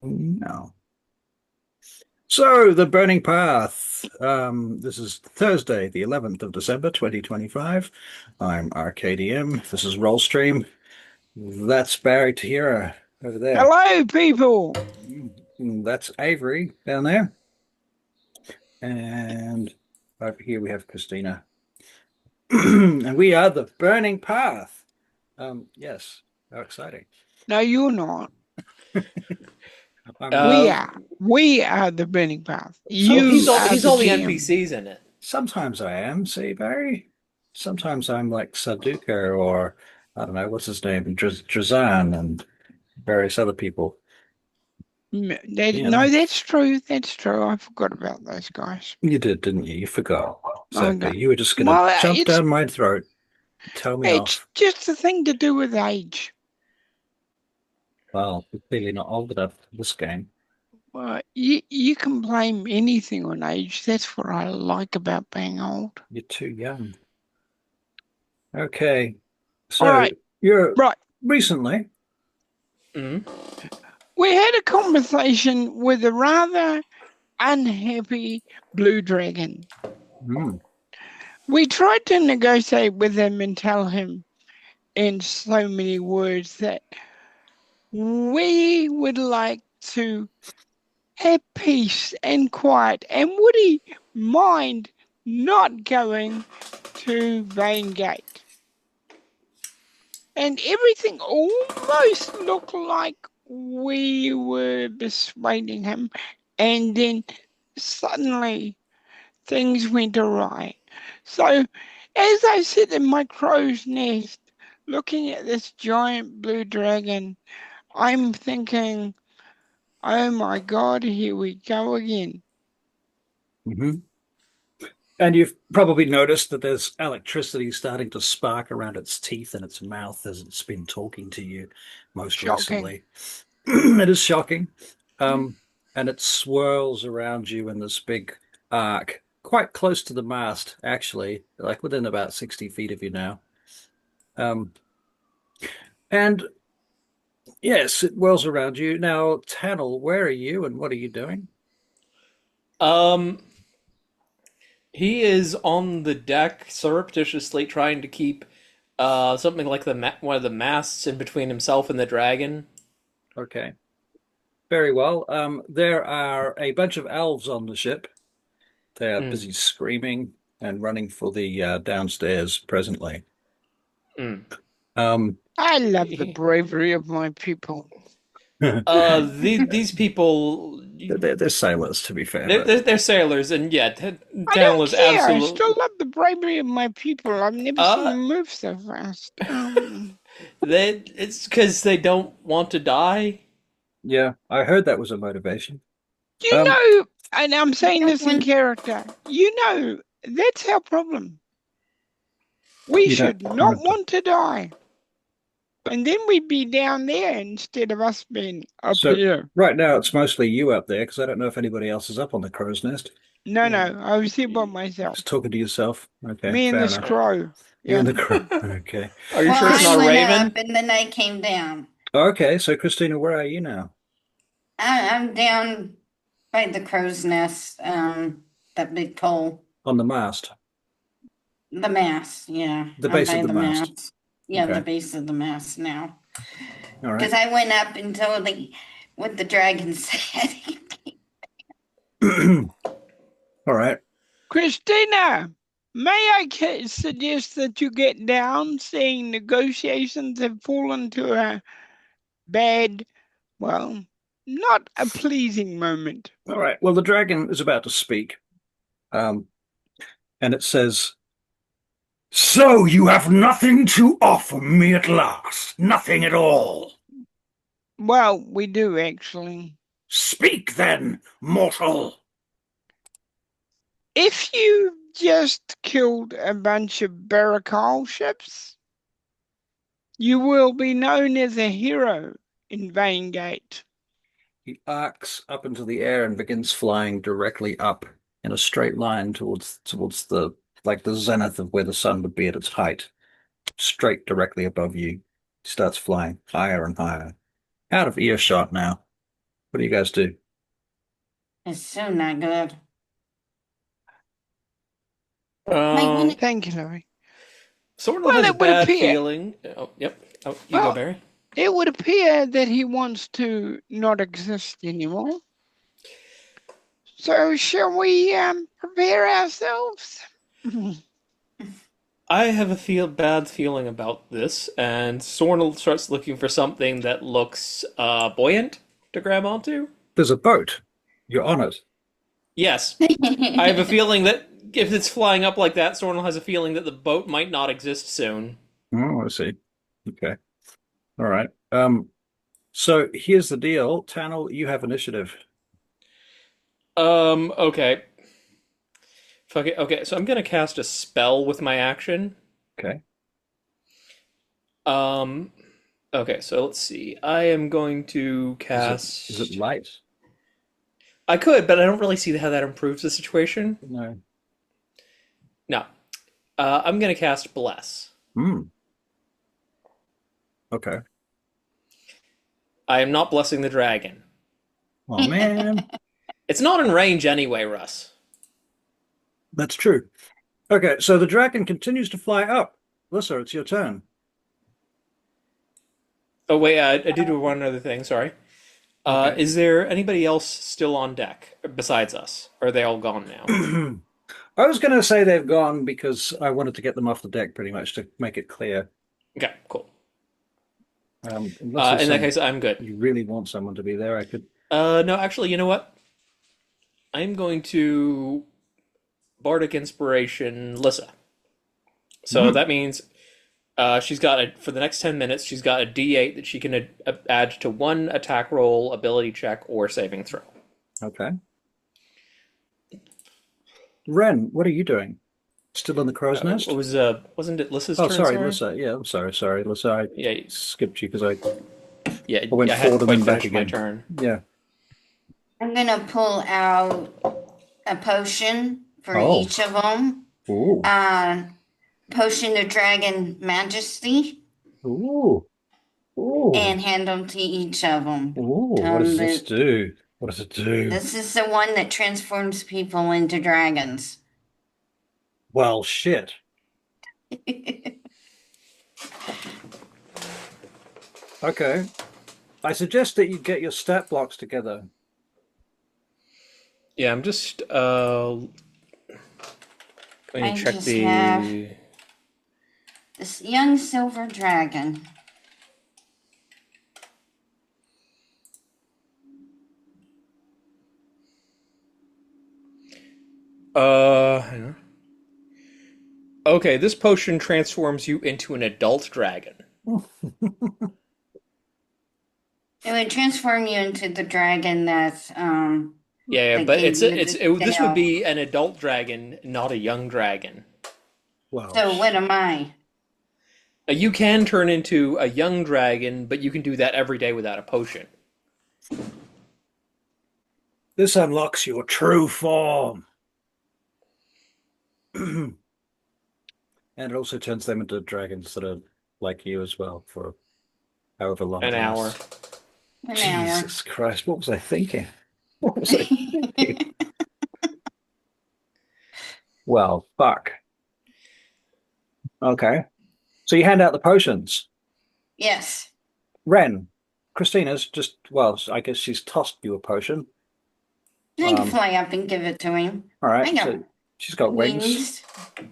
No. So, the Burning Path. This is Thursday, the 11th of December, 2025. I'm RKDM. This is Rollstream. That's Barry Tahira over there. Hello, people. That's Avery down there. And over here we have Christina. And we are the Burning Path. Yes, how exciting. No, you're not. I'm We not. Um, are. We are the burning path. well, he's You all Sometimes, are he's the all the GM. NPCs in it. sometimes I am, see, Barry. Sometimes I'm like Saduka or I don't know, what's his name, Drazan and various other people. You No, know, that's true. That's true. I forgot about those guys. you did, didn't you? You forgot. Okay. Exactly. You were just going to Well, jump down my throat, tell me it's off. just a thing to do with age. Well, we're clearly not old enough for this game. Well, you can blame anything on age. That's what I like about being old. You're too young. Okay. All So right, you're right. recently. Mhm. We had a conversation with a rather unhappy blue dragon. Hmm. We tried to negotiate with him and tell him in so many words that we would like to have peace and quiet, and would he mind not going to Vaingate? And everything almost looked like we were persuading him, and then suddenly things went awry. So, as I sit in my crow's nest, looking at this giant blue dragon, I'm thinking, oh my God, here we go again. Hmm. And you've probably noticed that there's electricity starting to spark around its teeth and its mouth as it's been talking to you most Shocking. recently. It is shocking. And it swirls around you in this big arc, quite close to the mast, actually, like within about 60 feet of you now. Um, and yes, it whirls around you. Now, Tannel, where are you and what are you doing? Um, he is on the deck surreptitiously trying to keep something like one of the masts in between himself and the dragon. Okay, very well. There are a bunch of elves on the ship. They are Mm, busy screaming and running for the downstairs presently. mm. Um, I love the bravery of my people. These people, they're sailors, to be fair, they're, but they're, they're sailors, and yeah, I Daniel don't is care. I absolute. still love the bravery of my people. I've never seen Uh, them move so fast. it's because they don't want to die. yeah, I heard that was a motivation. You Um, know, and I'm saying That this in one, character, you know, that's our problem. We you don't. should not want to die. And then we'd be down there instead of us being up So here. right now it's mostly you up there because I don't know if anybody else is up on the crow's nest. No, Mm. no, I was here by myself. Just talking to yourself. Okay, Me and fair this enough. crow. You and Yeah. the crow. Okay. Are you well, sure it's I not a went up raven? and then I came down. Okay, so Christina, where are you now? I'm down by the crow's nest, that big pole, On the mast, the mast. Yeah, the I'm base of by the the mast. mast. Yeah, the Okay. base of the mast now. All right. Because I went up and told what the dragon said. All right. Christina, may I suggest that you get down, seeing negotiations have fallen to a bad, well, not a pleasing moment. All right. Well, the dragon is about to speak. Um, and it says, "So you have nothing to offer me at last. Nothing at all. Well, we do actually. Speak then, mortal." If you just killed a bunch of Barakal ships, you will be known as a hero in Vaingate. He arcs up into the air and begins flying directly up in a straight line towards the like the zenith of where the sun would be at its height, straight directly above you. He starts flying higher and higher, out of earshot now. What do you guys do? It's so not good. Um, Thank you, Larry. Tsornyl Well, has a it would bad appear. feeling. Oh, yep. Oh, you go, Well, Barry. it would appear that he wants to not exist anymore. So shall we prepare ourselves? I have a bad feeling about this, and Tsornyl starts looking for something that looks buoyant to grab onto. There's a boat. You're on it. Yes, I have a feeling that if it's flying up like that, Tsornyl has a feeling that the boat might not exist soon. Oh, I see. Okay. All right. So here's the deal. Tannel, you have initiative. Okay. Fuck it. Okay, so I'm gonna cast a spell with my action. Okay. Um, okay, so let's see. I am going to Is it cast. light? I could, but I don't really see how that improves the situation. No. No. I'm gonna cast Bless. Hmm. Okay. I am not blessing the dragon. Oh man. It's not in range anyway, Russ. That's true. Okay, so the dragon continues to fly up. Lissa, it's your turn. Oh wait, I do do one other thing. Sorry. Okay. Is there anybody else still on deck besides us? Or are they all gone now? I was going to say they've gone because I wanted to get them off the deck pretty much to make it clear. Okay, cool. Unless there's In that some, case, I'm good. you really want someone to be there, I could. No, actually, you know what? I'm going to Bardic Inspiration Lissa. So that means she's got for the next 10 minutes, she's got a D8 that she can add to one attack roll, ability check, or saving throw. Okay. Ren, what are you doing? Still in the crow's nest? Wasn't it Lissa's Oh, turn? sorry, Lissa. Yeah, I'm sorry. Sorry, Lissa. I Yeah, skipped you because yeah. I went I hadn't forward and then quite back finished my again. turn. Yeah. I'm gonna pull out a potion for Oh. each of them. Ooh. Potion of Dragon Majesty, Ooh. Ooh. and hand them to each of them. Ooh. What does this do? What does it do? This is the one that transforms people into dragons. Well, shit. Okay. I suggest that you get your stat blocks together. Yeah, I'm just going I to check just the. have this young silver dragon. Hang on. Okay, this potion transforms you into an adult dragon. It would transform you into the dragon that's Yeah, that but gave you the this would tail. be an adult dragon, not a young dragon. Wow. So what am I? You can turn into a young dragon, but you can do that every day without a potion. This unlocks your true form. And it also turns them into dragons that are like you as well for however long An it hour. lasts. An Jesus Christ, what was I thinking? What was I thinking? Well, fuck. Okay. So you hand out the potions. Yes. Ren, Christina's just, well, I guess she's tossed you a potion. I can fly up and give it to him. All right, I got so she's got wings. wings.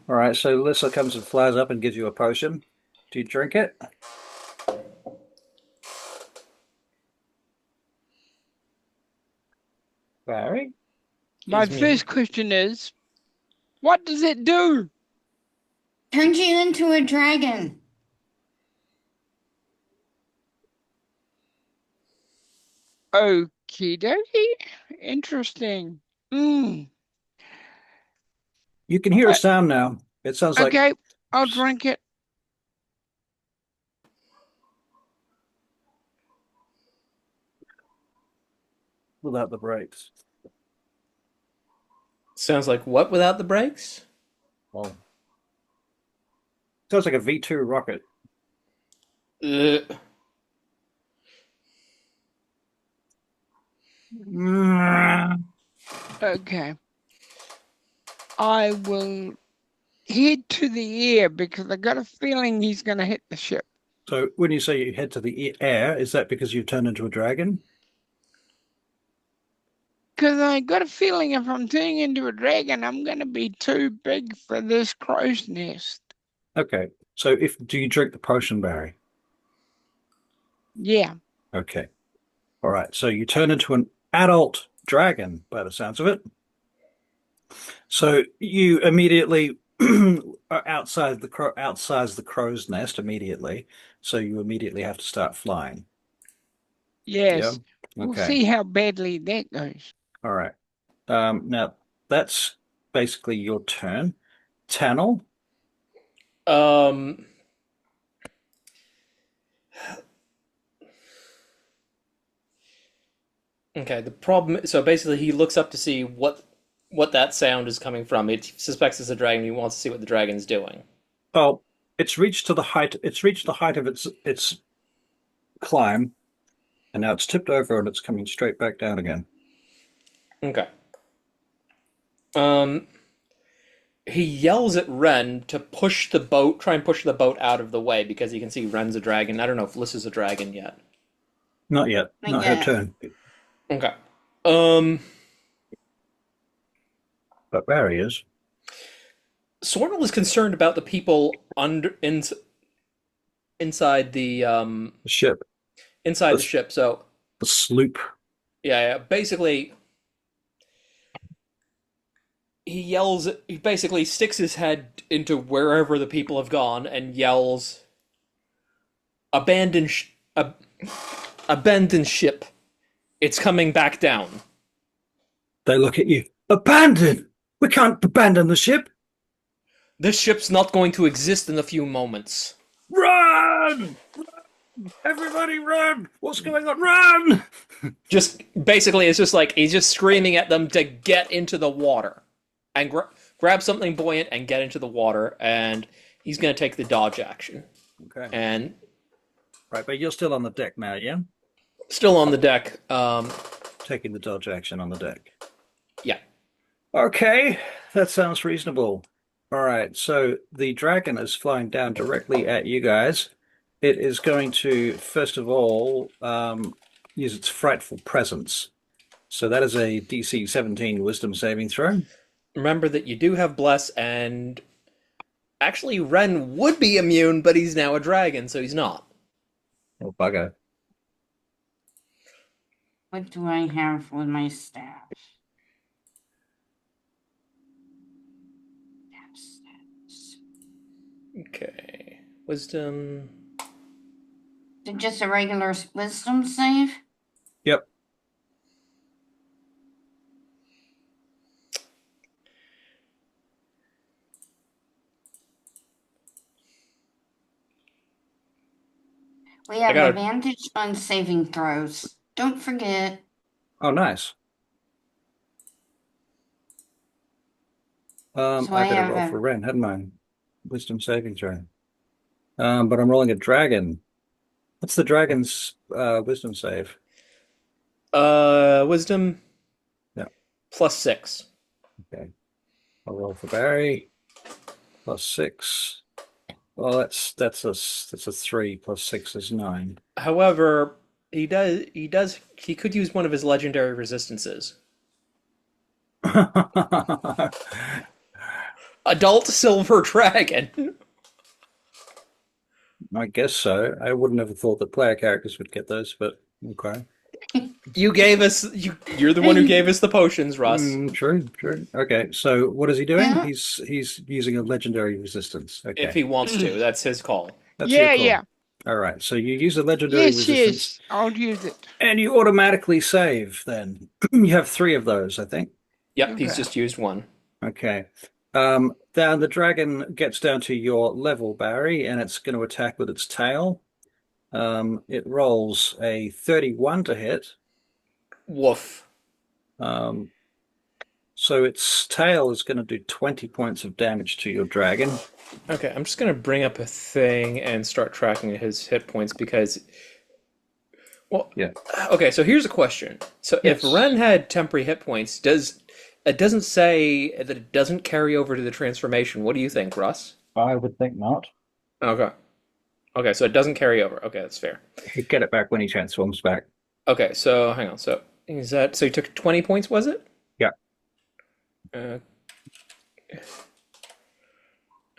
All right, so Lissa comes and flies up and gives you a potion. Do you drink it? Barry? My Is me. first question is, what does it do? Turns you into a dragon. Okie dokie. Interesting. You can hear a sound now. It sounds like Okay, I'll drink it. without the brakes. Sounds like what without the brakes? Well, sounds like a V2 rocket. Ugh. Okay. I will head to the air because I got a feeling he's going to hit the ship. So when you say you head to the air, is that because you've turned into a dragon? Because I got a feeling if I'm turning into a dragon, I'm going to be too big for this crow's nest. Okay. So do you drink the potion, Barry? Yeah. Okay. All right. So you turn into an adult dragon by the sounds of it. So you immediately are outside the crow's nest immediately. So you immediately have to start flying. Yeah. Yes. We'll Okay. see how badly that goes. All right. Now that's basically your turn. Tannel. Um, okay, the problem, so basically he looks up to see what that sound is coming from. He suspects it's a dragon. He wants to see what the dragon's doing. Oh, it's reached the height of its climb, and now it's tipped over and it's coming straight back down again. Okay. Um, he yells at Ren to push the boat, try and push the boat out of the way because he can see Ren's a dragon. I don't know if Liz is a dragon yet. Not yet. Not Not her yet. turn. Okay. But Barry is. Tsornyl is concerned about the people inside the The ship. inside the The, ship. So the sloop. yeah, basically he basically sticks his head into wherever the people have gone and yells, "Abandon abandon ship. It's coming back down." They look at you. Abandon! We can't abandon the ship! This ship's not going to exist in a few moments. Run! Everybody run! What's going on? Run! Just basically, it's just like he's just screaming at them to get into the water and grab something buoyant and get into the water. And he's going to take the dodge action. Okay. And Right, but you're still on the deck now, yeah? still on the deck. Taking the dodge action on the deck. Yeah. Okay, that sounds reasonable. All right, so the dragon is flying down directly at you guys. It is going to, first of all, use its frightful presence. So that is a DC 17 wisdom saving throw. Remember that you do have bless, and actually Ren would be immune, but he's now a dragon, so he's not. Oh, bugger. What do I have with my staff? Okay. Wisdom. Is it just a regular wisdom save? Yep. We have gotta- advantage on saving throws. Don't forget. Oh, nice. So I I better have roll a- for Ren, hadn't I? Wisdom saving throw. But I'm rolling a dragon. What's the dragon's wisdom save? Wisdom. Yeah. +6. Okay. I'll roll for Barry. +6. Well, that's a 3 +6 is 9. However, he could use one of his legendary resistances. Adult silver dragon. I guess so. I wouldn't have thought that player characters would get those, but okay. You gave us you're the one who gave us the potions, Russ. True. Okay, so what is he doing? Yeah. He's using a legendary resistance. Okay. If he wants to, that's his call. That's your Yeah, call. yeah. All right, so you use a legendary Yes, resistance, yes. I'll use it. and you automatically save then. You have 3 of those, I think. Yep, he's Okay. just used one. Okay. Then the dragon gets down to your level, Barry, and it's going to attack with its tail. It rolls a 31 to hit. Woof. So its tail is going to do 20 points of damage to your dragon. Okay, I'm just gonna bring up a thing and start tracking his hit points because Well, Yeah. okay, so here's a question. So if Yes. Ren had temporary hit points, does it doesn't say that it doesn't carry over to the transformation. What do you think, Russ? I would think not. Okay. Okay, so it doesn't carry over. Okay, that's fair. He'd get it back when he transforms back. Okay, so hang on. So is that so you took 20 points, was it? Yeah. Uh,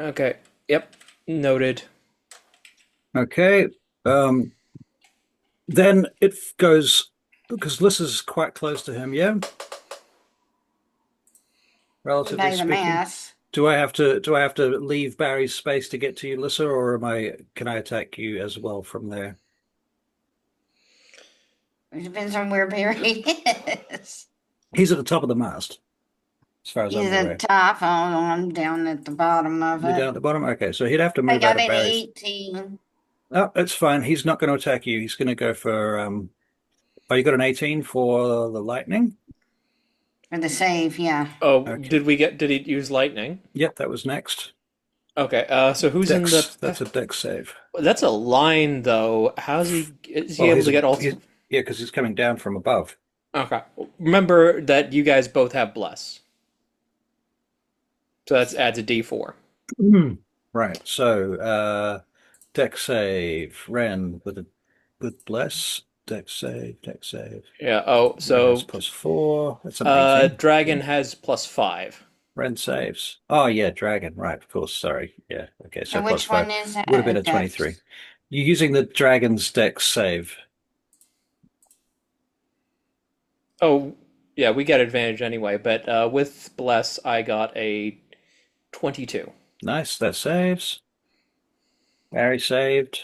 okay. Yep. Noted. Okay. Then goes because Lissa's quite close to him, yeah? Relatively By the speaking. mass. Do I have to leave Barry's space to get to you, Lissa, or can I attack you as well from there? It depends on where Barry is. He's at the top of the mast, as far as I'm He's at the aware. top. Oh, I'm down at the bottom of You're down it. at the bottom? Okay, so he'd have to I move out got of an Barry's. 18 Oh, it's fine. He's not going to attack you. He's going to go for oh, you got an 18 for the lightning? for the save, yeah. Oh, Okay. did he use lightning? Yep, that was next. Okay, so who's in the Dex, that's a dex save. That's a line though. Is he able to get all Yeah, because he's coming down from above. Okay. Remember that you guys both have bless. So that adds a D4. Right. So dex save. Ren with bless. Dex save, dex save. Yeah. Oh, so That's +4. That's an 18. dragon has +5. Ren saves. Oh yeah, dragon. Right, of course. Sorry. Yeah. Okay, so And which +5 one is would have been a Dex? 23. You're using the dragon's dex save. Oh, yeah, we get advantage anyway, but with bless I got a 22. Nice, that saves. Barry saved.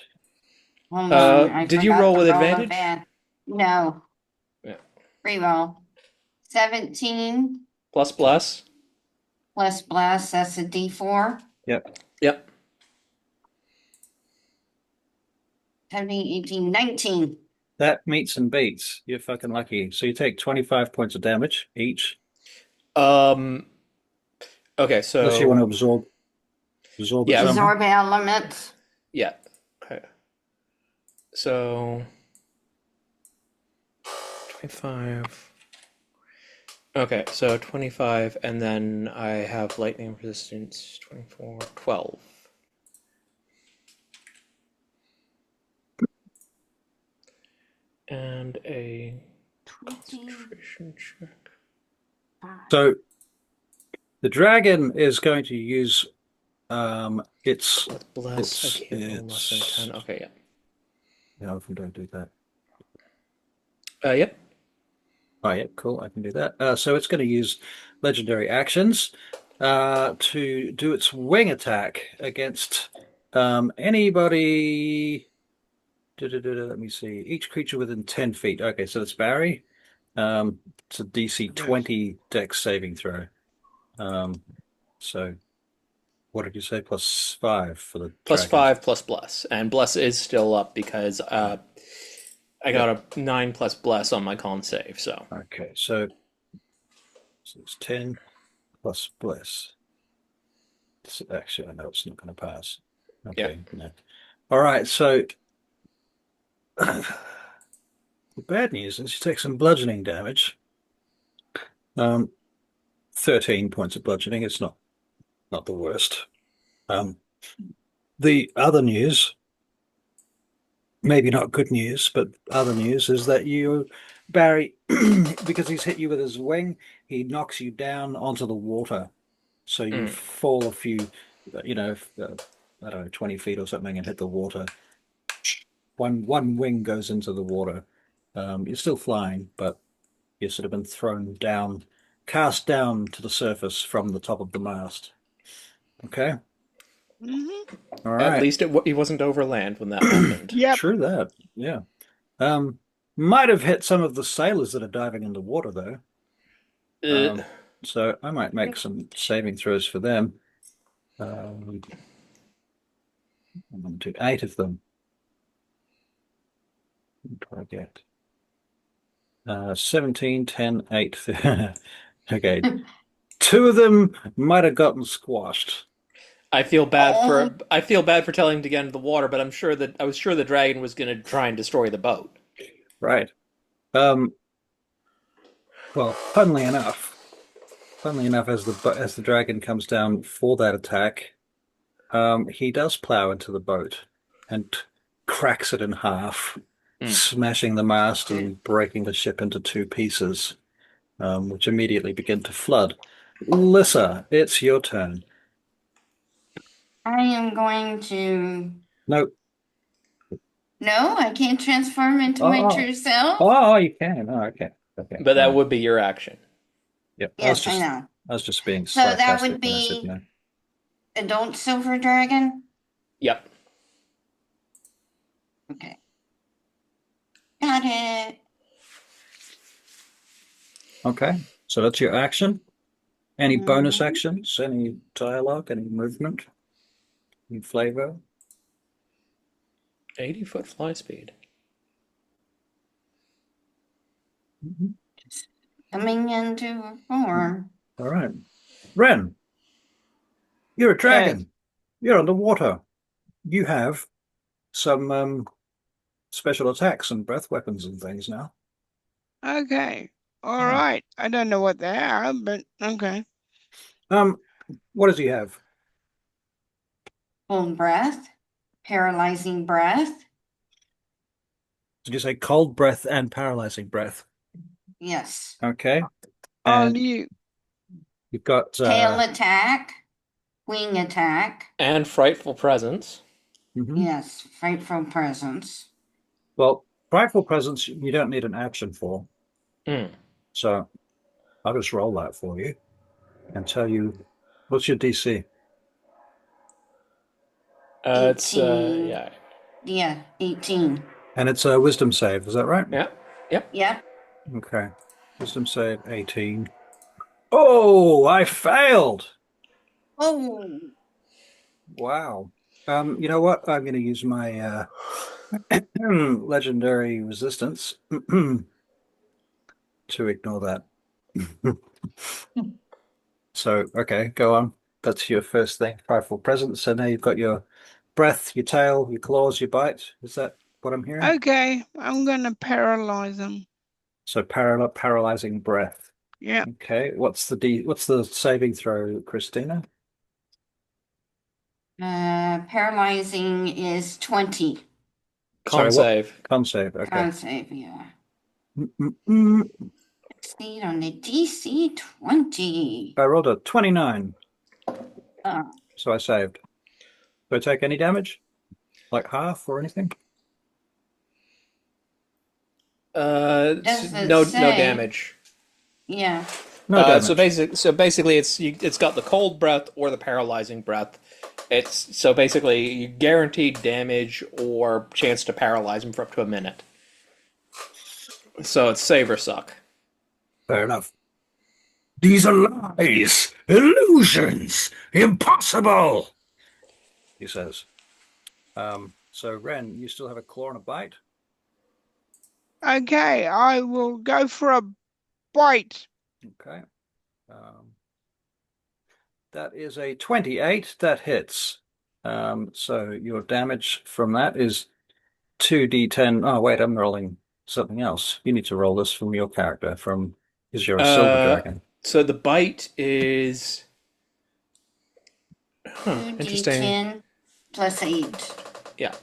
Hold on, I did you forgot roll to with roll advantage? that. No, Yeah. reroll. 17 Plus bless? plus blast, that's a D4. Yep. Yep. 17, 18, 19. That meets and beats. You're fucking lucky. So you take 25 points of damage each, Okay, unless you want to so absorb it Yeah. somehow. Absorb elements. yeah. Okay. So 25. Okay, so 25, and then I have lightning resistance 24, 12. And a concentration check. So the dragon is going to use its With bless, it's I can't roll less than 10. Okay, yeah. no, if we don't do that. Yep. Oh yeah, cool. I can do that. So it's going to use legendary actions to do its wing attack against anybody. Let me see. Each creature within 10 feet. Okay, so it's Barry. It's a DC 20 dex saving throw. So what did you say? +5 for the Plus dragons. 5 plus bless. And bless is still up because I got a 9 plus bless on my con save, so. Okay, so it's 10 plus bless. Actually, I know it's not going to pass. Okay, no. All right, so the bad news is you take some bludgeoning damage. 13 points of bludgeoning. It's not the worst. The other news, maybe not good news, but other news is that Barry, because he's hit you with his wing, he knocks you down onto the water. So you fall a few, I don't know, 20 feet or something and hit the water. One wing goes into the water. You're still flying, but you've sort of been thrown down, cast down to the surface from the top of the mast. Okay? All right. At least he wasn't over land when that happened. Yep. True that. Yeah. Might have hit some of the sailors that are diving in the water, though. So I might make some saving throws for them. I'm going to do 8 of them. What do I get? 17, 10, 8. Okay. 2 of them might have gotten squashed. I feel bad for telling him to get into the water, but I was sure the dragon was going to try and destroy the boat. Right. Um, well, funnily enough, as the dragon comes down for that attack, he does plow into the boat and cracks it in half, Hmm. smashing the mast and breaking the ship into two pieces, which immediately begin to flood. Lissa, it's your turn. I am going to. No. No, I can't transform into my Oh, true self. oh, you can. Oh, okay. Okay. But All that right. would be your action. Yep. Yes, I know. I was just being So that sarcastic would when I said be no. adult silver dragon. Yep. Okay, got it. Okay. So that's your action. Any bonus Mhm. actions? Any dialogue? Any movement? Any flavor? 80-foot fly speed. Mhm. Coming into form. All right. Ren, you're a Yes. dragon. You're underwater. You have some special attacks and breath weapons and things now. Okay. All Yeah. right. I don't know what they are, but okay. Um, what does he have? Full breath. Paralyzing breath. Did you say cold breath and paralyzing breath? Yes. Okay. On And you. you've got Tail attack. Wing attack. And frightful presence. mhm. Yes. Frightful presence. Well, frightful presence you don't need an action for. Hmm. So I'll just roll that for you and tell you what's your DC? It's 18. yeah. Yeah, 18. And it's a wisdom save, is that right? Yep. Yep. Yep. Okay. Wisdom save 18. Oh, I failed. Oh, Wow. You know what? I'm going to use my legendary resistance to ignore that. So, okay, go on. That's your first thing, frightful presence. So now you've got your breath, your tail, your claws, your bite. Is that what I'm hearing? Okay. I'm gonna paralyze them. So paralyzing breath. Yeah. Okay, what's the saving throw, Christina? paralyzing is 20. Con Sorry, what? save. Con save. Okay. Con save, yeah. Mm-mm-mm. Succeed on the DC 20. I rolled a 29, Uh, so I saved. Do I take any damage? Like half or anything? does it No say? damage. Yeah. No damage. So basically, it's got the cold breath or the paralyzing breath. It's so basically you guaranteed damage or chance to paralyze him for up to a minute. So it's save or suck. Fair enough. These are lies, illusions, impossible, he says. So Ren, you still have a claw and a bite? Okay. I will go for a bite. Okay. That is a 28. That hits. So your damage from that is 2d10. Oh, wait, I'm rolling something else. You need to roll this from your character, from because you're a silver Uh, dragon. so the bite is interesting. 2d10 plus 8. Yeah.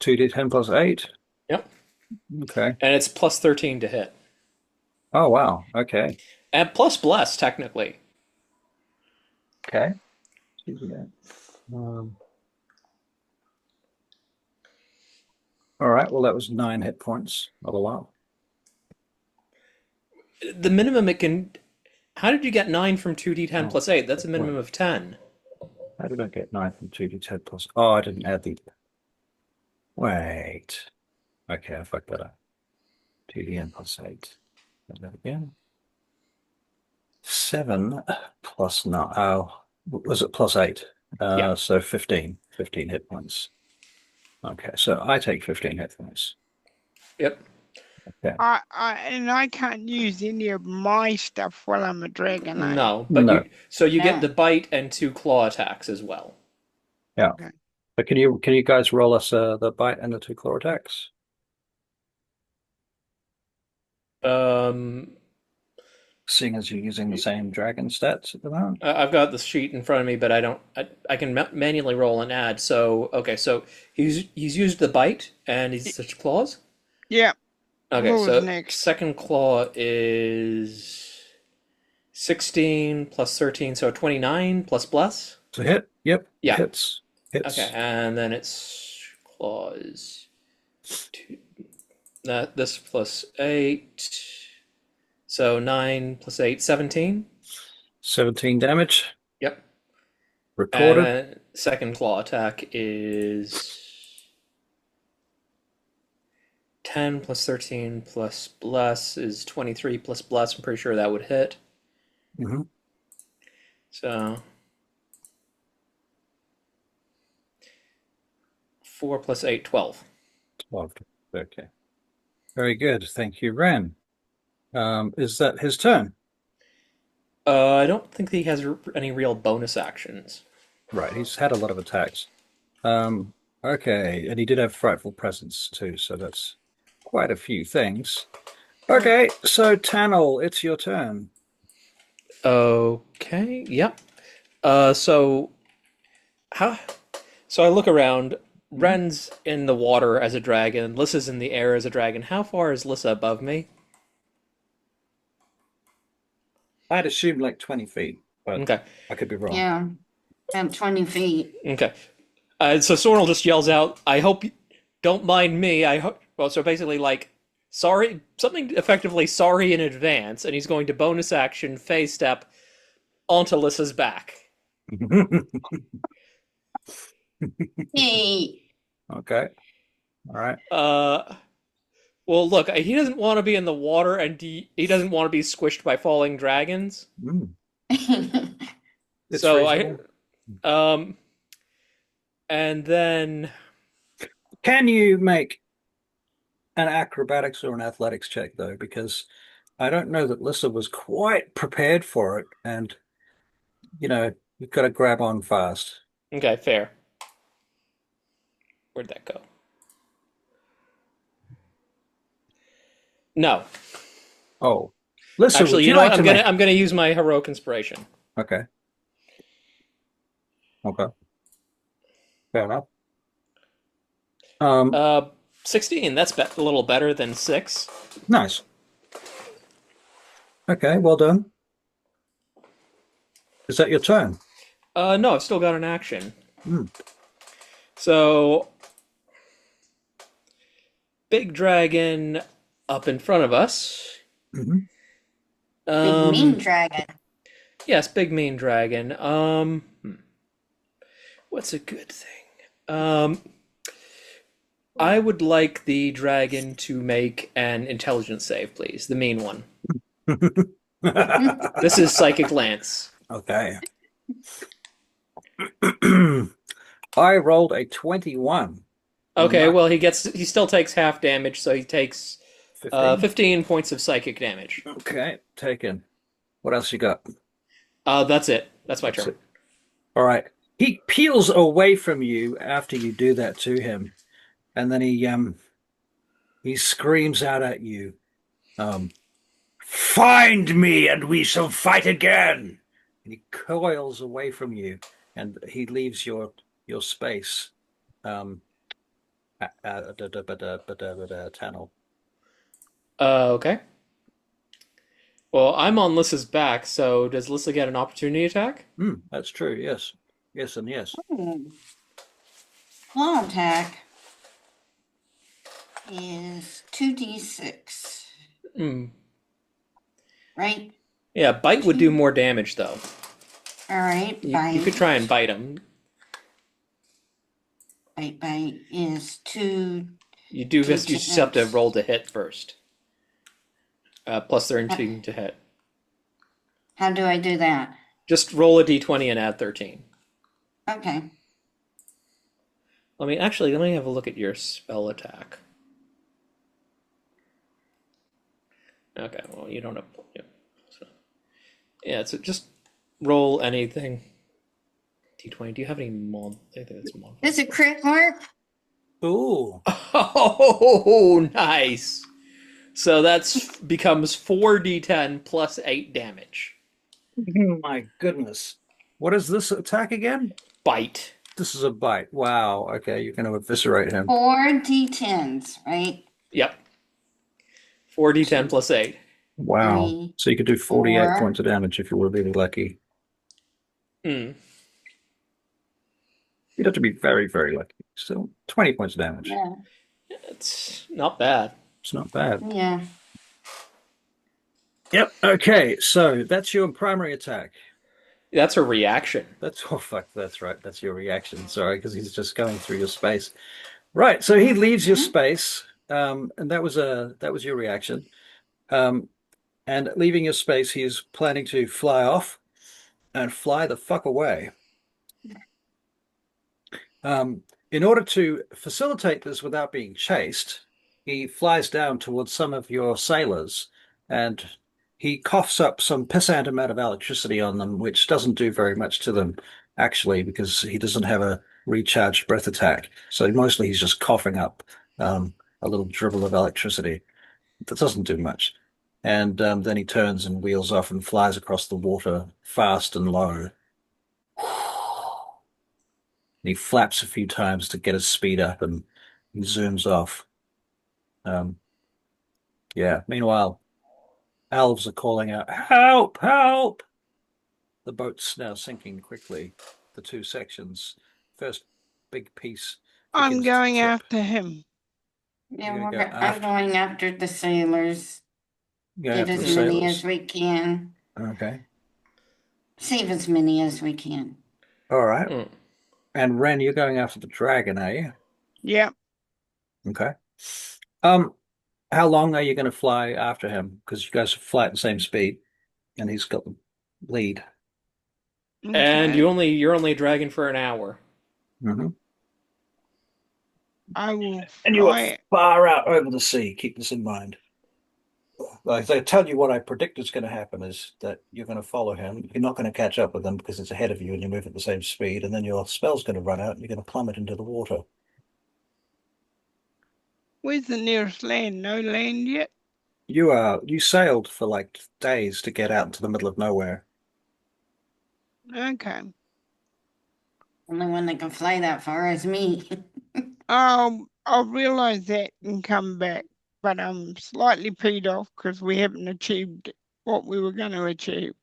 2d10 plus 8. Yep. Okay. And it's plus 13 to hit. Oh, wow. Okay. And plus bless, technically. Okay. Um, all right. Well, that was 9 hit points. Not a lot. The minimum it can. How did you get 9 from 2d10 Oh, plus 8? That's a good minimum point. of 10. How did I get 9 from 2d10 plus? Oh, I didn't add the. Wait. Okay, I fucked that up. 2d10 plus 8. Do that again. 7 plus 9. Oh, was it plus 8? Yeah. So 15. 15 hit points. Okay, so I take 15 hit points. Yep. Okay. I can't use any of my stuff while I'm a dragon, eh? No, but No. you get No. the bite and 2 claw attacks as well. Yeah. Okay. But can you guys roll us the bite and the 2 claw attacks? Um, Seeing as you're using the same dragon stats at the moment. I've got the sheet in front of me, but I don't. I can manually roll and add. So okay, so he's used the bite and he's such claws. Yeah. Okay, What was so next? second claw is 16 plus 13, so 29 plus bless. So hit. Yep. Yeah. Hits. Okay, and then its claw is two, that this plus 8. So 9 plus 8, 17. 17 damage. Yep. And Recorded. then second claw attack is 10 plus 13 plus bless is 23 plus bless. I'm pretty sure that would hit. Mm-hmm. So 4 plus 8, 12. 12. Okay. Very good. Thank you, Ren. Is that his turn? I don't think he has any real bonus actions. Right. He's had a lot of attacks. Okay. And he did have Frightful Presence too, so that's quite a few things. Okay. So, Tsornyl, it's your turn. Okay, yep. So how? So I look around. Ren's in the water as a dragon. Lissa's in the air as a dragon. How far is Lissa above me? I'd assume like 20 feet, but Okay, I could be wrong. Yeah, about 20 feet. okay. So Tsornyl just yells out, "I hope you don't mind me. I hope." Well, so basically, like, sorry, something effectively sorry in advance, and he's going to bonus action phase step onto Lissa's back. Hey, Okay. All right. Well, look, he doesn't want to be in the water, and he doesn't want to be squished by falling dragons. Mm. It's So reasonable. and then Can you make an acrobatics or an athletics check though? Because I don't know that Lissa was quite prepared for it, and you've got to grab on fast. okay, fair. Where'd that go? No, Oh, Lissa, actually, would you you know like what? to make? I'm gonna use my heroic inspiration. Okay. Okay. Fair enough. Um, 16. That's a little better than 6. nice. Okay, well done. Is that your turn? No, I've still got an action. Hmm. So, big dragon up in front of us. Mm-hmm. big mean dragon. Yes, big mean dragon. What's a good thing? I would like the dragon to make an intelligence save, please. The mean one. This is Psychic Lance. Okay. I rolled a 21. Okay, Not well he still takes half damage, so he takes 15. 15 points of psychic damage. Okay, taken. What else you got? That's it. That's my That's turn. it. All right. He peels away from you after you do that to him, and then he screams out at you, "Find me, and we shall fight again." And he coils away from you, and he leaves your space. Tsornyl. Okay. Well, I'm on Lissa's back, so does Lissa get an opportunity attack? That's true. Yes, yes, and yes. Claw attack is 2d6, Hmm. right? Yeah, bite would do more damage though. All right, You could try and bite him. Bite is 2. You just have to roll to hit first. Plus 13 to hit. How do I do that? Just roll a d20 and add 13. Okay. Let me have a look at your spell attack. Okay, well, you don't have. Yeah, so just roll anything. D20. Do you have any mod? I think that's mod. Does it crit work? Ooh. Oh, nice. So that's becomes 4d10 plus 8 damage. Oh my goodness. What is this attack again? Bite. This is a bite. Wow. Okay, you're going to eviscerate him. 4d10s, right? Yep. 4d10 Two, plus 8. Wow. three, So you could do 48 4. points of damage if you were really lucky. Mm. You'd have to be very, very lucky. Still, 20 points of damage. Yeah. It's not bad. It's not bad. Yeah. Yep. Okay. So that's your primary attack. That's a reaction. That's oh fuck. That's right. That's your reaction. Sorry, because he's just going through your space. Right. So he leaves your Mhm. space, and that was your reaction. Um, and leaving your space, he is planning to fly off and fly the fuck away. In order to facilitate this without being chased, he flies down towards some of your sailors and he coughs up some pissant amount of electricity on them, which doesn't do very much to them, actually, because he doesn't have a recharged breath attack. So mostly he's just coughing up a little dribble of electricity. That doesn't do much. And then he turns and wheels off and flies across the water fast and low. And he flaps a few times to get his speed up and he zooms off. Um, yeah. Meanwhile, elves are calling out, "Help! Help!" The boat's now sinking quickly. The two sections. First big piece I'm begins to going tip. after him. You're Yeah, gonna go I'm after, going after the sailors. go Get after the as many as sailors. we can. Okay. Save as many as we can. All right. Mm. And Ren, you're going after the dragon, are you? Yep. Okay. Um, how long are you going to fly after him? Because you guys fly at the same speed, and he's got the lead. And Okay. you're only a dragon for an hour. Hmm. I will And you are fly. far out over the sea. Keep this in mind. Like they tell you what I predict is going to happen is that you're going to follow him. You're not going to catch up with him because it's ahead of you and you move at the same speed, and then your spell's going to run out and you're going to plummet into the water. Where's the nearest land? No land yet? You sailed for like days to get out into the middle of nowhere. Okay. Only one that can fly that far is me. I'll realize that and come back. But I'm slightly peed off because we haven't achieved what we were going to achieve.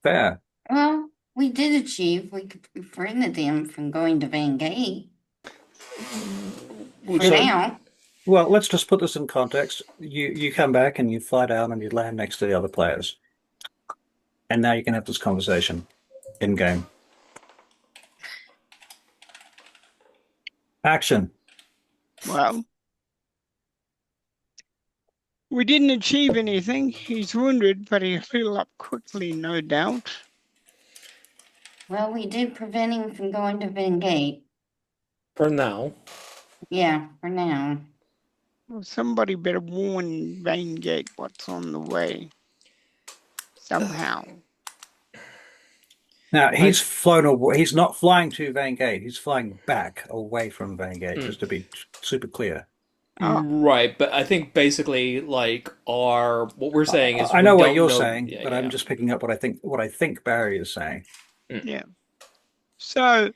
Fair. Well, we did achieve. We could prevent them from going to Van Gate for So, now. well, let's just put this in context. You come back and you fly down and you land next to the other players. And now you can have this conversation in game. Action. Well, we didn't achieve anything. He's wounded, but he'll heal up quickly, no doubt. Well, we did prevent him from going to Van Gate. For now. Yeah, for now. Well, somebody better warn Vaingate what's on the way. Somehow. Now he's flown away. He's not flying to Van Gate. He's flying back away from Van Gate, just to be super clear. Right, but I think basically like our what we're saying is I we know what don't you're know. saying, Yeah, but yeah. I'm just picking up what I think Barry is saying. Yeah. So, if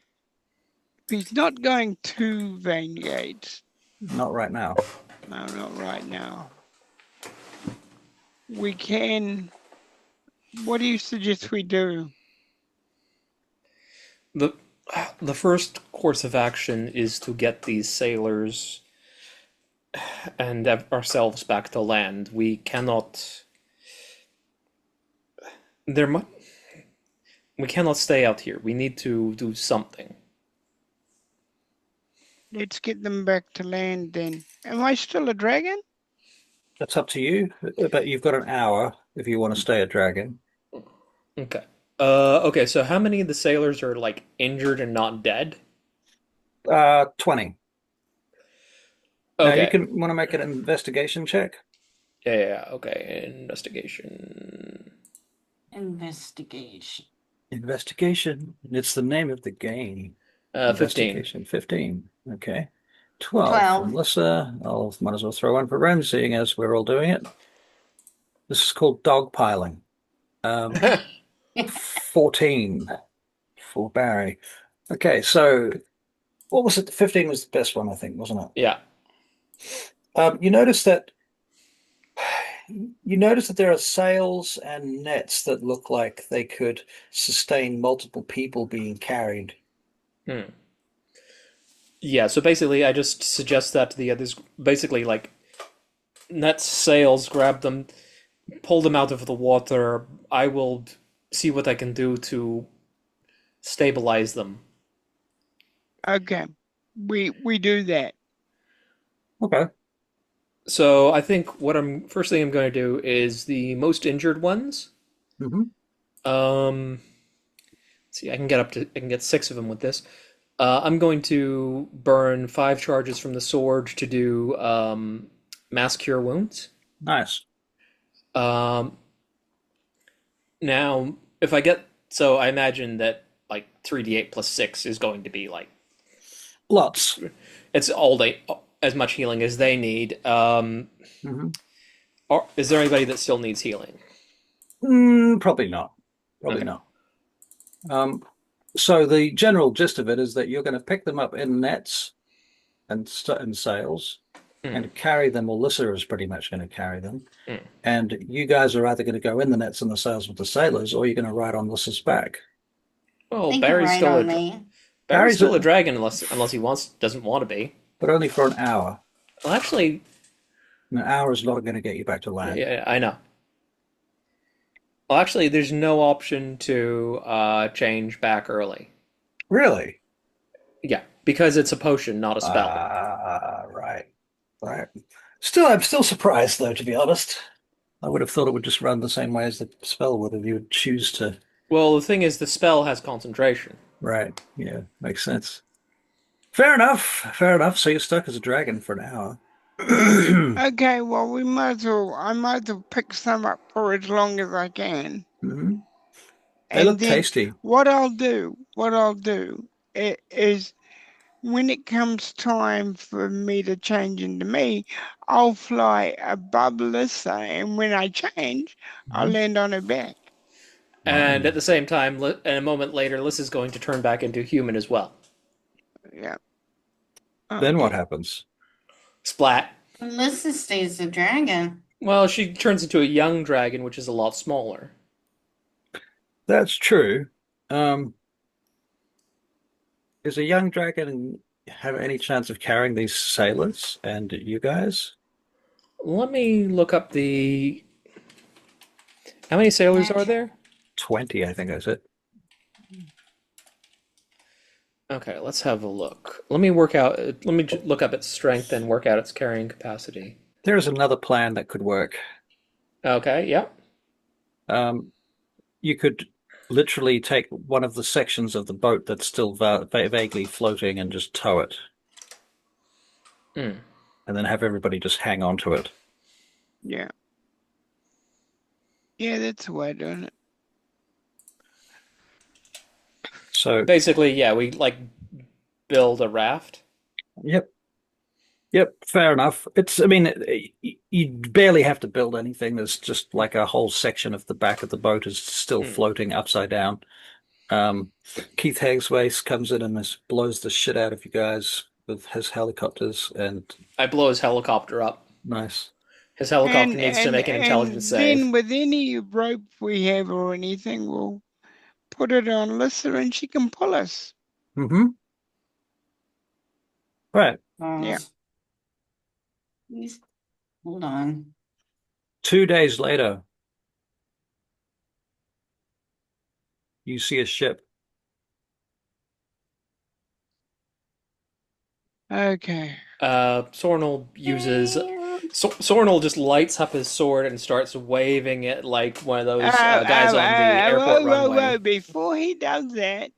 he's not going to Vaingate, Not right now. no, not right now, we can. What do you suggest we do? The the first course of action is to get these sailors and ourselves back to land. We cannot. There mu We cannot stay out here. We need to do something. Let's get them back to land then. Am I still a dragon? That's up to you, but you've got an hour if you want to stay a dragon. Okay. Okay, so how many of the sailors are like injured and not dead? 20. Now you Okay. can want to make an investigation check. Yeah, okay. Investigation. Investigation. Investigation. It's the name of the game. 15. Investigation. 15. Okay. 12 for 12. Melissa. I'll might as well throw one for Ren, seeing as we're all doing it. This is called dogpiling. 14 for Barry. Okay, so what was it? 15 was the best one, I think, wasn't it? Yeah. You notice that there are sails and nets that look like they could sustain multiple people being carried. Hmm. Yeah, so basically I just suggest that to the others. Basically, like, net sails, grab them, pull them out of the water. I will see what I can do to stabilize them. Okay. We do that. Okay. So I think what I'm first thing I'm going to do is the most injured ones. Hmm. Um, see, I can get six of them with this. I'm going to burn 5 charges from the sword to do mass cure wounds. Nice. Um, Now, if I get so, I imagine that like 3d8 plus 6 is going to be like Lots. it's all they as much healing as they need. Hmm. Or, is there anybody that still needs healing? Probably not. Probably Okay. not. Um, so the general gist of it is that you're going to pick them up in nets and sails Mm, and carry them. Alyssa is pretty much going to carry them. mm. And you guys are either going to go in the nets and the sails with the sailors, or you're going to ride on Alyssa's back. Well, They can ride on me. Barry's Barry's still a a, dragon unless he wants doesn't want to be. but only for an hour. Well, actually, An hour is not going to get you back to land. yeah, I know. Well, actually, there's no option to change back early. Really? Yeah, because it's a potion, not a spell. Right. Right. Still, I'm still surprised though, to be honest. I would have thought it would just run the same way as the spell would if you would choose to. Well, the thing is, the spell has concentration. Right. Yeah, makes sense. Fair enough. Fair enough. So you're stuck as a dragon for an hour. Okay, well I might as well pick some up for as long as I can. Mhm. They And look then tasty. what I'll do is when it comes time for me to change into me, I'll fly above Lissa, and when I change, I'll Mhm. land on her back. And Right. at the same time, and a moment later, Liz is going to turn back into human as well. Yeah. Then what Okay. happens? Splat. Alyssa stays a dragon. Well, she turns into a young dragon, which is a lot smaller. That's true. Um, is a young dragon have any chance of carrying these sailors and you guys? Let me look up the. How many sailors are Natural. there? 20, I think I said. Okay, let's have a look. Let me work out. Let me look up its strength and work out its carrying capacity. There's another plan that could work. Okay, yeah. Um, you could literally take one of the sections of the boat that's still vaguely floating and just tow it, Hmm. and then have everybody just hang on to it. Yeah. Yeah, that's the way of doing it. So, Basically, yeah, we like build a raft. yep, yep, fair enough. I mean, you barely have to build anything. There's just like a whole section of the back of the boat is still Hmm. floating upside down. Um, Keith Hagswace comes in and just blows the shit out of you guys with his helicopters, and I blow his helicopter up. nice. His helicopter And needs to and make an intelligence and save. then with any rope we have or anything, we'll put it on Lissa and she can pull us. Mm-hmm. Right. Yeah. Please hold on. 2 days later, you see a ship. Okay. Tsornyl uses. Tsornyl just lights up his sword and starts waving it like one of those guys on the airport runway. Before he does that,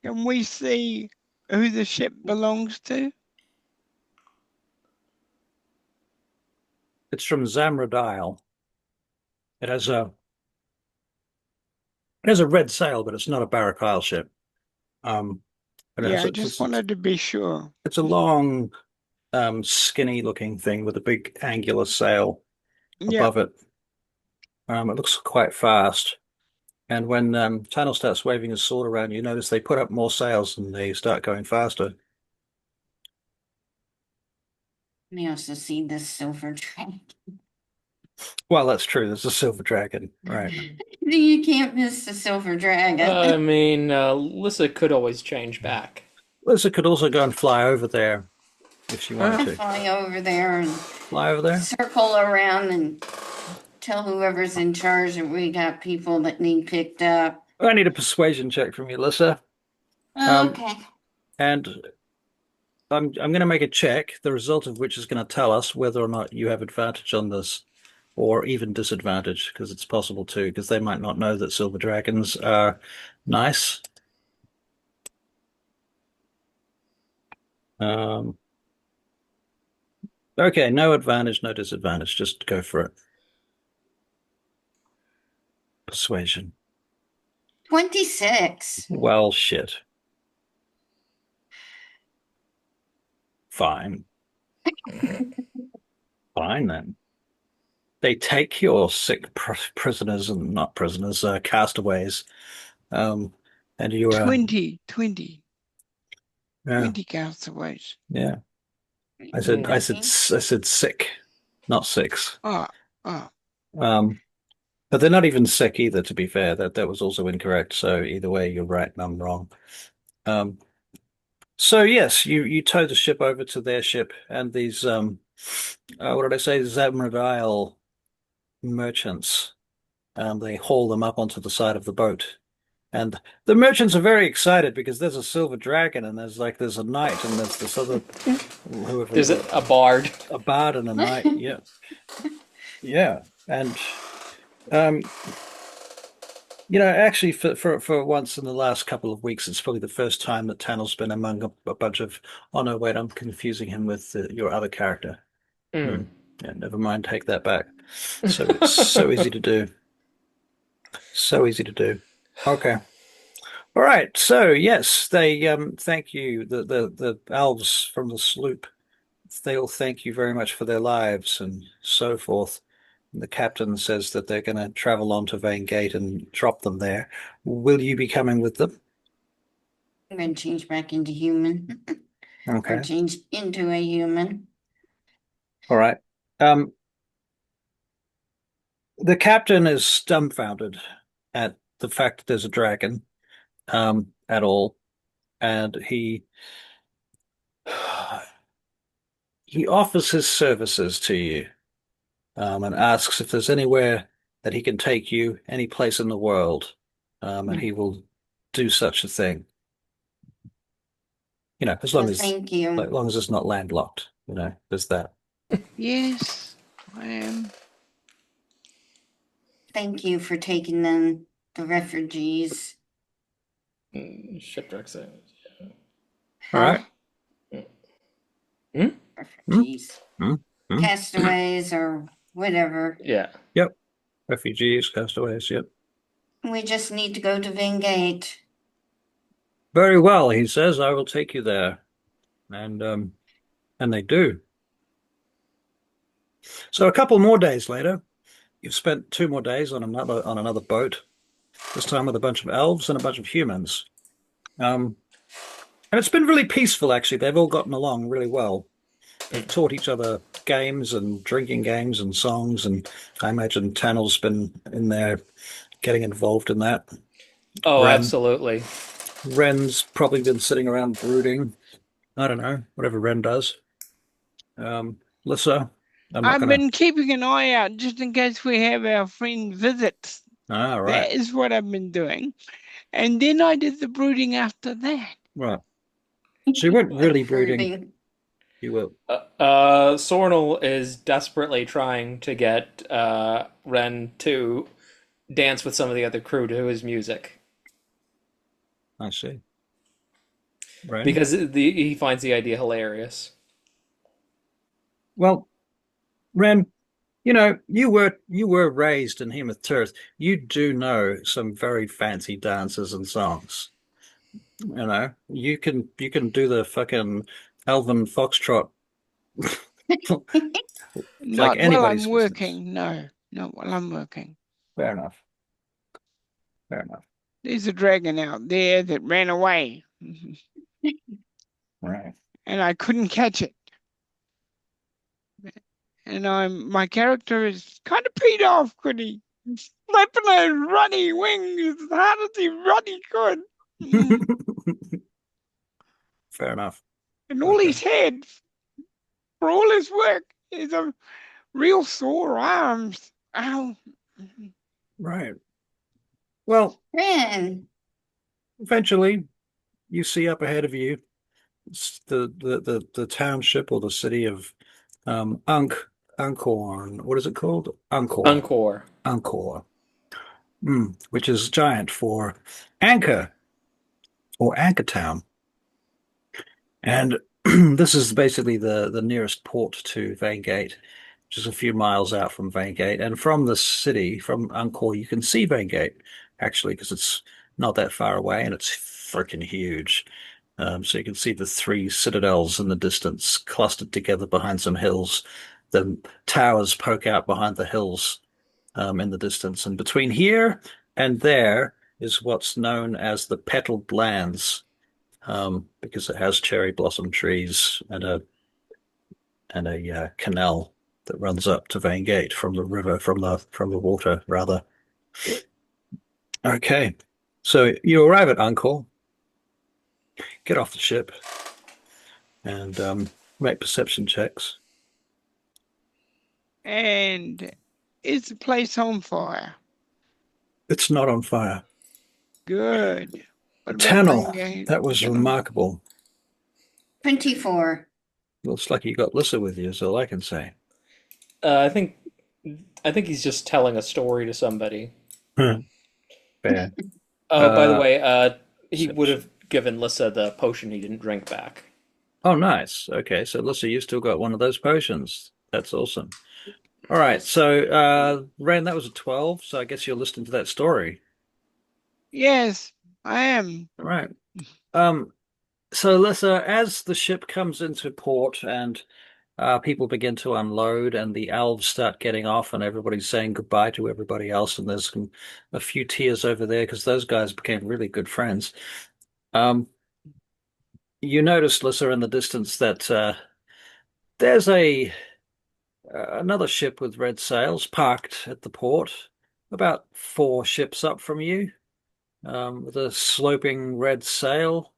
can we see who the ship belongs to? It's from Zamradile. It has a it has a red sail, but it's not a Barrack Isle ship. Um, and Yeah, I just wanted to be sure. it's a long skinny looking thing with a big angular sail Yeah. above it. It looks quite fast. And when Tsornyl starts waving his sword around, you notice they put up more sails and they start going faster. We also see this silver dragon. Well, that's true. There's a silver dragon, right? You can't miss the silver dragon. I mean, Lissa could always change back. Lisa could also go and fly over there if she wanted to. Fly over there and Fly over there? circle around and tell whoever's in charge that we got people that need picked up. I need a persuasion check from you, Lissa. Oh, okay. And I'm going to make a check, the result of which is going to tell us whether or not you have advantage on this, or even disadvantage, because it's possible too, because they might not know that silver dragons are nice. Okay, no advantage, no disadvantage. Just go for it. Persuasion. 26. Well, shit. Fine. Fine then. They take your sick prisoners and not prisoners, castaways. And you are 20, 20, yeah, 20 castaways. yeah. I Nineteen. said sick, not six. Oh, oh. But they're not even sick either, to be fair. That was also incorrect. So either way, you're right and I'm wrong. Um, so yes, you tow the ship over to their ship, and these what did I say? Tsornyl merchants. They haul them up onto the side of the boat. And the merchants are very excited because there's a silver dragon and there's a knight and there's this other whoever There's a bard. a bard and a knight. Yeah. Yeah. And um actually for once in the last couple of weeks, it's probably the first time that Tannel's been among a bunch of oh no, wait, I'm confusing him with your other character. Hmm. Yeah, never mind, take that back. So it's so easy to do. So easy to do. Okay. All right. So yes, they thank you. The elves from the sloop, they all thank you very much for their lives and so forth. And the captain says that they're going to travel on to Vane Gate and drop them there. Will you be coming with them? I'm going to change back into human. Or Okay. change into a human. All right. The captain is dumbfounded at the fact that there's a dragon, at all, and he offers his services to you, and asks if there's anywhere that he can take you, any place in the world, and he will do such a thing. As long Well, as thank you. as long as it's not landlocked. There's that. Yes, I am. Thank you for taking them, the refugees. Shipwreck says. All right. Refugees. Hmm? Hmm? Castaways or whatever. Yeah. Yep. Refugees, castaways. Yep. We just need to go to Vingate. Very well, he says. I will take you there, and they do. So a couple more days later, you've spent 2 more days on another boat. This time with a bunch of elves and a bunch of humans. And it's been really peaceful, actually. They've all gotten along really well. They've taught each other games and drinking games and songs, and I imagine Tannel's been in there getting involved in that. Oh, Ren. absolutely. Ren's probably been sitting around brooding. I don't know, whatever Ren does. Lissa, I've been keeping an eye out just in case we have our friend visits. Right. That is what I've been doing. And then I did the brooding after that. Right. So you weren't really brooding. You will. Tsornyl is desperately trying to get Ren to dance with some of the other crew to his music. I see. Right. Because he finds the idea hilarious. Well, Ren, you were raised in Hemoth Tirith. You do know some very fancy dances and songs. You can do the fucking Elven foxtrot Like Not while anybody's I'm business. working. No, not while I'm working. Fair enough. Fair enough. There's a dragon out there that ran away, Right. and I couldn't catch it. And my character is kind of peed off because he flapping those runny wings as hard as he ruddy could. Fair enough. And all Okay. he's had for all his work is a real sore arms. Ow. Right. Well, Rin. eventually you see up ahead of you the township or the city of Uncorn. What is it called? Encore. Encore. Encore. Which is giant for Anchor or Anchor Town. And this is basically the nearest port to Vangate, which is a few miles out from Vangate. And from the city, from Angkor, you can see Vangate, actually, because it's not that far away and it's freaking huge. So you can see the three citadels in the distance clustered together behind some hills. The towers poke out behind the hills in the distance. And between here and there is what's known as the Petaled Lands, because it has cherry blossom trees and a canal that runs up to Vangate from the river, from the water, rather. Okay, so you arrive at Angkor, get off the ship, and make perception checks. And is the place on fire? It's not on fire. Good. What about Tsornyl, that was Tsornyl? remarkable. 24. Looks like you got Lissa with you, is all I can say. I think he's just telling a story to somebody. Fair. Oh, by the way, he would Perception. have given Lissa the potion he didn't drink back. Oh, nice. Okay, so Lissa, you still got one of those potions. That's awesome. All right, so Ren, that was a 12, so I guess you're listening to that story. Yes, I am. All right. Um, so Lissa, as the ship comes into port and people begin to unload and the elves start getting off and everybody's saying goodbye to everybody else and there's a few tears over there because those guys became really good friends. Um, you notice, Lissa, in the distance that there's a another ship with red sails parked at the port, about four ships up from you, with a sloping red sail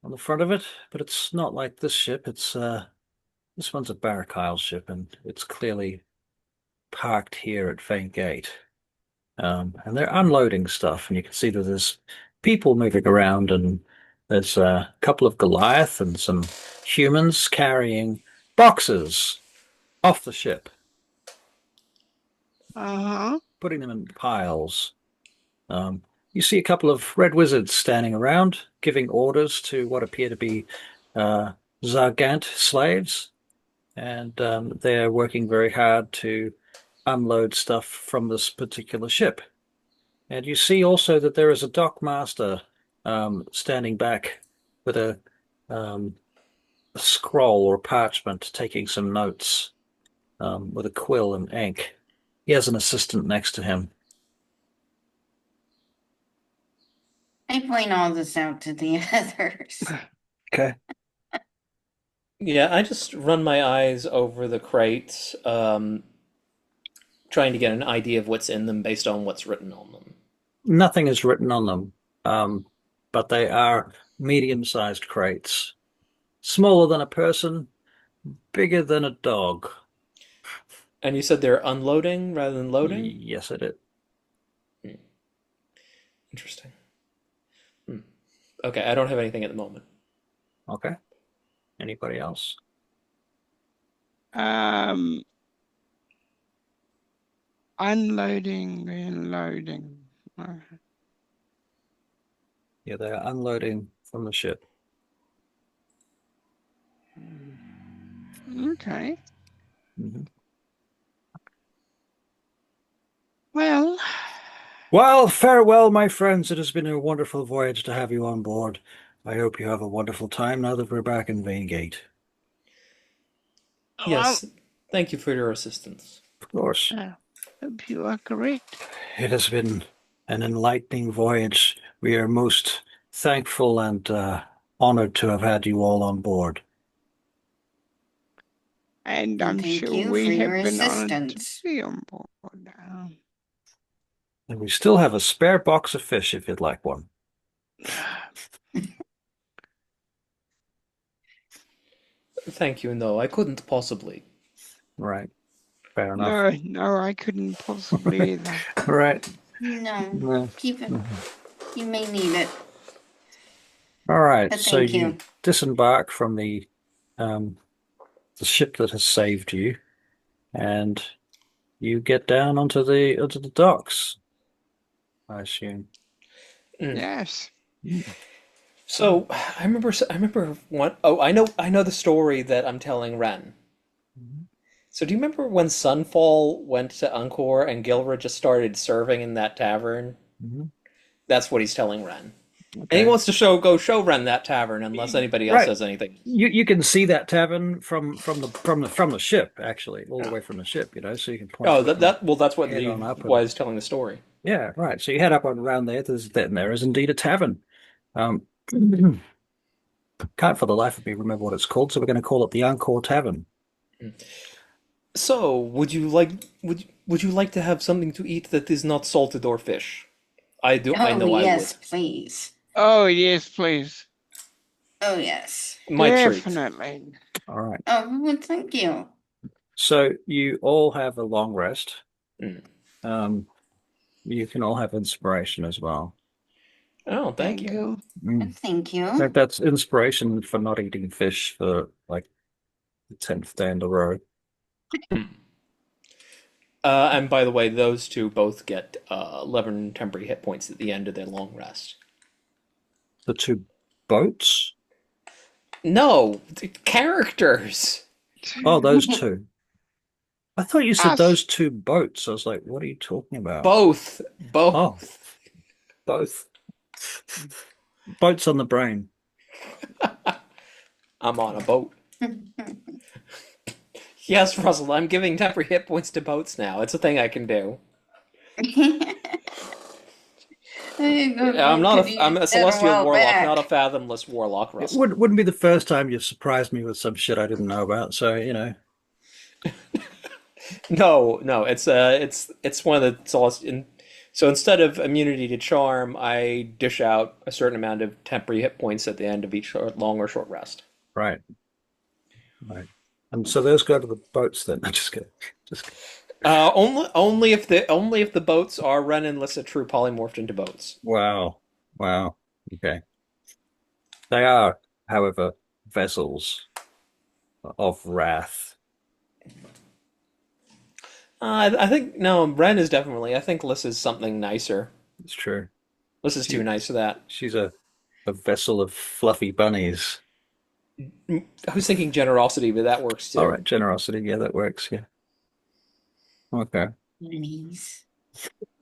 on the front of it. But it's not like this ship. It's this one's a Barrack ship, and it's clearly parked here at Vane Gate. And they're unloading stuff, and you can see that there's people moving around, and there's a couple of Goliath and some humans carrying boxes off the ship, Uh-huh. putting them in piles. You see a couple of red wizards standing around, giving orders to what appear to be Zargant slaves, and they're working very hard to unload stuff from this particular ship. And you see also that there is a dock master standing back with um, a scroll or parchment, taking some notes with a quill and ink. He has an assistant next to him. I point all this out to the others. Okay. Yeah, I just run my eyes over the crates, trying to get an idea of what's in them based on what's written on them. Nothing is written on them, but they are medium-sized crates. Smaller than a person, bigger than a dog. And you said they're unloading rather than loading? Yes, I did. Interesting. Okay, I don't have anything at the moment. Okay. Anybody else? Um, unloading and loading. Yeah, they're unloading from the ship. Okay. Mhm. Well, Well, farewell, my friends. It has been a wonderful voyage to have you on board. I hope you have a wonderful time now that we're back in Vane Gate. Well, Yes, thank you for your assistance. Of course. hope you are correct. It has been an enlightening voyage. We are most thankful and honored to have had you all on board. And And I'm thank sure you for we your have been honored to assistance. be on board. And we still have a spare box of fish if you'd like one. Thank you. No, I couldn't possibly. Right. Fair enough. No, I couldn't possibly either. Right. No, No. keep it. You may need it. All right. But So thank you you. disembark from the ship that has saved you, and you get down onto the docks, I assume. Yes. So I remember one oh I know the story that I'm telling Ren. So do you remember when Sunfall went to Encore and Gilra just started serving in that tavern? Mhm. That's what he's telling Ren. And he Okay. wants to go show Ren that tavern unless anybody else Right. says anything. You can see that tavern from the ship, actually, all the way from the ship, so you can point Oh, that's what head he on up and was telling the story. yeah, right. So you head up on around there. There is indeed a tavern. Um, can't for the life of me remember what it's called, so we're going to call it the Encore Tavern. So, would you like to have something to eat that is not salted or fish? I Oh, know I yes, would. please. Oh, yes, please. Oh, yes. My treat. Definitely. All right. Oh, well, thank you. So you all have a long rest. Mm. Um, you can all have inspiration as well. Oh, thank Thank you. you. Thank In you. fact, that's inspiration for not eating fish for like the 10th day in a row. And by the way, those two both get 11 temporary hit points at the end of their long rest. The two boats? No, the characters. Oh, those two. I thought you said Us. those two boats. I was like, what are you talking about? Both. Oh, both. Boats on the brain. I'm on a boat. Yes, Russell, I'm giving temporary hit points to boats now. It's a thing I can do. I'm a celestial warlock, not a fathomless warlock, It Russell. wouldn't be the first time you've surprised me with some shit I didn't know about. So. No, it's one of the celestial. So instead of immunity to charm, I dish out a certain amount of temporary hit points at the end of each long or short rest. Right. Right. And so those go to the boats then. I'm just kidding. Just kidding. Only if the boats are Ren and Lissa true polymorphed into boats. Wow. Wow. Okay. They are, however, vessels of wrath. I think no, Ren is definitely. I think Lissa's something nicer. It's true. Lissa's too nice for that. She's a vessel of fluffy bunnies. I was thinking generosity, but that works too. All right, generosity. Yeah, that works. Yeah. Okay. Bunnies.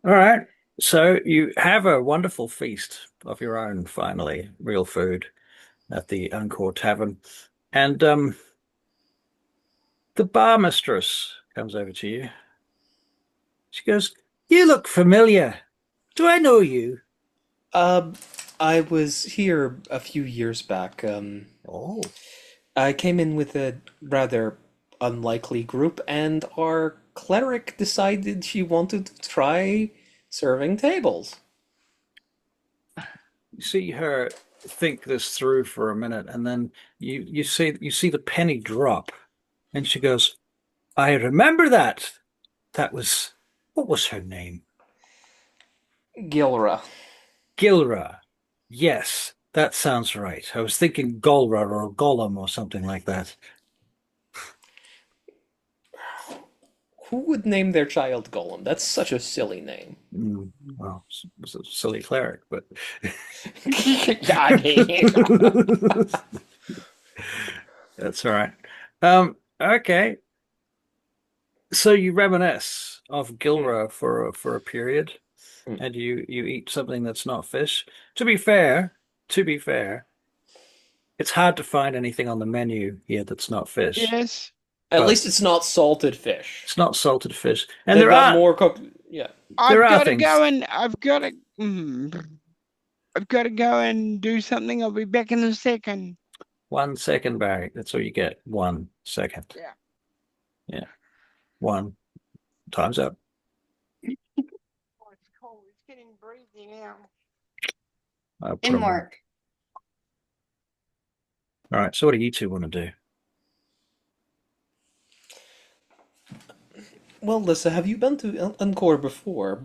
All right. So you have a wonderful feast of your own, finally, real food at the Encore Tavern. And the bar mistress comes over to you. She goes, "You look familiar. Do I know you?" I was here a few years back. Oh, I came in with a rather unlikely group, and our cleric decided she wanted to try serving tables. you see her think this through for a minute, and then you see the penny drop, and she goes, "I remember that. That was what was her name? Gilra. Gilra. Yes, that sounds right. I was thinking Golra or Golem or something like that." Who would name their child Golem? That's such a silly name. Well, it was a silly cleric, but that's all right. Okay. So you reminisce of Gilra for a period, Hmm. and you eat something that's not fish. To be fair, it's hard to find anything on the menu here that's not fish. Yes. At but least it's not salted fish. it's not salted fish. And They've there got are more cooked. Yeah. there I've are got to go things. and I've got to go and do something. I'll be back in a second. 1 second, Barry. That's all you get. 1 second. Yeah. Yeah. One. Time's up. Oh, it's cold. It's getting breezy now. I'll put Didn't 'em on. work. All right. So what do you two want to do? Well, Lissa, have you been to Encore before?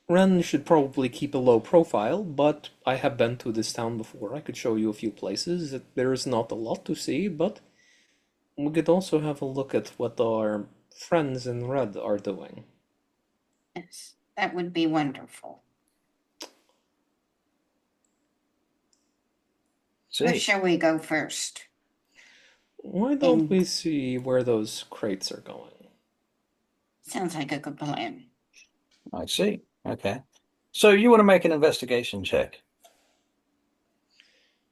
Ren should probably keep a low profile, but I have been to this town before. I could show you a few places. There is not a lot to see, but we could also have a look at what our friends in Red are doing. Yes, that would be wonderful. Where See. shall we go first? Why don't And we see where those crates are going? sounds like a good plan. I see. Okay. So you want to make an investigation check,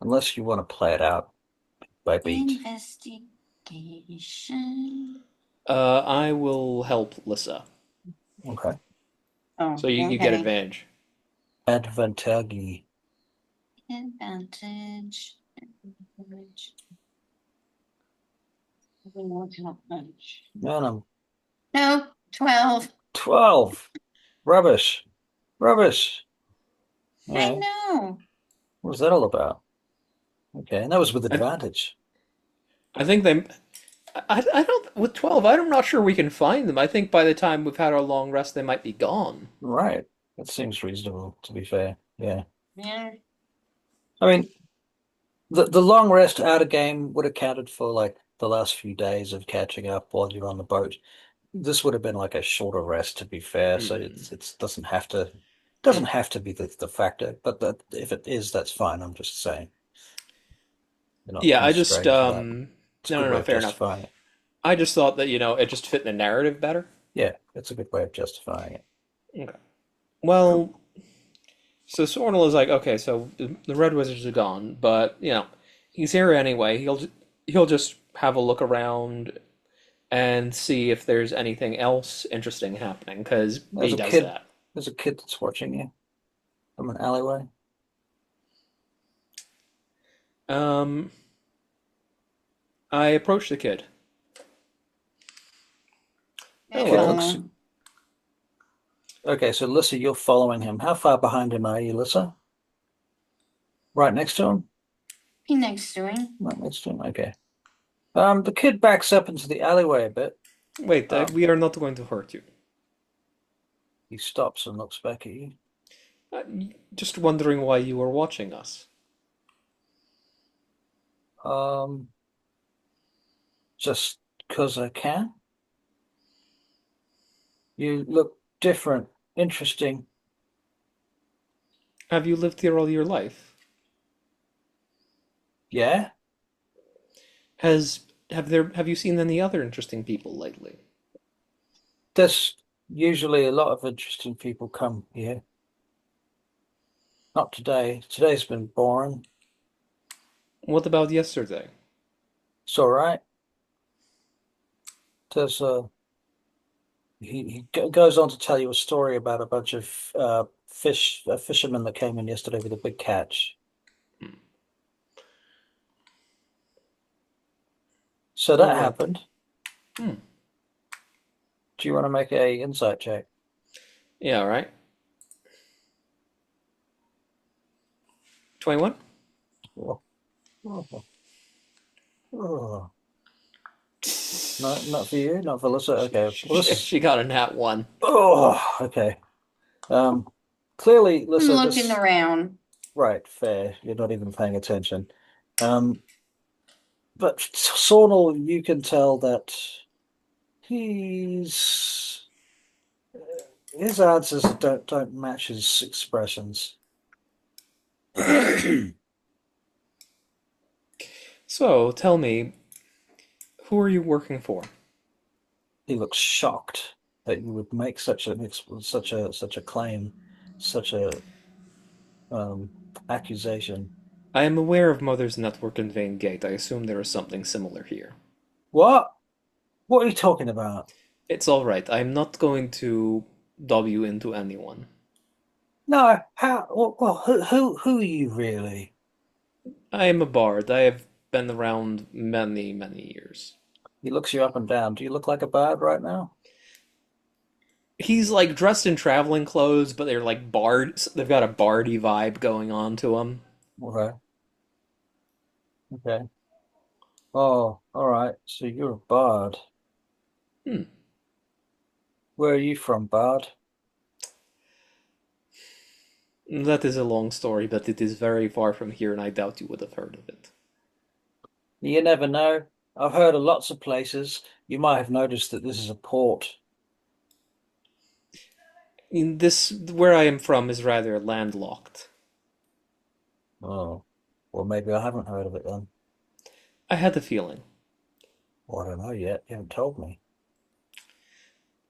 unless you want to play it out by beat. Investigation. I will help Lissa. Okay. Oh, So you get okay. advantage. Advantage. Advantage. Advantage. No, no. No, 12. 12. Rubbish. Rubbish. All I right. know. What was that all about? Okay. And that was with I, advantage. I think they. I don't. With 12, I'm not sure we can find them. I think by the time we've had our long rest, they might be gone. Right. That seems reasonable, to be fair. Yeah. Yeah. I mean, the long rest out of game would have counted for like the last few days of catching up while you're on the boat. This would have been like a shorter rest, to be fair. So Hmm. it's doesn't have to be the factor. But that if it is, that's fine. I'm just saying you're not Yeah, I just constrained for that. It's a no, good no, way no, of fair enough. justifying it. I just thought that, it just fit the narrative better. Yeah, it's a good way of justifying it. Okay. Cool. Well, so Sornel is like, okay, so the Red Wizards are gone, but he's here anyway. He'll just have a look around and see if there's anything else interesting happening, because There's he a does kid. that. There's a kid that's watching you from an alleyway. Um, I approach the kid. Kid Hello. looks okay. So Lissa, you're following him. How far behind him are you, Lissa? Right next to him. Be next to him. Right next to him. Okay. The kid backs up into the alleyway a bit. Wait, Um, we are not going to hurt you. he stops and looks back at you. Uh, just wondering why you are watching us. Um, just because I can. You look different, interesting. Have you lived here all your life? Yeah, Have you seen any other interesting people lately? there's usually a lot of interesting people come here. Not today. Today's been boring. What about yesterday? It's all right. There's he goes on to tell you a story about a bunch of fishermen that came in yesterday with a big catch. So All that right. happened. Hmm. Do you want to make a insight check? Yeah, all right. 21? Oh, oh, oh. No, not for you, not for Alyssa. Okay. Well, this is She got a nat 1. okay. Um, clearly, I'm Alyssa, looking this around. right, fair. You're not even paying attention. Um, but Sornel, you can tell that he's his answers don't match his expressions. So, tell me, who are you working for? He looks shocked that you would make such a claim, such a accusation. I am aware of Mother's Network in Vein Gate. I assume there is something similar here. What? What are you talking about? It's all right. I'm not going to dob you into anyone. No, how? Well, who are you really? I am a bard. I have been around many, many years. He looks you up and down. Do you look like a bird right now? He's like dressed in traveling clothes, but they're like bards. They've got a bardy vibe going on to them. Okay. Okay. Oh, all right. So you're a bard. Hmm. Where are you from, bard? That is a long story, but it is very far from here, and I doubt you would have heard of it. You never know. I've heard of lots of places. You might have noticed that this is a port. In this, where I am from, is rather landlocked. Oh, well, maybe I haven't heard of it then. I had a feeling. Well, I don't know yet. You haven't told me.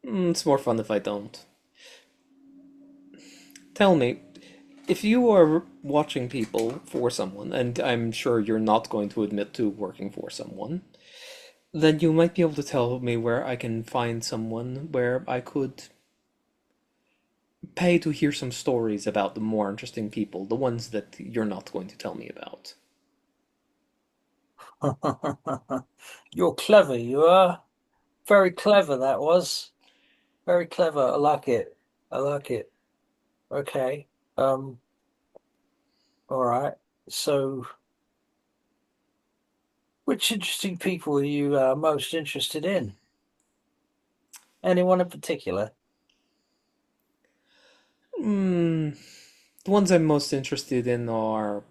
It's more fun if I don't. Tell me, if you are watching people for someone, and I'm sure you're not going to admit to working for someone, then you might be able to tell me where I can find someone where I could pay to hear some stories about the more interesting people, the ones that you're not going to tell me about. You're clever, you are. Very clever, that was. Very clever. I like it. I like it. Okay. Um, all right. So, which interesting people are you most interested in? Anyone in particular? Hmm, the ones I'm most interested in are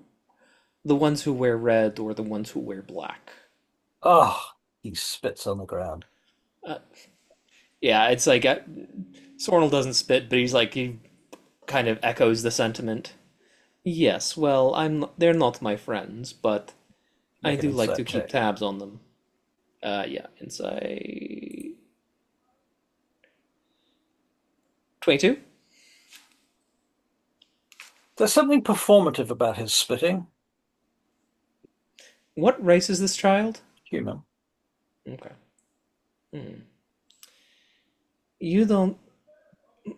the ones who wear red or the ones who wear black. Oh, he spits on the ground. Uh, yeah, it's like Sornel doesn't spit, but he kind of echoes the sentiment. Yes, well, they're not my friends, but I Make an do like to insight keep check. tabs on them. Yeah, inside 22. There's something performative about his spitting. What race is this child? Human. Okay. Hmm. You don't.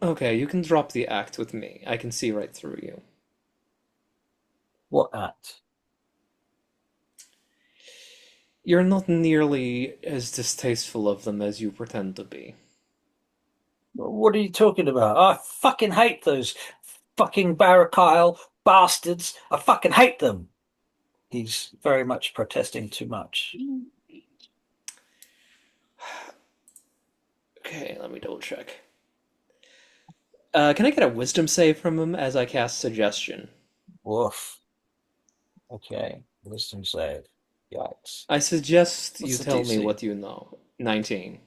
Okay, you can drop the act with me. I can see right through you. What at? You're not nearly as distasteful of them as you pretend to be. What are you talking about? I fucking hate those fucking Barakyle bastards. I fucking hate them. He's very much protesting too much. Okay, let me double check. Can I get a wisdom save from him as I cast suggestion? Woof. Okay. Wisdom save. Yikes. I suggest What's you the tell me DC? what you know. 19.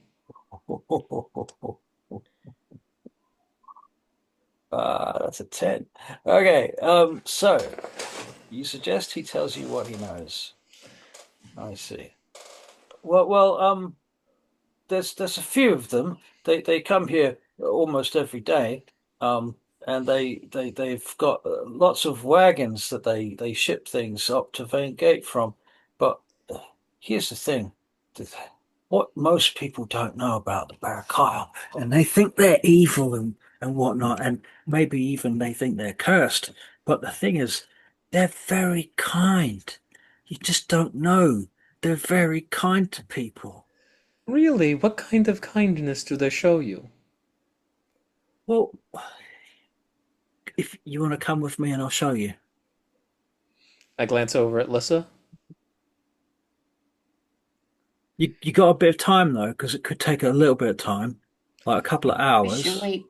That's a 10. Okay, so you suggest he tells you what he knows. I see. Well, there's a few of them. They come here almost every day. Um, and they've got lots of wagons that they ship things up to Vane Gate from. But here's the thing. What most people don't know about the Barakyle, and they think they're evil and whatnot, and maybe even they think they're cursed. But the thing is, they're very kind. You just don't know. They're very kind to people. Really? What kind of kindness do they show you? Well, if you want to come with me and I'll show you. I glance over at Lissa. You got a bit of time though, because it could take a little bit of time, like a couple of I should hours. wait.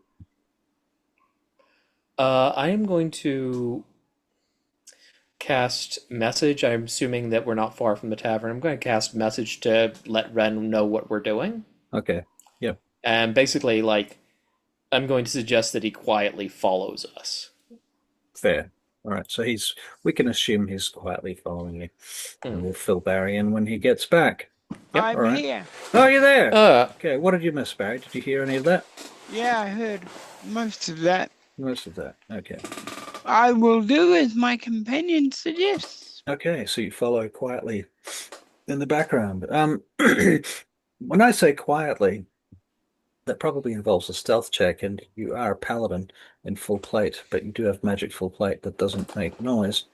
I am going to cast message. I'm assuming that we're not far from the tavern. I'm going to cast message to let Ren know what we're doing. Okay. Yeah. And basically, I'm going to suggest that he quietly follows us. Fair. All right. So we can assume he's quietly following you, and Hmm. we'll fill Barry in when he gets back. Yep. All I'm right. here. Oh, you're there. Uh, Okay. What did you miss, Barry? Did you hear any of that? Yeah, I heard most of that. Most of that. Okay. I will do as my companion suggests. Okay. So you follow quietly in the background. When I say quietly, that probably involves a stealth check, and you are a paladin in full plate, but you do have magic full plate that doesn't make noise.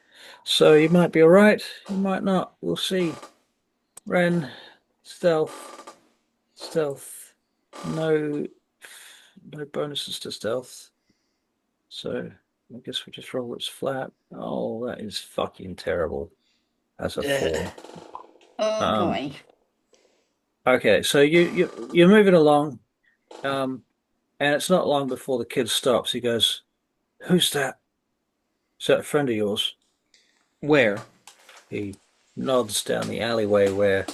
So you might be all right, you might not. We'll see. Ren, stealth, stealth. No, no bonuses to stealth. So I guess we just roll its flat. Oh, that is fucking terrible. That's a Ugh. 4. Oh Um, boy. okay, so you're moving along, um, and it's not long before the kid stops. He goes, "Who's that? Is that a friend of yours?" Where? He nods down the alleyway where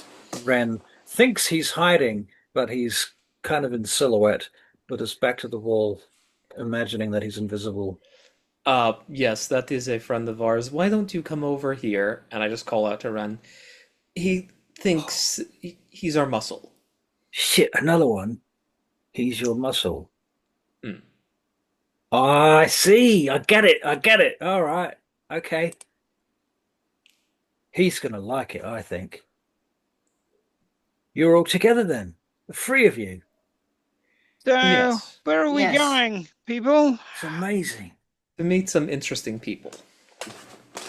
Ren thinks he's hiding, but he's kind of in silhouette, with his back to the wall, imagining that he's invisible. Yes, that is a friend of ours. Why don't you come over here? And I just call out to Ren. He thinks he's our muscle. Shit, another one. He's your muscle. Hmm. Ah, I see. I get it. I get it. All right. Okay. He's gonna like it, I think. You're all together then. The three of you. So, Yes, where are we Yes. going, people? It's amazing. to meet some interesting people.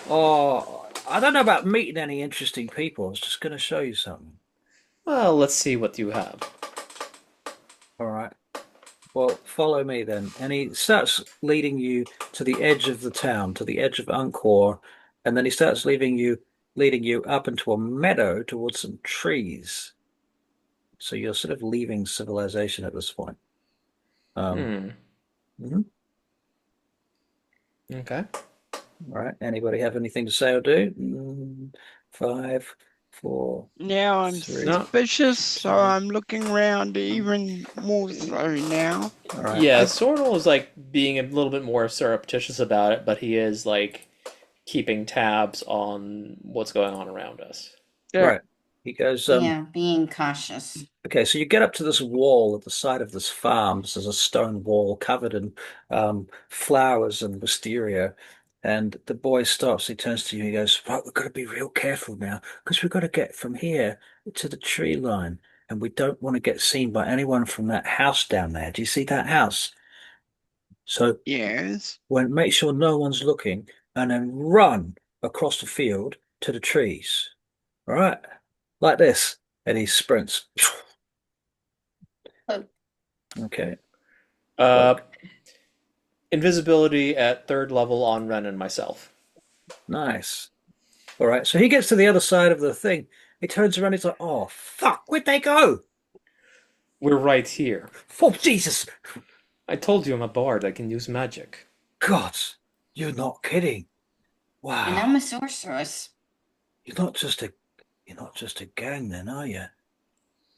Oh, I don't know about meeting any interesting people. I was just gonna show you something. Well, let's see what you have. All right. Well, follow me then. And he starts leading you to the edge of the town, to the edge of Angkor, and then he starts leading you up into a meadow towards some trees. So you're sort of leaving civilization at this point. Um, Hmm. mhm. Okay. All right. Anybody have anything to say or do? 5, 4, Now I'm 3, No. suspicious, so 2. I'm looking around even more so now. All right. Yeah, Tsornyl is like being a little bit more surreptitious about it, but he is like keeping tabs on what's going on around us. Yeah. Right. He goes, Yeah, being cautious. okay, so you get up to this wall at the side of this farm. This is a stone wall covered in flowers and wisteria. And the boy stops. He turns to you. He goes, "Right, we've got to be real careful now because we've got to get from here to the tree line, and we don't want to get seen by anyone from that house down there. Do you see that house? So Yes. when make sure no one's looking, and then run across the field to the trees. All right, like this." And he sprints. Oh, Okay, Uh, cloak. Invisibility at third level on Ren and myself. Nice. All right. So he gets to the other side of the thing. He turns around. He's like, "Oh fuck! Where'd they go? We're right here. Oh Jesus! I told you I'm a bard. I can use magic. God, you're not kidding! and I'm a Wow. sorceress. You're not just a you're not just a gang, then, are you?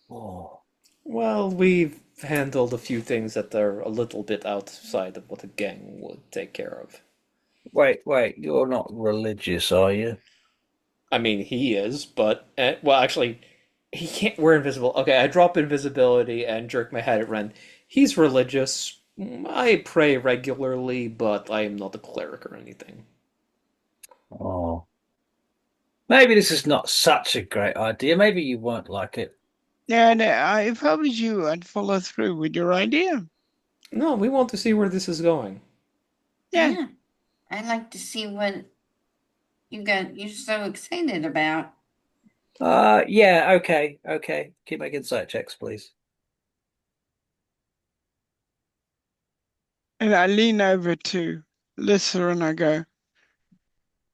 Oh, Well, we've handled a few things that are a little bit outside of what a gang would take care of. wait. You're not religious, are you? I mean, he is, but well, actually, he can't. We're invisible. Okay, I drop invisibility and jerk my head at Ren. He's religious. I pray regularly, but I am not a cleric or anything. Oh, maybe this is not such a great idea. Maybe you won't like it. And if I was you, I'd follow through with your idea. No, we want to see where this is going. Yeah. Yeah, I'd like to see what you're so excited about. Yeah. Okay. Keep making insight checks, please. And I lean over to Lissa and I go,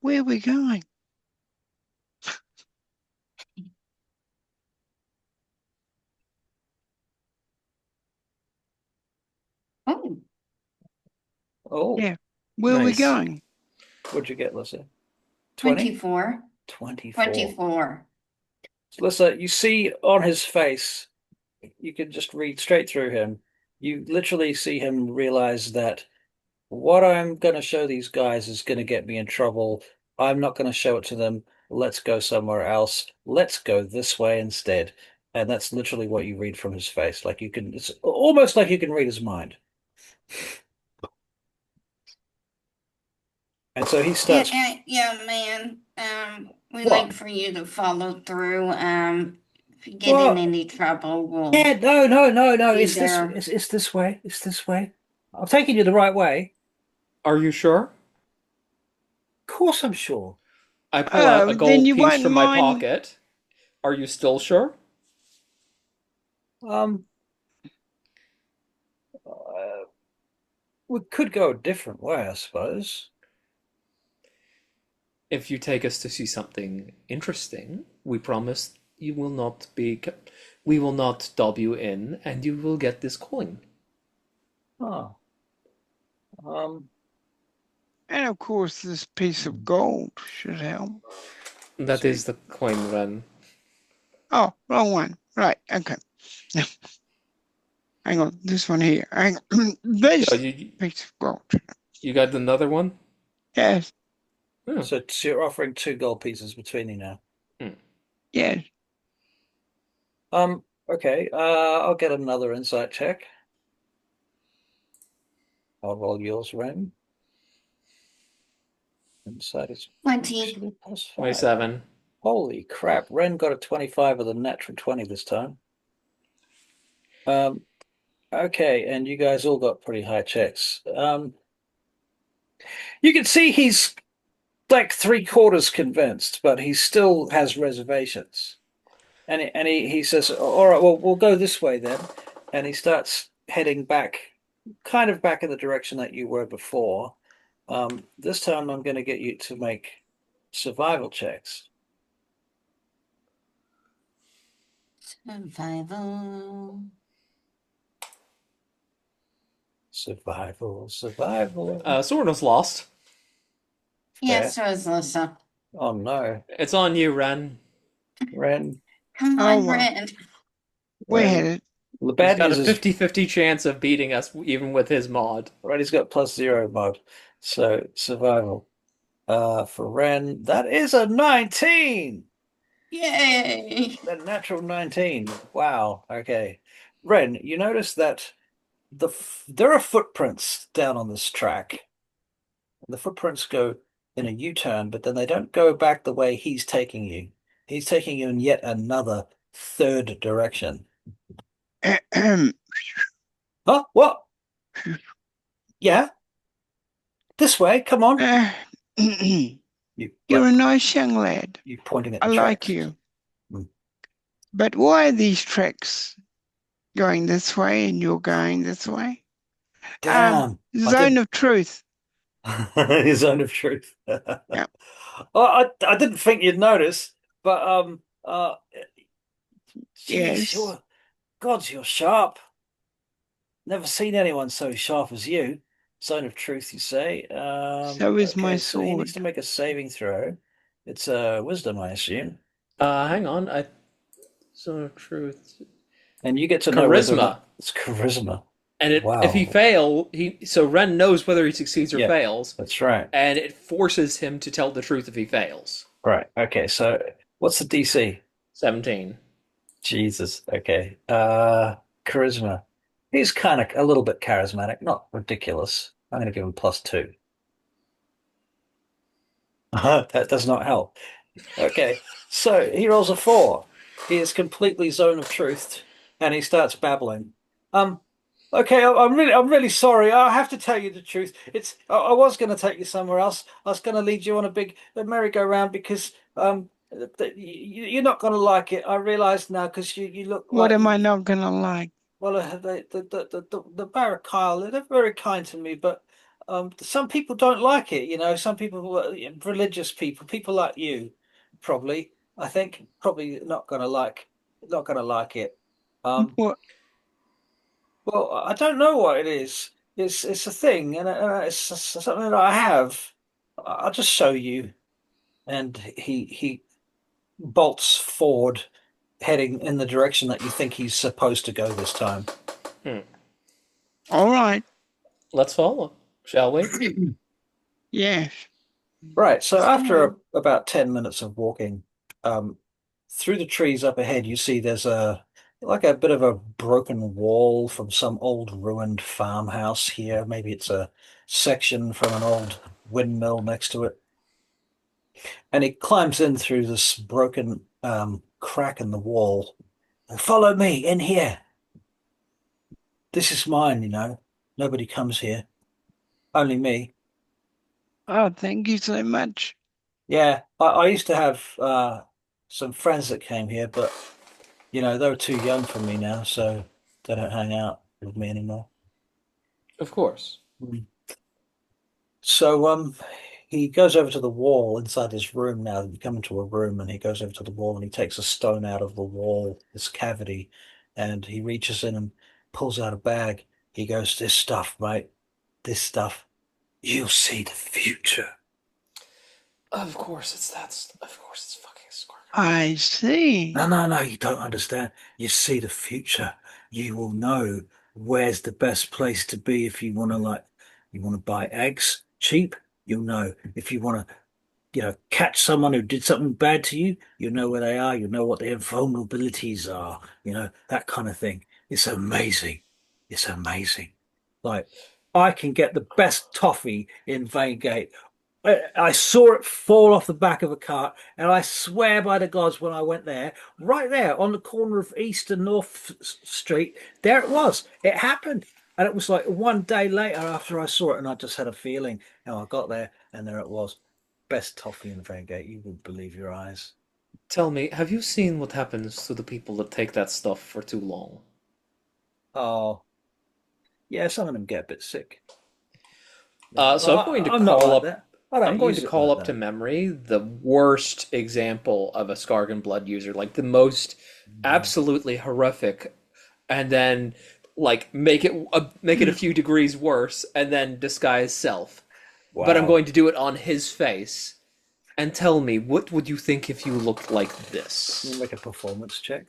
where are we going? Oh, Oh, Yeah. Where are we nice. going? What'd you get, Lissa? 20? 24. 24. 24. Lissa, you see on his face, you can just read straight through him. You literally see him realize that what I'm going to show these guys is going to get me in trouble. I'm not going to show it to them. Let's go somewhere else. Let's go this way instead. And that's literally what you read from his face. Like you can, it's almost like you can read his mind. And so he Yeah, starts, yeah, man. We'd like what? for you to follow through. If you get in Well, any trouble, we'll yeah, no, no, no, no. be It's this. there. It's this way. It's this way. I'm taking you the right way. Are you sure? Of course, I'm sure. I pull out Oh, a then gold you piece won't from my mind. pocket. Are you still sure? Um, uh, we could go a different way, I suppose. If you take us to see something interesting, we promise you will not be. We will not dob you in, and you will get this coin. Oh, um, And of course, this piece of gold should help. That see. is the coin, Ren. Oh, wrong one. Right, okay. Hang on, this one here. Hang on. Oh, This piece of gold. you got another one? Yes, Hmm. So you're offering two gold pieces between you now. Hmm. yes. Okay. I'll get another insight check. I'll roll yours, Ren. Insight is 20. actually +5. 27. Holy crap! Ren got a 25 with a natural 20 this time. Um, okay, and you guys all got pretty high checks. You can see he's like three-quarters convinced, but he still has reservations. And he says, "All right, well, we'll go this way then." And he starts heading back, kind of back in the direction that you were before. This time I'm going to get you to make survival checks. Survival. Survival, survival. Sorno's lost. Yeah, Fair. so is Lissa. Oh no, It's on you, Ren. Ren, Come Oh, on, well. Red. We're Ren. headed. The He's bad got a news is, 50-50 chance of beating us even with his mod. right, he's got +0 mod. So survival. For Ren, that is a 19. Yay! A natural 19. Wow. Okay. Ren, you notice that there are footprints down on this track. The footprints go in a U-turn, but then they don't go back the way he's taking you. He's taking you in yet another third direction. Huh? What? Yeah? This way? Come on. You You're a like nice young lad. you pointing at I the like tracks. you. Hmm. But why are these tracks going this way and you're going this way? Damn. I Zone did of truth. his zone of truth. Yeah. I didn't think you'd notice, but geez, Yes. you're sharp. Never seen anyone so sharp as you. Zone of truth, you say? So is my Okay, so he needs sword. to make a saving throw. It's wisdom, I assume. Hang on. So truth. And you get to know whether or Charisma. not it's charisma. And if he Wow. fail, so Ren knows whether he succeeds or Yeah, fails, that's right. and it forces him to tell the truth if he fails. Right. Okay, so what's the DC? 17. Jesus. Okay. Charisma. He's kind of a little bit charismatic, not ridiculous. I'm going to give him +2. That does not help. Okay, so he rolls a 4. He is completely zone of truth, and he starts babbling. Um, okay, I'm really sorry. I have to tell you the truth. I was going to take you somewhere else. I was going to lead you on a big merry-go-round because you're not going to like it. I realize now because you look What like am I not gonna like? well, the Barrackyle, they're very kind to me, but some people don't like it. You know, some people, religious people, people like you, probably. I think probably not gonna like it. Um, What? well, I don't know what it is. It's a thing, and it's something that I have. I'll just show you. And he bolts forward, heading in the direction that you think he's supposed to go this time. Hmm. All right. Let's follow, shall we? Yes. Right. So after So, about 10 minutes of walking, through the trees up ahead, you see there's like a bit of a broken wall from some old ruined farmhouse here. Maybe it's a section from an old windmill next to it. And he climbs in through this broken crack in the wall. Follow me in here. This is mine, you know. Nobody comes here. Only me. Oh, thank you so much. Yeah, I used to have some friends that came here, but you know, they were too young for me now, so they don't hang out with me anymore. Of course. Mm. So he goes over to the wall inside his room now. You come into a room and he goes over to the wall and he takes a stone out of the wall, this cavity, and he reaches in and pulls out a bag. He goes, "This stuff, mate, this stuff, you'll see the future." Of course, it's that. Of course, it's fucking Scarlet. I No, see. no, no, you don't understand. You see the future. You will know where's the best place to be if you want to you want to buy eggs cheap, you'll know. If you want to catch someone who did something bad to you, you know where they are, you know what their vulnerabilities are, that kind of thing. It's amazing. It's amazing. Like, I can get the best toffee in Vanegate. I saw it fall off the back of a cart, and I swear by the gods when I went there, right there on the corner of East and North Street, there it was. It happened. And it was like one day later after I saw it, and I just had a feeling. And I got there, and there it was. Best toffee in Vanegate. You wouldn't believe your eyes. Tell me, have you seen what happens to the people that take that stuff for too long? Oh, yeah, some of them get a bit sick. So I'm going to I'm not call like up. that. I I'm don't going to use it call like up to that. memory the worst example of a Skargan blood user, like the most absolutely horrific, and then like make it a few degrees worse, and then disguise self. But I'm Wow. going to do it on his face. And tell me, what would you think if you looked like You this? make a performance check.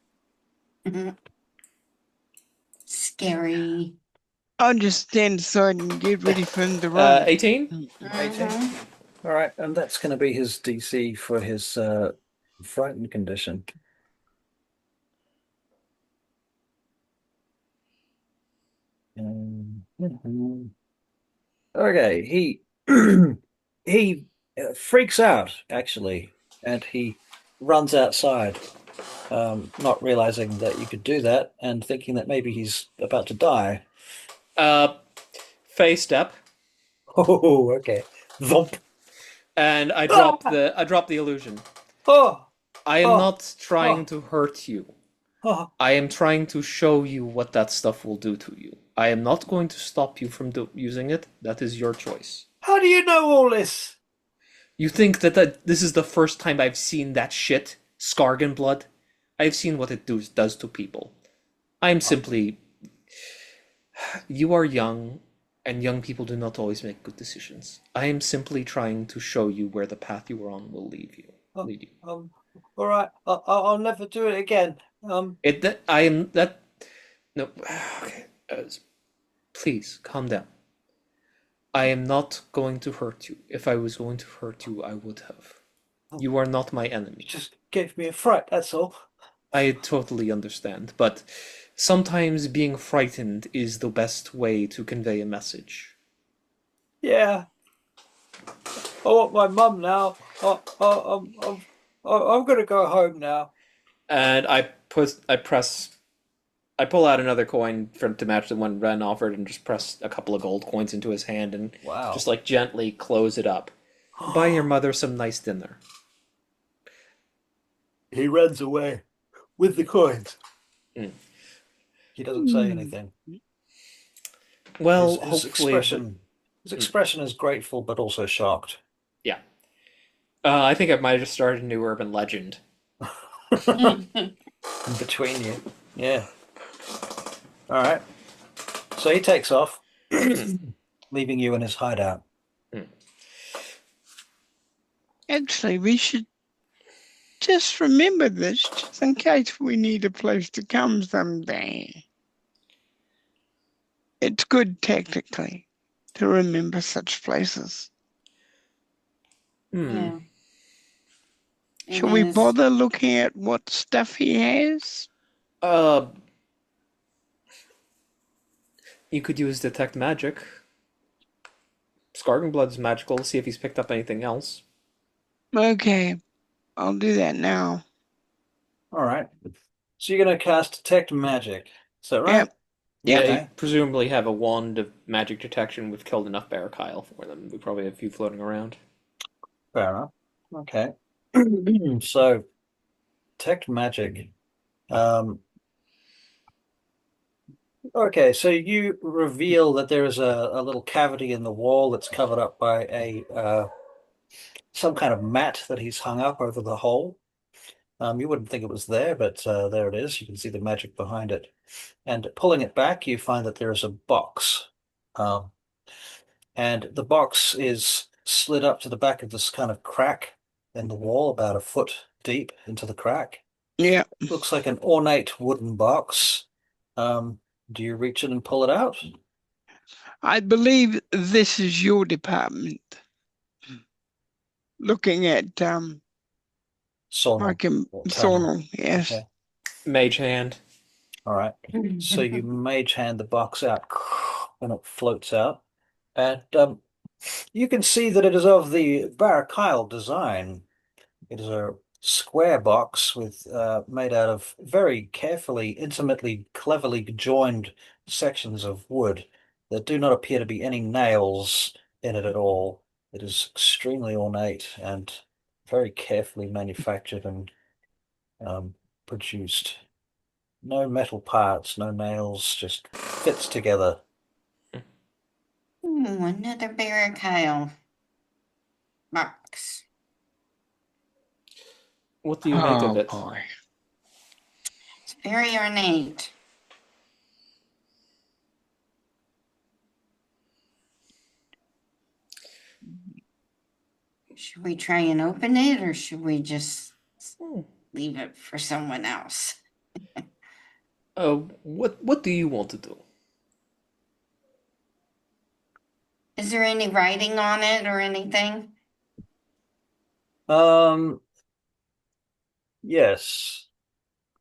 Mhm. Scary. I'll just stand aside and get ready for him to run. 18? 18. Hmm. All right, and that's going to be his DC for his frightened condition. Mhm. Okay, he he freaks out actually, and he runs outside, not realizing that you could do that, and thinking that maybe he's about to die. Uh, Face step, Oh, okay. Thump. and Ah! I drop the illusion. Oh, I am oh, not trying oh, to hurt you. oh. I am trying to show you what that stuff will do to you. I am not going to stop you from using it. That is your choice. How do you know all this? You think that this is the first time I've seen that shit? Skargan blood? I've seen what it does to people. I am simply. You are young, and young people do not always make good decisions. I am simply trying to show you where the path you are on will lead you. Oh, Lead you. all right. I'll never do it again. It that I am that no. Okay, please calm down. I am not going to hurt you. If I was going to hurt you, I would have. Oh, You are not my you enemy. just gave me a fright, that's all. I totally understand, but sometimes being frightened is the best way to convey a message. Yeah, I want my mum now. I'm gonna go home now. And I pull out another coin to match the one Ren offered, and just press a couple of gold coins into his hand, and just Wow. like gently close it up. Buy your mother some nice dinner. He runs away with the coins. Mm. He doesn't say Hmm. anything. Well, His hopefully, his expression is grateful but also shocked. yeah. I think I might have just started a new urban legend. Between you. Yeah. All right. So he takes off, Mm, leaving you in his hideout. mm. Actually, we should just remember this just in case we need a place to come someday. It's good tactically to remember such places. Hmm. Yeah. It Shall we is. bother looking at what stuff he has? Uh, you could use detect magic. Skargan Blood's magical. See if he's picked up anything else. Okay, I'll do that now. All right. So you're going to cast Detect Magic. Is that right? Yep. Yeah, Yep. you Okay. presumably have a wand of magic detection. We've killed enough Barakyle for them. We probably have a few floating around. Fair enough. Okay. So Detect Magic. Um, okay, so you reveal that there is a little cavity in the wall that's covered up by a some kind of mat that he's hung up over the hole. You wouldn't think it was there, but there it is. You can see the magic behind it. And pulling it back, you find that there is a box. Um, and the box is slid up to the back of this kind of crack in the wall, about a foot deep into the crack. Yep. Looks like an ornate wooden box. Um, do you reach in and pull it out? I believe this is your department. Looking at Sonal Mike and or Tsornyl. Tsornyl, yes. Okay. Mage hand. All right. So you mage hand the box out and it floats out. And you can see that it is of the Barakyle design. It is a square box with made out of very carefully, intimately, cleverly joined sections of wood. There do not appear to be any nails in it at all. It is extremely ornate and very carefully manufactured and um, produced. No metal parts, no nails, just fits together. Ooh, another Barakyle box. What do you make of Oh it? boy. It's very ornate. Should we try and open it, or should we just Hmm. leave it for someone else? What do you want to do? Is there any writing on it or anything? Um, yes.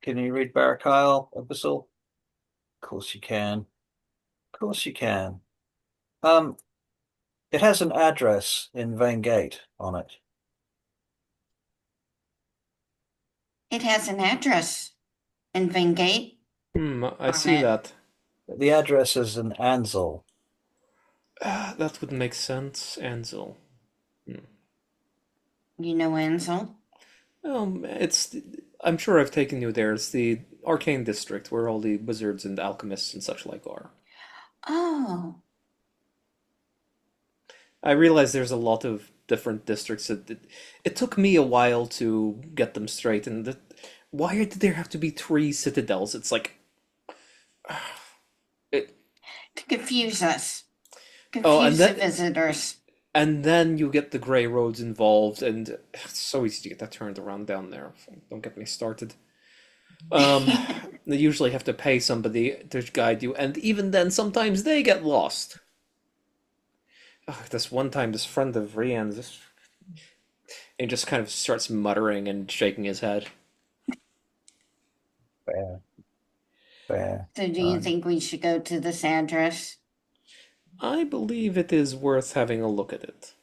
Can you read Barakyle, Abyssal? Of course you can. Of course you can. Um, it has an address in Vane Gate on it. It has an address in Vingate I on see it. that. The address is in Ansel. That would make sense, Ansel. You know Ansel? It's. I'm sure I've taken you there. It's the arcane district where all the wizards and alchemists and such like are. Oh, I realize there's a lot of different districts. It took me a while to get them straight, and why did there have to be three citadels? It's like it. to confuse us, Oh, confuse the visitors. and then you get the gray roads involved, and it's so easy to get that turned around down there. Don't get me started. Um, they usually have to pay somebody to guide you, and even then, sometimes they get lost. This one time, this friend of Rian's, he just kind of starts muttering and shaking his head. Fair, fair. So, do you think we should go to this address? I believe it is worth having a look at it.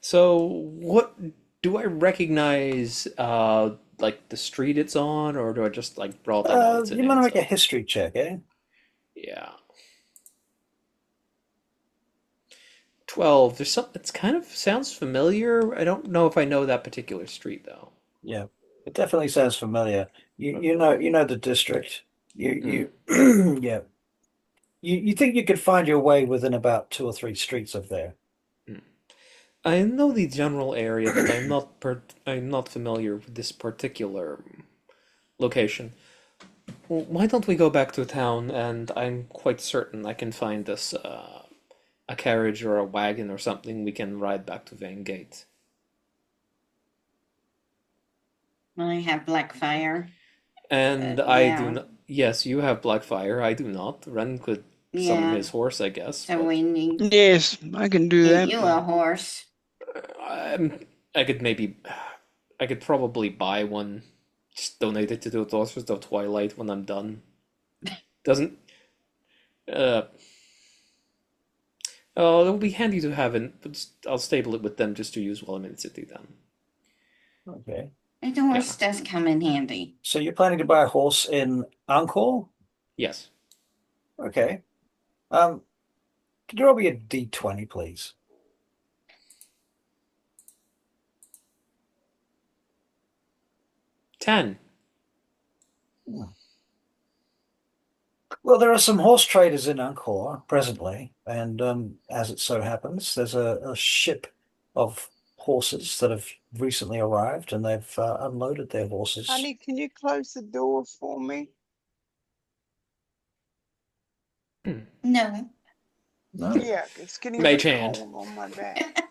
So, what do I recognize? Like the street it's on, or do I just like draw that? Oh, it's in You want to make a Ansel. history check, eh? Yeah. 12. There's some. It's kind of sounds familiar. I don't know if I know that particular street though. Yeah, it definitely sounds familiar. You know the district. Hmm. Yeah. You think you could find your way within about two or three streets of there. Hmm. I know the general area, but I'm not familiar with this particular location. Well, why don't we go back to town, and I'm quite certain I can find us a carriage or a wagon or something we can ride back to Vane Gate. I have Blackfire. And I do Yeah, not. Yes, you have Blackfire. I do not. Ren could summon yeah. his horse, I guess, So but we need Yes, I can do get that. you a horse. I could maybe, I could probably buy one, just donate it to the Daughters of Twilight when I'm done. Doesn't. Uh, oh, it'll be handy to have, and I'll stable it with them just to use while I'm in the city then. Okay. The horse does come in handy. So you're planning to buy a horse in Angkor? Yes. Okay. Could you roll me a D20, please? 10. Well, there are some horse traders in Angkor presently, and as it so happens, there's a ship of horses that have recently arrived, and they've unloaded their horses. Honey, can you close the door for me? No. No, Yeah, it's getting a Mage bit hand. cold on my back.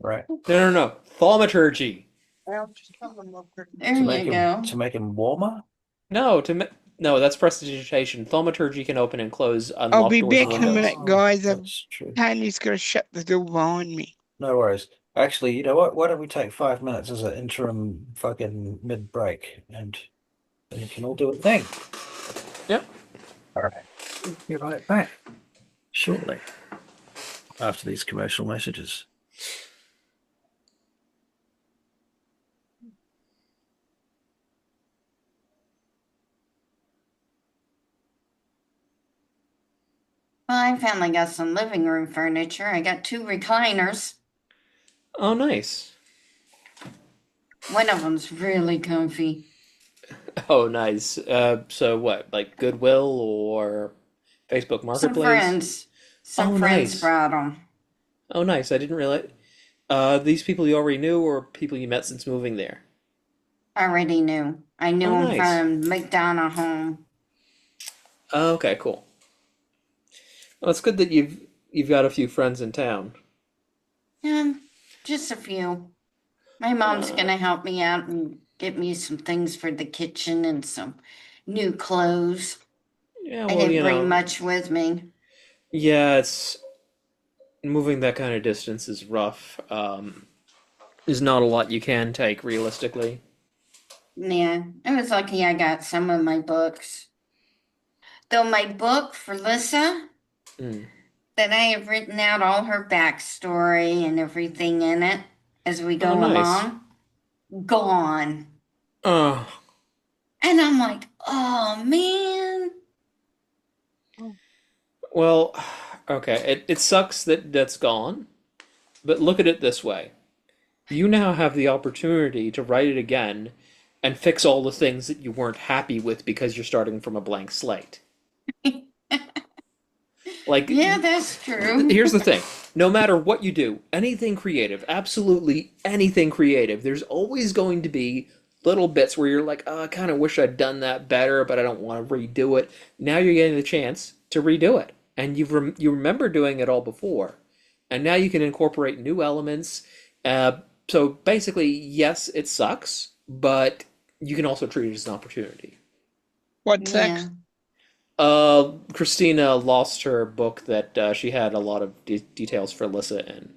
right. No. Thaumaturgy. I'll just come and look at There To make you him go. to make him warmer. No, no, that's prestidigitation. Thaumaturgy can open and close I'll unlocked be doors and back in a windows. minute, guys. That's true. Tiny's gonna shut the door behind me. No worries. Actually, you know what? Why don't we take 5 minutes as an interim fucking mid-break, and then you can all do a thing. Yep. All right. Be right back shortly after these commercial messages. Well, I finally got some living room furniture. I got 2 recliners. Oh, nice. One of them's really comfy. Oh, nice. So what, like Goodwill or Facebook Some Marketplace? friends. Some Oh, friends nice. brought them. Oh, nice. I didn't realize. These people you already knew or people you met since moving there? Already knew. I knew Oh, them nice. from McDonough home. Oh, okay, cool. Well, it's good that you've got a few friends in town. Just a few. My mom's Uh, gonna help me out and get me some things for the kitchen and some new clothes. yeah, I well, didn't bring much with me. yeah, it's moving that kind of distance is rough. There's not a lot you can take realistically. Yeah, I was lucky I got some of my books. Though my book for Lissa, Mm. that I have written out all her backstory and everything in it as we Oh, go nice. along, gone. Oh, And I'm like, oh man. well, okay. It sucks that that's gone, but look at it this way. You now have the opportunity to write it again and fix all the things that you weren't happy with because you're starting from a blank slate. Like, Yeah, that's true. here's the thing. No matter what you do, anything creative, absolutely anything creative, there's always going to be little bits where you're like, oh, I kind of wish I'd done that better, but I don't want to redo it. Now you're getting the chance to redo it. And you remember doing it all before. And now you can incorporate new elements. So basically, yes, it sucks, but you can also treat it as an opportunity. What's Yeah. next? Christina lost her book that she had a lot of details for Lissa in.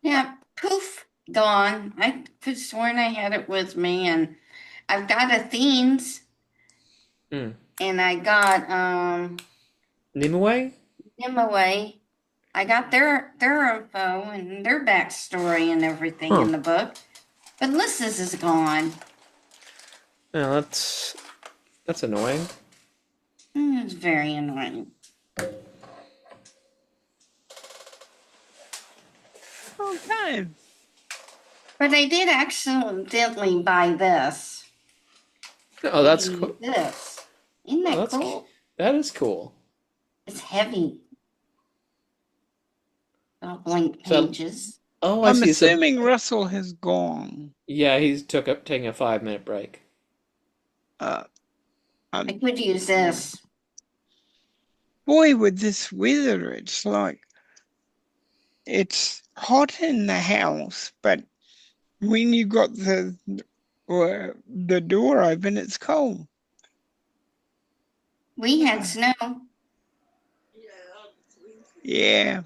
Yeah, poof, gone. I could sworn I had it with me, and I've got Athene's, Mm. and I got Nimue? Nimue. I got their info and their backstory and everything Huh. in the book, but Lissa's is gone. Yeah, that's annoying. It's very annoying. Okay. But I did accidentally buy this. Oh, that's cool. This. Isn't Oh, that that's cool? that is cool. It's heavy. Blank So- pages. Oh, I I'm see. So assuming Russell has gone. yeah, he's taking a 5 minute break. I could use this. Boy, with this weather, it's hot in the house, but when you got the door open, it's cold. We had snow. Yeah,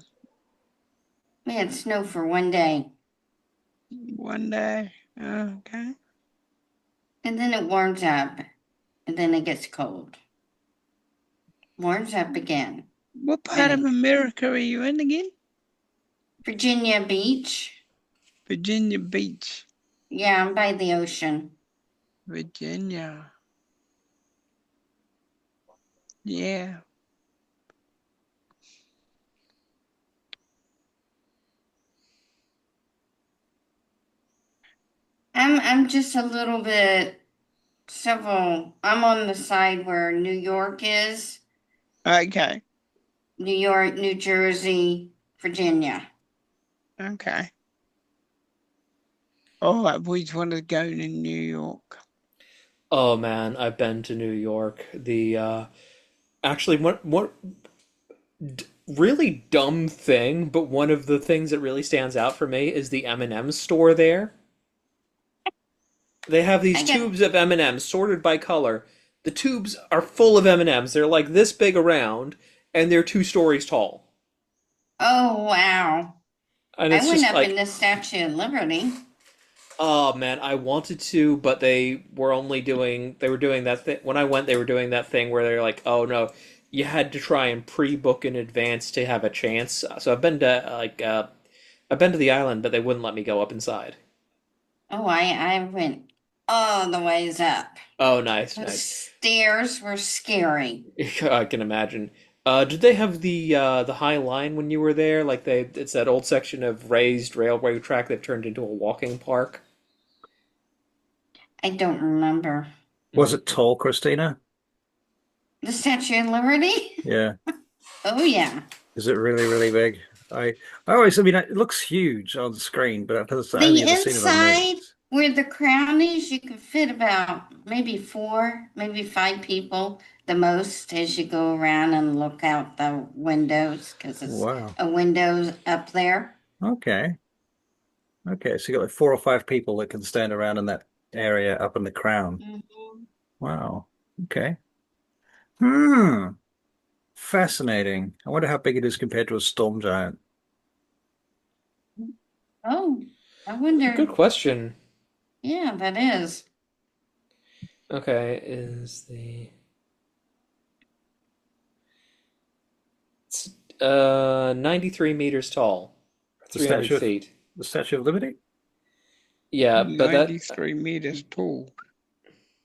We had snow for one day. one day. Okay. And then it warms up. And then it gets cold. Warms up again. What part of America are you in again? Virginia Beach. Virginia Beach. Yeah, I'm by the ocean. Virginia. Yeah. I'm just a little bit I'm on the side where New York is. Okay. New York, New Jersey, Virginia. Okay. Oh, I've always wanted to go to New York. Oh man, I've been to New York. The actually what really dumb thing, but one of the things that really stands out for me is the M&M store there. They have these I get, tubes of M&Ms sorted by color. The tubes are full of M&Ms. They're like this big around, and they're 2 stories tall. oh, wow. And I it's went just up in like, the Statue of Liberty. oh man, I wanted to, but they were doing that thing. When I went, they were doing that thing where they're like, oh no, you had to try and pre-book in advance to have a chance. So I've been to the island, but they wouldn't let me go up inside. Oh, I went all the ways up. Oh, nice, Those nice. stairs were scary. I can imagine. Did they have the High Line when you were there? Like it's that old section of raised railway track that turned into a walking park. I don't remember. Was it tall, Christina? The Statue of Liberty? Yeah. Oh, yeah. Is it really, really big? I, I mean, it looks huge on the screen, but I've The only ever seen it on inside movies. where the crown is, you can fit about maybe four, maybe five people the most as you go around and look out the windows because it's Wow. a window up there. Okay. Okay. So you got like 4 or 5 people that can stand around in that area up in the crown. Mhm. Wow. Okay. Hmm. Fascinating. I wonder how big it is compared to a storm giant. Oh, I Good wonder. question. Yeah, that is. Okay, is the it's 93 meters tall, The 300 Statue of feet. the Statue of Liberty? Yeah, but that 93 meters tall.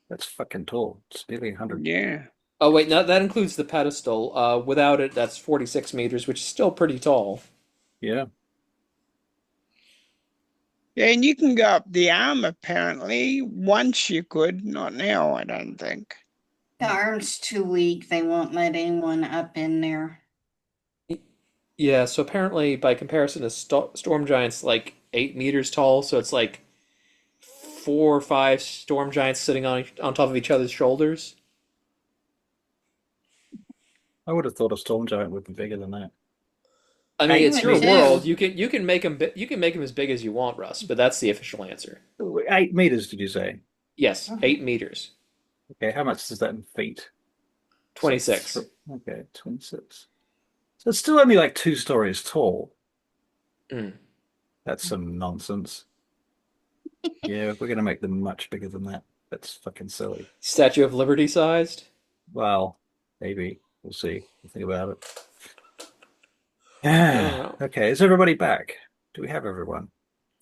That's fucking tall. It's nearly 100. Yeah. oh wait, no, that includes the pedestal. Without it, that's 46 meters, which is still pretty tall. Yeah. Yeah, and you can go up the arm apparently. Once you could, not now, I don't think. The arm's too weak. They won't let anyone up in there. Yeah, so apparently, by comparison to storm giants, like 8 meters tall, so it's like 4 or 5 storm giants sitting on top of each other's shoulders. I would have thought a storm giant would be bigger than that. I mean, I it's Eight would your meters. world. too. You can make them you can make them as big as you want, Russ. But that's the official answer. 8 meters, did you say? Yes, Oh, 8 meters, Okay, how much is that in feet? So 26. okay, 26. So it's still only like 2 stories tall. Mm. That's some nonsense. Yeah, we're gonna make them much bigger than that. That's fucking silly. Statue of Liberty sized. Well, maybe. We'll see. We'll think about it. Yeah. Oh, Okay, is everybody back? Do we have everyone?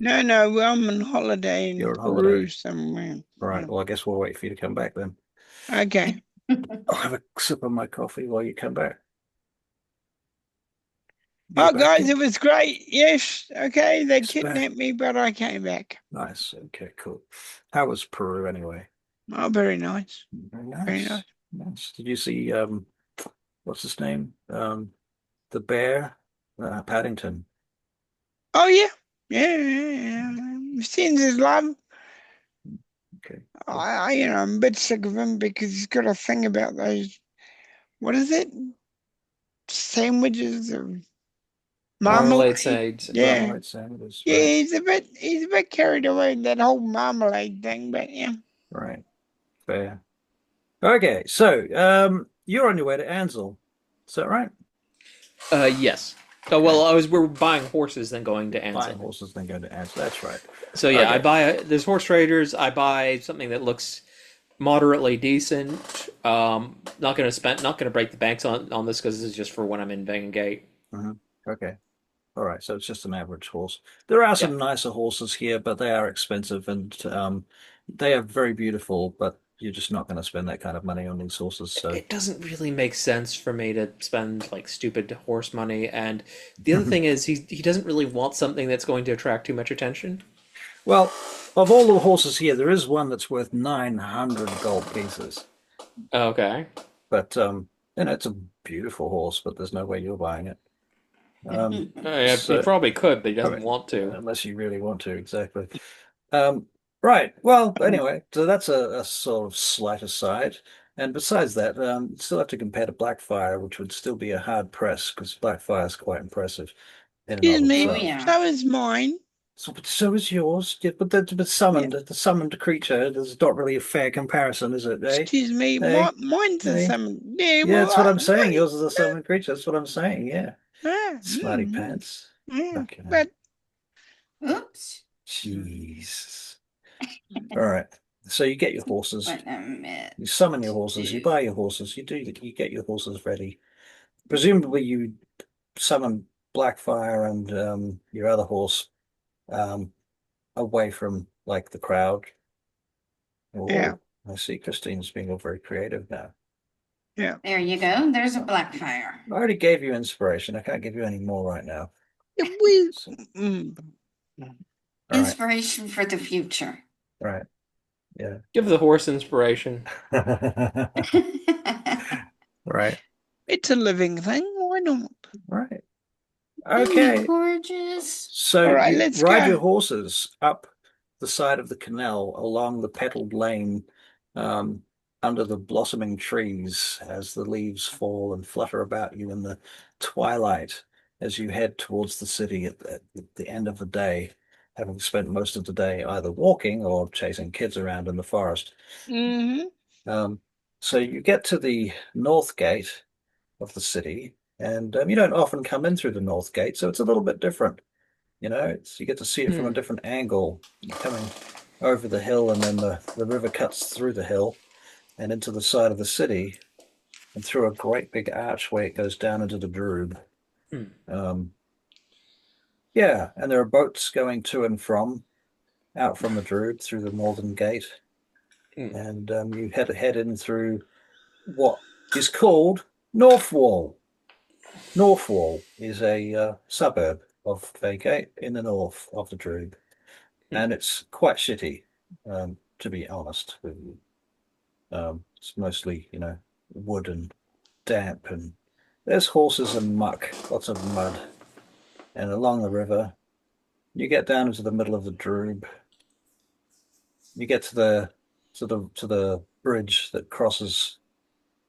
No, I'm on holiday in You're on Peru holiday. somewhere. Right. Well, I guess we'll wait for you to come back then. Okay. I'll have a sip of my coffee while you come back. You're Oh, back guys, in. it was great. Yes. Okay. They It's back. kidnapped me, but I came back. Nice. Okay, cool. How was Peru anyway? Oh, very nice. Very Very nice. nice. Nice. Did you see what's his name? The bear, Paddington. Oh, yeah. Yeah. Sends his love. Okay, cool. I'm a bit sick of him because he's got a thing about those, what is it? Sandwiches or marmalade marmalade. sage. Yeah. Marmalade sandwiches, Yeah, right? he's a bit carried away with that whole marmalade thing, but yeah. Right. Fair. Okay, so you're on your way to Ansel. Is that right? Yes. Oh Okay. well, we're buying horses then going to Buying Ansel. horses, then go to Ansel. That's right. So yeah, Okay. there's horse traders. I buy something that looks moderately decent. Not gonna break the banks on this because this is just for when I'm in Bangor Gate. Hmm. Okay. All right, so it's just an average horse. There are Yeah. some nicer horses here, but they are expensive and they are very beautiful, but you're just not going to spend that kind of money on these horses. So, It doesn't really make sense for me to spend like stupid horse money. And the other thing is he doesn't really want something that's going to attract too much attention. well, of all the horses here, there is one that's worth 900 gold pieces. Okay. But it's a beautiful horse, but there's no way you're buying it. Yeah, he So, probably could, but he I doesn't mean, want to. unless you really want to, exactly. Right. Well, anyway, so that's a sort of slight aside. And besides that, you still have to compare to Blackfire, which would still be a hard press because Blackfire is quite impressive in and Excuse of Oh, me, itself. yeah. so is mine. So is yours. Yeah, but Yeah. the summoned creature, there's not really a fair comparison, is it? Eh? Excuse me, Eh? mine's a Eh? summon. Yeah, Yeah, well, that's what I'm saying. mine. Yours is a summoned creature. That's what I'm saying. Yeah. Smarty Mm, pants. yeah, Fucking hell. but Oops. Jeez. All right. So you get your horses. What I meant You summon your to horses. You do. buy your horses. You get your horses ready. Presumably you summon Blackfire and your other horse um, away from like the crowd. yeah, Oh, I see. Christine's being all very creative now. yeah. There you go. There's a black fire. I already gave you inspiration. I can't give you any more right now. We. So, Mm, all right. Inspiration for the future. All right. Yeah. Give the horse inspiration. Right. it's a living thing. Why not? Right. Isn't it Okay. gorgeous? So All right, you let's ride your go. horses up the side of the canal along the petaled lane um, under the blossoming trees as the leaves fall and flutter about you in the twilight as you head towards the city at the end of the day, having spent most of the day either walking or chasing kids around in the forest. Mm-hmm. Um, so you get to the north gate of the city, and you don't often come in through the north gate, so it's a little bit different. You get to see it from a Hmm. different angle. You're coming over the hill, and then the river cuts through the hill and into the side of the city, and through a great big archway, it goes down into the Droob. Hmm. Um, yeah, and there are boats going to and from out from the Droob through the northern gate, Hmm. and you head in through what is called North Wall. North Wall is a suburb of Vacate in the north of the Droob, Hmm. and it's quite shitty, to be honest. It's mostly, wood and damp, and there's horses and muck, lots of mud. And along the river, you get down into the middle of the Droob. You get to the bridge that crosses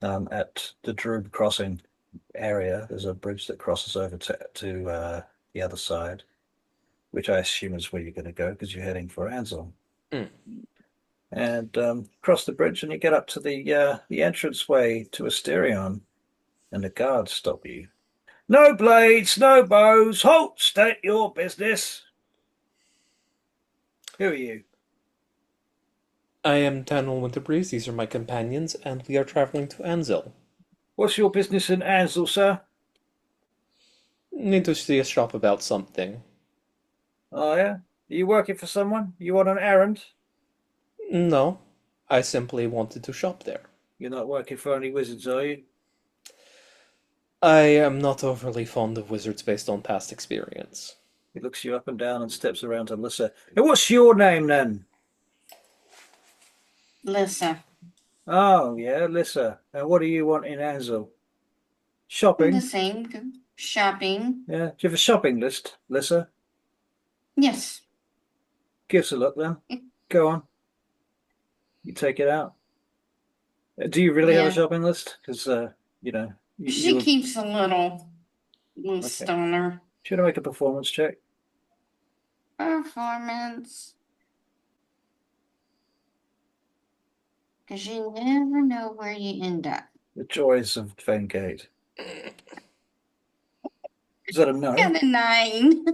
at the Droob crossing area. There's a bridge that crosses over to the other side, which I assume is where you're going to go because you're heading for Ansel. Hmm. And cross the bridge, and you get up to the entranceway to Asterion, and the guards stop you. No blades, no bows. Halt! State your business. Who are you? I am Tsornyl Winterbreeze. These are my companions, and we are traveling to Anzil. What's your business in Ansel, sir? Need to see a shop about something. Oh yeah, are you working for someone? You on an errand? No, I simply wanted to shop there. You're not working for any wizards, are you? I am not overly fond of wizards based on past experience. He looks you up and down and steps around to Lissa. And what's your name then? Lissa. Oh, yeah, Lissa. And what do you want in Ansel? The Shopping? same. Shopping. Yeah. Do you have a shopping list, Lissa? Yes. Give us a look then. Go on. You take it out. Do you really have a Yeah. shopping list? Because, you She were... keeps a little list Okay. on her. Should I make a performance check? Performance. Because you never know where you end up. The joys of Vengate. Is that a no? Got a 9.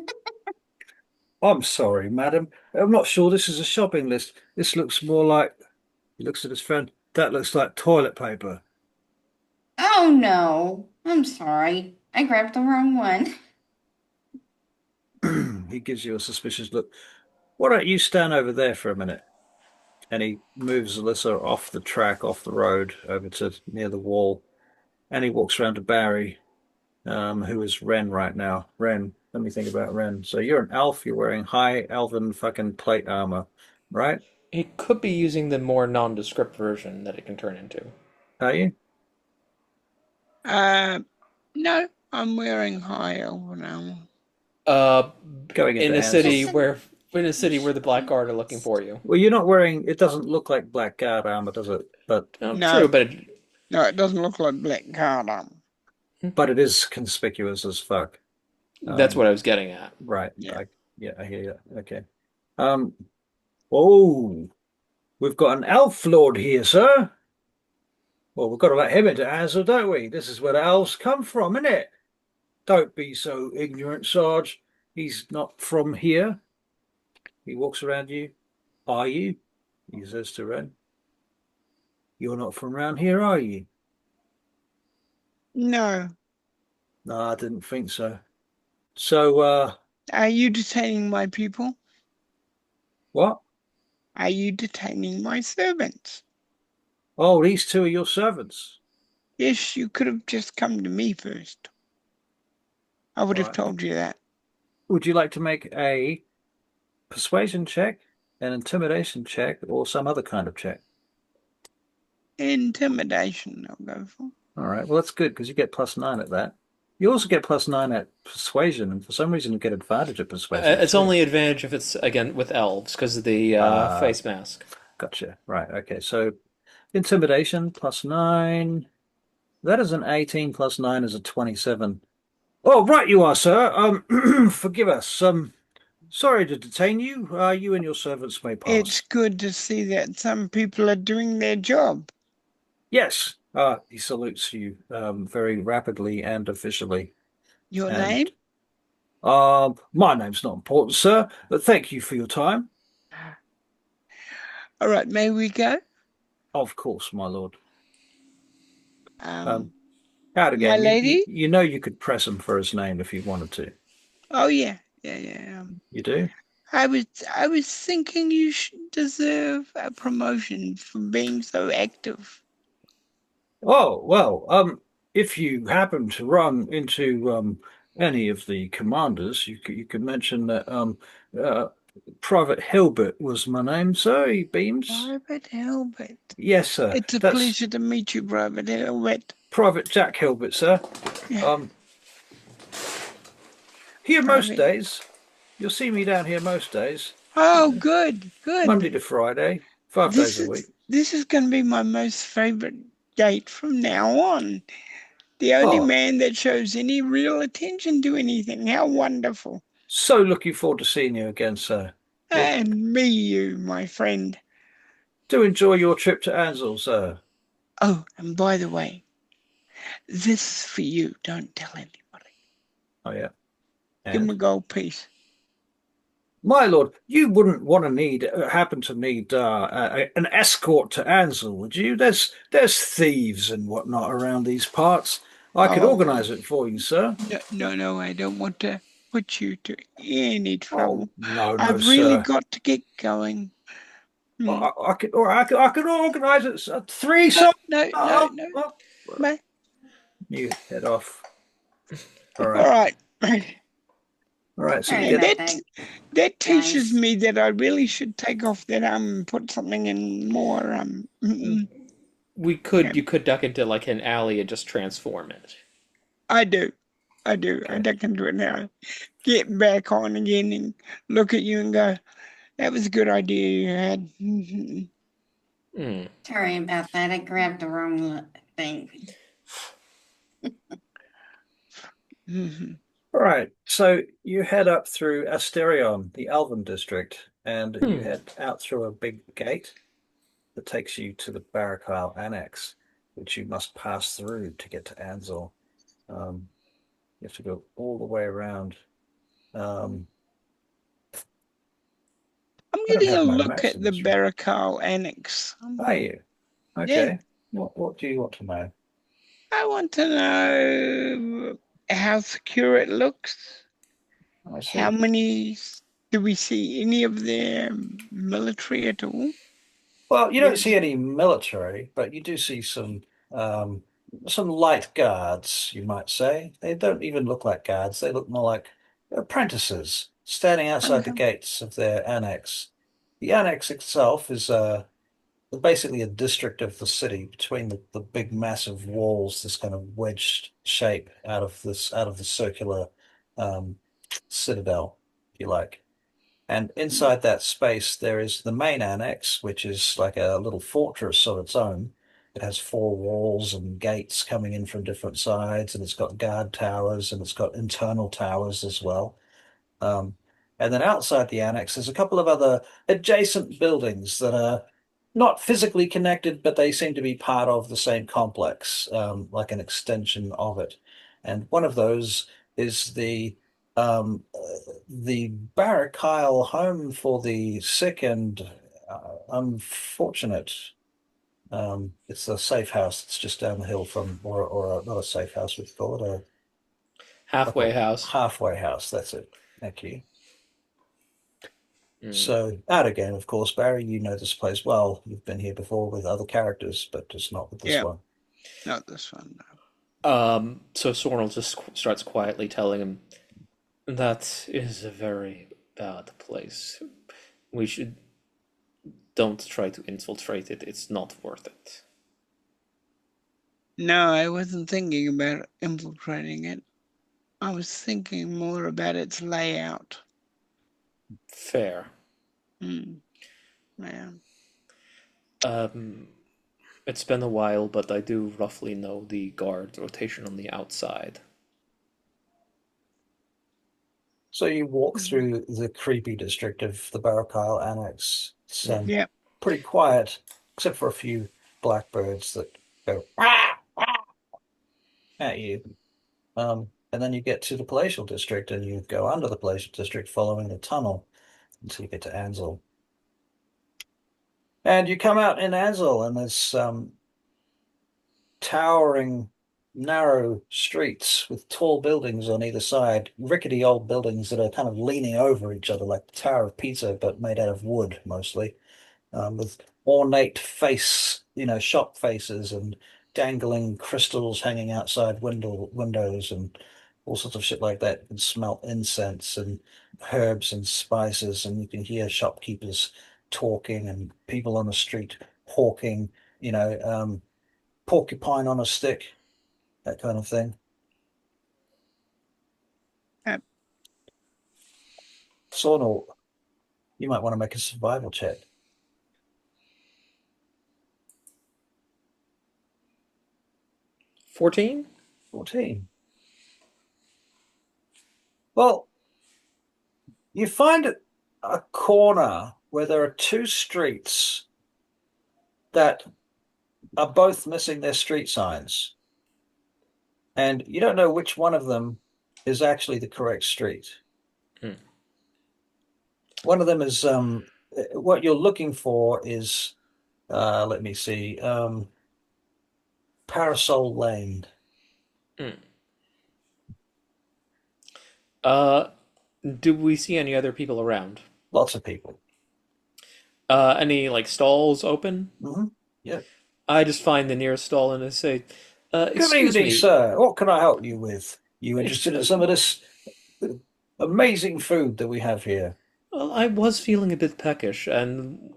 I'm sorry, madam. I'm not sure this is a shopping list. This looks more like... He looks at his friend. That looks like toilet paper. Oh no. I'm sorry. I grabbed the wrong one. He gives you a suspicious look. Why don't you stand over there for a minute? And he moves Alyssa off the track, off the road, over to near the wall. And he walks around to Barry, who is Ren right now. Ren, let me think about Ren. So you're an elf, you're wearing high elven fucking plate armor, right? He could be using the more nondescript version that it can turn into. Are you? No, I'm wearing high elven armor. Uh, Going in into a city Ansel. where the Black Guard are looking for you. Well, you're not wearing, it doesn't look like blackguard armor, does it? Oh, No, true, no, it doesn't look like black card armor. But it is conspicuous as fuck. that's what I was getting at. Right. Yeah. I hear you. Okay. Um, oh, we've got an elf lord here, sir. Well, we've got to let him into Ansel, don't we? This is where the elves come from, isn't it? Don't be so ignorant, Sarge. He's not from here. He walks around you. Are you? He says to Ren. You're not from around here, are you? No. No, I didn't think so. So, Are you detaining my people? what? Are you detaining my servants? Oh, these two are your servants. Yes, you could have just come to me first. I would have Right. told you that. Would you like to make a persuasion check, an intimidation check, or some other kind of check? Intimidation, I'll go for. All right. Well, that's good because you get +9 at that. You also get +9 at persuasion, and for some reason you get advantage at persuasion It's too. only advantage if it's again with elves because of the face mask. Gotcha. Right. Okay. So intimidation +9. That is an 18 +9 is a 27. Oh, right you are, sir. Forgive us. Sorry to detain you. You and your servants may It's pass. good to see that some people are doing their job. Yes. He salutes you very rapidly and officially. Your And name? my name's not important, sir, but thank you for your time. All right, may we go? Of course, my lord. Um, Out my again. lady? You know you could press him for his name if you wanted to. Oh yeah, yeah. You do? I was thinking you should deserve a promotion for being so active. Oh, well, if you happen to run into any of the commanders, you could mention that uh, Private Hilbert was my name, sir. He beams. Private Hilbert. Yes, sir. It's a That's pleasure to meet you, Private Hilbert. Private Jack Hilbert, sir. Yeah, Here most Private. days. You'll see me down here most days. Oh, good. Monday to Friday, 5 days a week. This is going to be my most favorite date from now on. The only Oh, man that shows any real attention to anything. How wonderful. so looking forward to seeing you again, sir. Well, And me, you, my friend. do enjoy your trip to Ansel, sir. Oh, and by the way, this is for you. Don't tell anybody. Oh, yeah. Give him a And gold piece. my lord, you wouldn't want to happen to need an escort to Ansel, would you? There's thieves and whatnot around these parts. I could Oh, organize it for you, sir. no, I don't want to put you to any trouble. Oh, no, I've really sir. got to get going. I could, or I could organize it. Three, so. No. Bye. You head off. All All right. right. All right. So Sorry you about get. That teaches guys. me that I really should take off that and put something in more You could duck into like an alley and just transform it. I do. I Okay. duck into it now. Get back on again and look at you and go, that was a good idea you had. Sorry about that. I grabbed the wrong thing. All right. So you head up through Asterion, the Elven district, and you head out through a big gate that takes you to the Barakyle Annex, which you must pass through to get to Ansel. You have to go all the way around. I'm I don't getting a have my look maps at in the this room. Barakal Annex. Are you? Okay. What do you want to know? I want to know how secure it looks. I How see. many do we see any of their military at all? Well, you don't see Yes. any military, but you do see some light guards, you might say. They don't even look like guards. They look more like apprentices standing outside the Okay. gates of their annex. The annex itself is basically a district of the city between the big massive walls, this kind of wedged shape out of the circular um, citadel, if you like. And inside that space, there is the main annex, which is like a little fortress of its own. It has four walls and gates coming in from different sides, and it's got guard towers and it's got internal towers as well. Um, and then outside the annex, there's a couple of other adjacent buildings that are not physically connected, but they seem to be part of the same complex, like an extension of it. And one of those is the Barrack Isle home for the sick and unfortunate. It's a safe house. It's just down the hill from, not a safe house, we call it Halfway house. halfway house. That's it. Thank you. Mm. So, out again, of course, Barry, you know this place well. You've been here before with other characters, but just not with this Yeah, one. not this one. No. So Tsornyl just starts quietly telling him, that is a very bad place. We should don't try to infiltrate it. It's not worth it. No, I wasn't thinking about infiltrating it. I was thinking more about its layout. Fair. Yeah. It's been a while, but I do roughly know the guard rotation on the outside. So you walk through the creepy district of the Barrack Isle Annex. It's Mm. Yeah. pretty quiet, except for a few blackbirds that go "Wah, wah," at you. And then you get to the palatial district and you go under the palatial district following the tunnel until you get to Ansel. And you come out in Ansel and there's towering, narrow streets with tall buildings on either side, rickety old buildings that are kind of leaning over each other like the Tower of Pisa, but made out of wood mostly, with ornate shop faces and dangling crystals hanging outside windows and all sorts of shit like that. You can smell incense and herbs and spices, and you can hear shopkeepers talking and people on the street hawking, porcupine on a stick, that kind of thing. Uh, Sornel, you might want to make a survival check. 14? 14. Well, you find a corner where there are two streets that are both missing their street signs. And you don't know which one of them is actually the correct street. Hmm. One of them is what you're looking for is let me see, Parasol Lane. Hmm. Uh, do we see any other people around? Lots of people. Any like stalls open? Hmm. Yeah. I just find the nearest stall and I say, Good "Excuse evening, me." sir. What can I help you with? You interested in Ex- some of this amazing food that we have here? well, I was feeling a bit peckish, and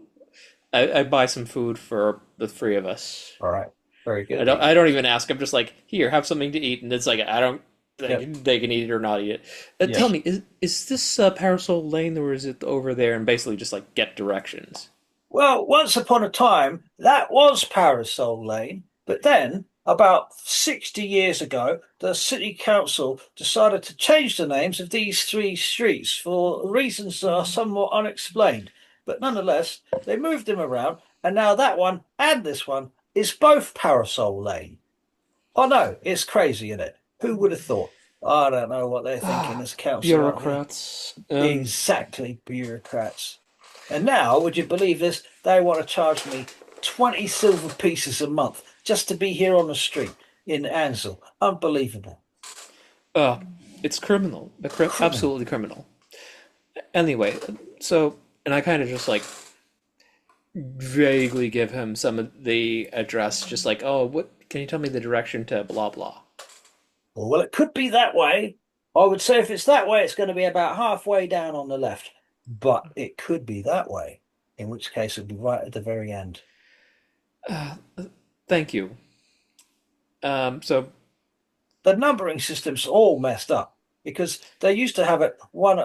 I buy some food for the three of us. All right. Very I good. don't. I don't even ask. I'm just like, here, have something to eat, and it's like I don't. Yep. They can eat it or not eat it. Tell Yes. me, is this Parasol Lane or is it over there? And basically just like get directions. Well, once upon a time, that was Parasol Lane, but then, about 60 years ago, the city council decided to change the names of these three streets for reasons that are somewhat unexplained. But nonetheless, they moved them around, and now that one and this one is both Parasol Lane. Oh no, it's crazy, isn't it? Who would have thought? I don't know what they're thinking as council out here. Bureaucrats. Exactly, bureaucrats. And now, would you believe this? They want to charge me 20 silver pieces a month just to be here on the street in Ansel. Unbelievable. Uh, It's criminal. Criminal. Absolutely criminal. Anyway, so and I kind of just like vaguely give him some of the address, just like, oh, what? Can you tell me the direction to blah blah? Well, it could be that way. I would say if it's that way, it's going to be about halfway down on the left. But it could be that way, in which case it'd be right at the very end. Uh, Thank you. So The numbering system's all messed up because they used to have it one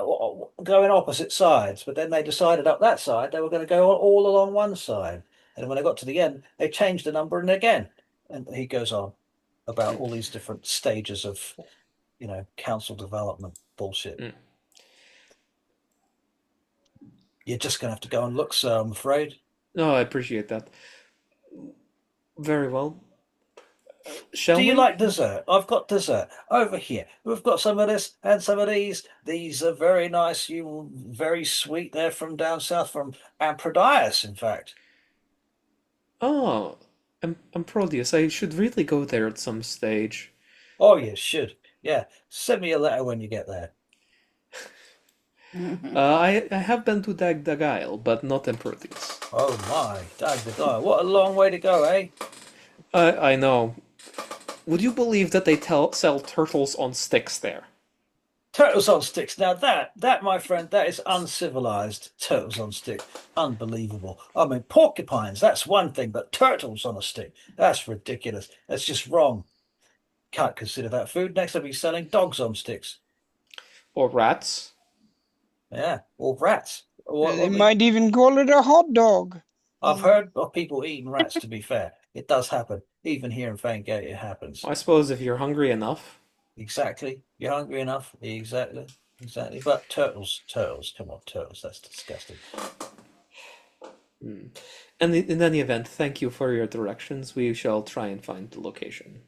going opposite sides, but then they decided up that side they were going to go all along one side. And when they got to the end, they changed the numbering again. And he goes on about all these different stages of, council development bullshit. Mm. You're just going to have to go and look, sir, I'm afraid. No, I appreciate that. Very well. Shall Do you we? like dessert? I've got dessert over here. We've got some of this and some of these. These are very nice. You very sweet. They're from down south, from Amprodius, in fact. Oh, I'm Proteus. I should really go there at some stage. Oh, you should. Yeah. Send me a letter when you get there. I have been to Dagdagail, but not in Proteus. Oh my, dag the guy. What a long way to go, eh? I know. Would you believe that they sell turtles on sticks there? Turtles on sticks. Now that, my friend, that is uncivilized. Turtles on stick. Unbelievable. I mean, porcupines, that's one thing, but turtles on a stick, that's ridiculous. That's just wrong. Can't consider that food. Next, I'll be selling dogs on sticks. Or rats? Yeah, or rats. They might even call it a hot dog. I've heard of people eating rats, to be fair. It does happen. Even here in Fangate, it happens. I suppose if you're hungry enough. Exactly. You're hungry enough. Exactly. Exactly. But turtles. Come on, turtles. That's disgusting. And in any event, thank you for your directions. We shall try and find the location.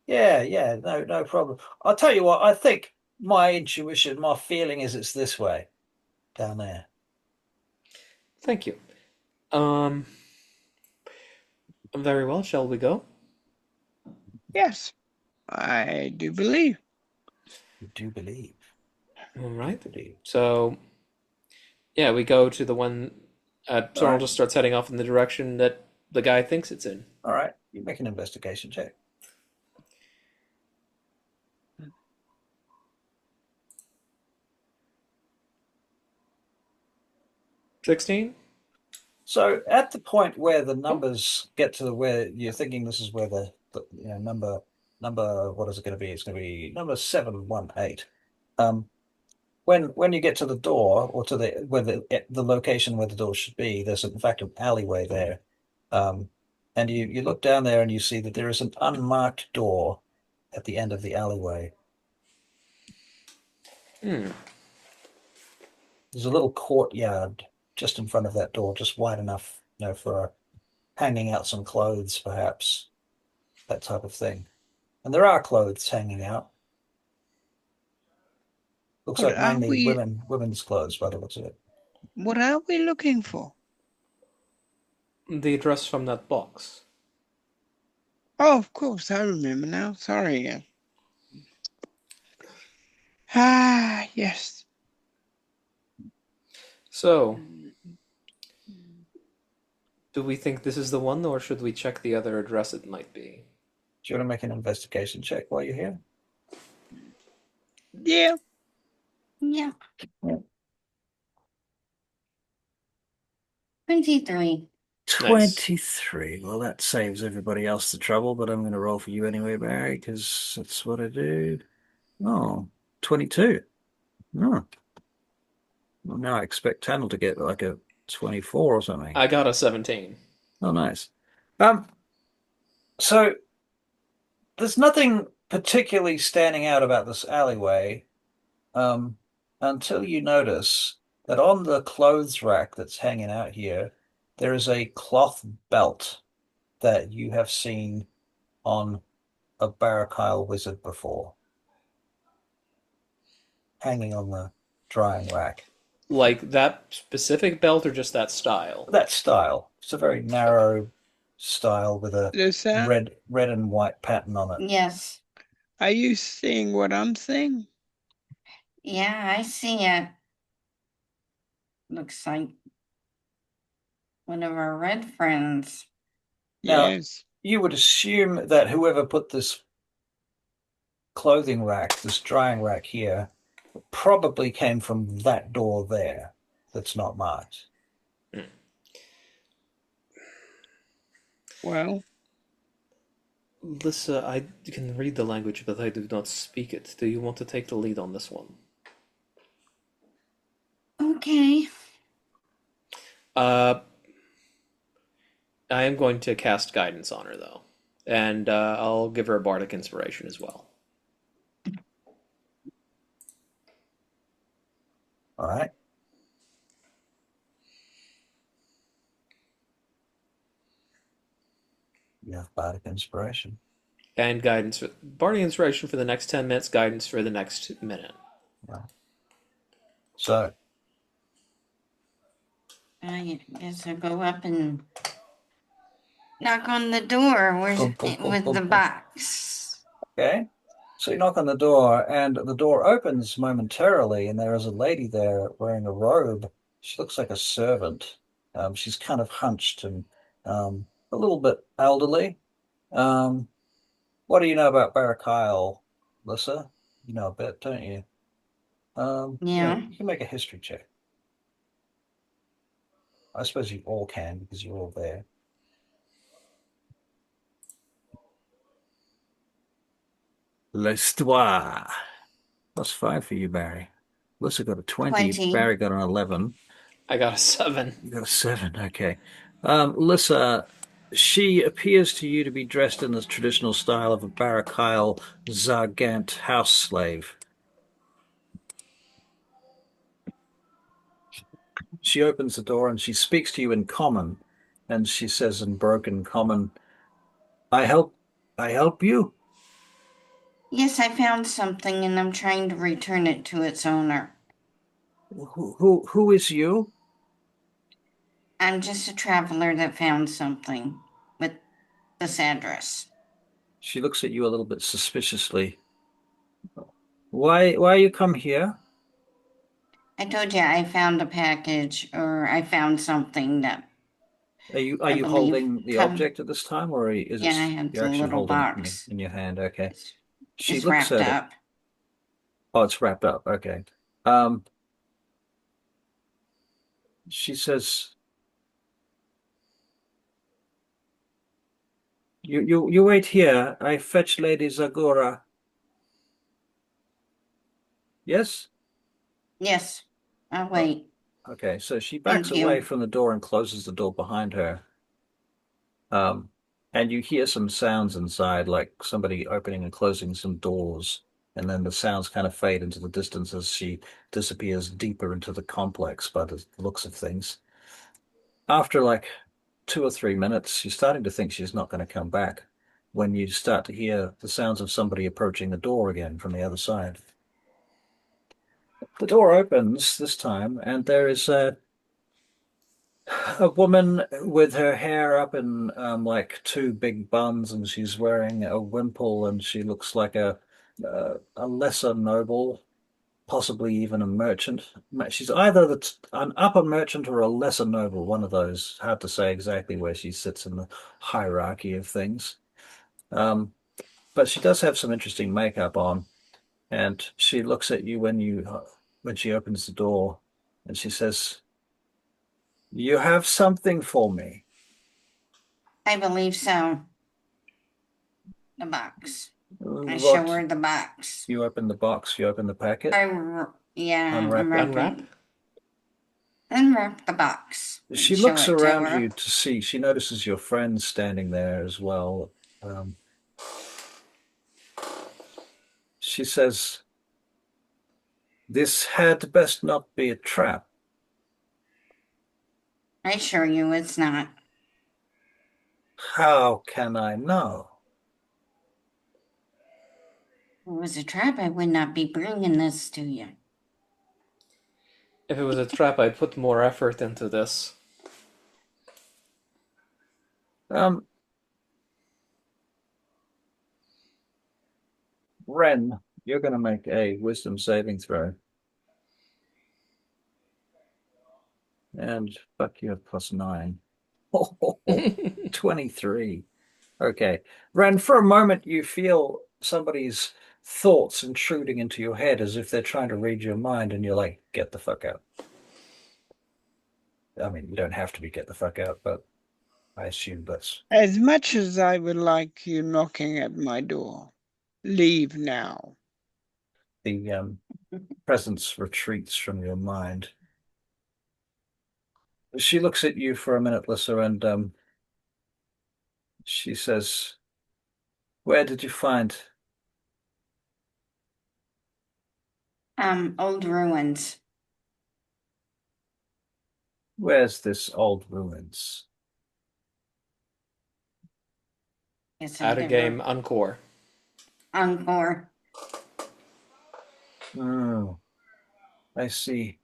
Yeah. No problem. I'll tell you what, I think my intuition, my feeling is it's this way. Down there. Thank you. Um, Very well. Shall we go? Yes, I do believe. You do believe. All right. Believe. So, yeah, we go to the one. Tsornyl Alright. just starts heading off in the direction that the guy thinks it's in. All right. You make an investigation check. 16? So at the point where the numbers get to where you're thinking this is where the number what is it going to be? It's going to be number 718. When you get to the door or to the location where the door should be, there's in fact an alleyway there. And you look down there and you see that there is an unmarked door at the end of the alleyway. Hmm. There's a little courtyard just in front of that door, just wide enough, for hanging out some clothes, perhaps, that type of thing. And there are clothes hanging out. Looks What like are mainly we? women's clothes by the looks of it. What are we looking for? The address from that box. Oh, of course, I remember now. Sorry again. Ah, yes. So, do we think this is the one, or should we check the other address it might be? Do you want to make an investigation check while you're here? Yeah. Yeah. Yeah. 23. 23. Well, that saves everybody else the trouble, but I'm going to roll for you anyway, Barry, because that's what I do. Oh, 22. Oh. Well, now I expect Tsornyl to get like a 24 or something. I got a 17. Oh, nice. So there's nothing particularly standing out about this alleyway, until you notice that on the clothes rack that's hanging out here, there is a cloth belt that you have seen on a Barakyle wizard before, hanging on the drying rack. Like that specific belt or just that style? That style. It's a very narrow style with a Lisa, red and white pattern on it. Yes. are you seeing what I'm seeing? Yeah, I see it. Looks like one of our red friends. Now, Yes. you would assume that whoever put this clothing rack, this drying rack here, probably came from that door there that's not marked. Hmm. Well, Lissa, I can read the language, but I do not speak it. Do you want to take the lead on this one? Okay. Uh, I am going to cast guidance on her, though. And I'll give her a bardic inspiration as well. All right. You have bardic inspiration. And guidance for bardic inspiration for the next 10 minutes, guidance for the next minute. Yeah. So, I guess I'll go up and knock on the door boom, boom, boom, with boom, the boom. box. Okay. So you knock on the door, and the door opens momentarily, and there is a lady there wearing a robe. She looks like a servant. She's kind of hunched and a little bit elderly. Um, what do you know about Barakyle, Lissa? You know a bit, don't you? Yeah, Yeah. you can make a history check. I suppose you all can because you're all there. L'histoire. +5 for you, Barry. Lissa got a 20. 20. Barry got an 11. I got a 7. You got a 7. Okay. Lissa, she appears to you to be dressed in the traditional style of a Barakyle Zargant house slave. She opens the door and she speaks to you in common, and she says in broken common, "I help, I help you." Yes, I found something and I'm trying to return it to its owner. Who is you? I'm just a traveler that found something with this address. She looks at you a little bit suspiciously. Why you come here? I told you I found a package or I found something that Are I you believe holding the come. object at this time, or is Yeah, I it have you're the actually little holding it box. in your hand? Okay. It's, She it's looks wrapped at it. up. Oh, it's wrapped up. Okay. Um, she says, you wait here. I fetch Lady Zagora. Yes? Yes, I'll Oh, wait. okay. So she backs Thank away you. from the door and closes the door behind her. Um, and you hear some sounds inside, like somebody opening and closing some doors. And then the sounds kind of fade into the distance as she disappears deeper into the complex by the looks of things. After like 2 or 3 minutes, you're starting to think she's not going to come back when you start to hear the sounds of somebody approaching the door again from the other side. The door opens this time, and there is a woman with her hair up in like two big buns, and she's wearing a wimple, and she looks like a lesser noble, possibly even a merchant. She's either an upper merchant or a lesser noble, one of those. Hard to say exactly where she sits in the hierarchy of things. Um, but she does have some interesting makeup on, and she looks at you when she opens the door, and she says, "You have something for me." I believe so. The box. I show What? her the box. You open the box, you open the packet, Yeah, unwrap it. Unwrap? unwrapping. Unwrap the box and She show looks it to around her. you to see, she notices your friend standing there as well. Um, she says, "This had best not be a trap." I assure you it's not. How can I know? If it was a trap, I would not be bringing this to you. If it was a trap, I'd put more effort into this. Um, Ren, you're going to make a wisdom saving throw. And fuck, you have +9. 23. Okay. Ren, for a moment you feel somebody's thoughts intruding into your head as if they're trying to read your mind, and you're like, get the fuck out. I mean, you don't have to be get the fuck out, but I assume that's As much as I would like you knocking at my door, leave now. the presence retreats from your mind. She looks at you for a minute, Lissa, and she says, "Where did you find?" Old ruins. Where's this old ruins? It's Out of game, Encore. Encore. Oh, I see.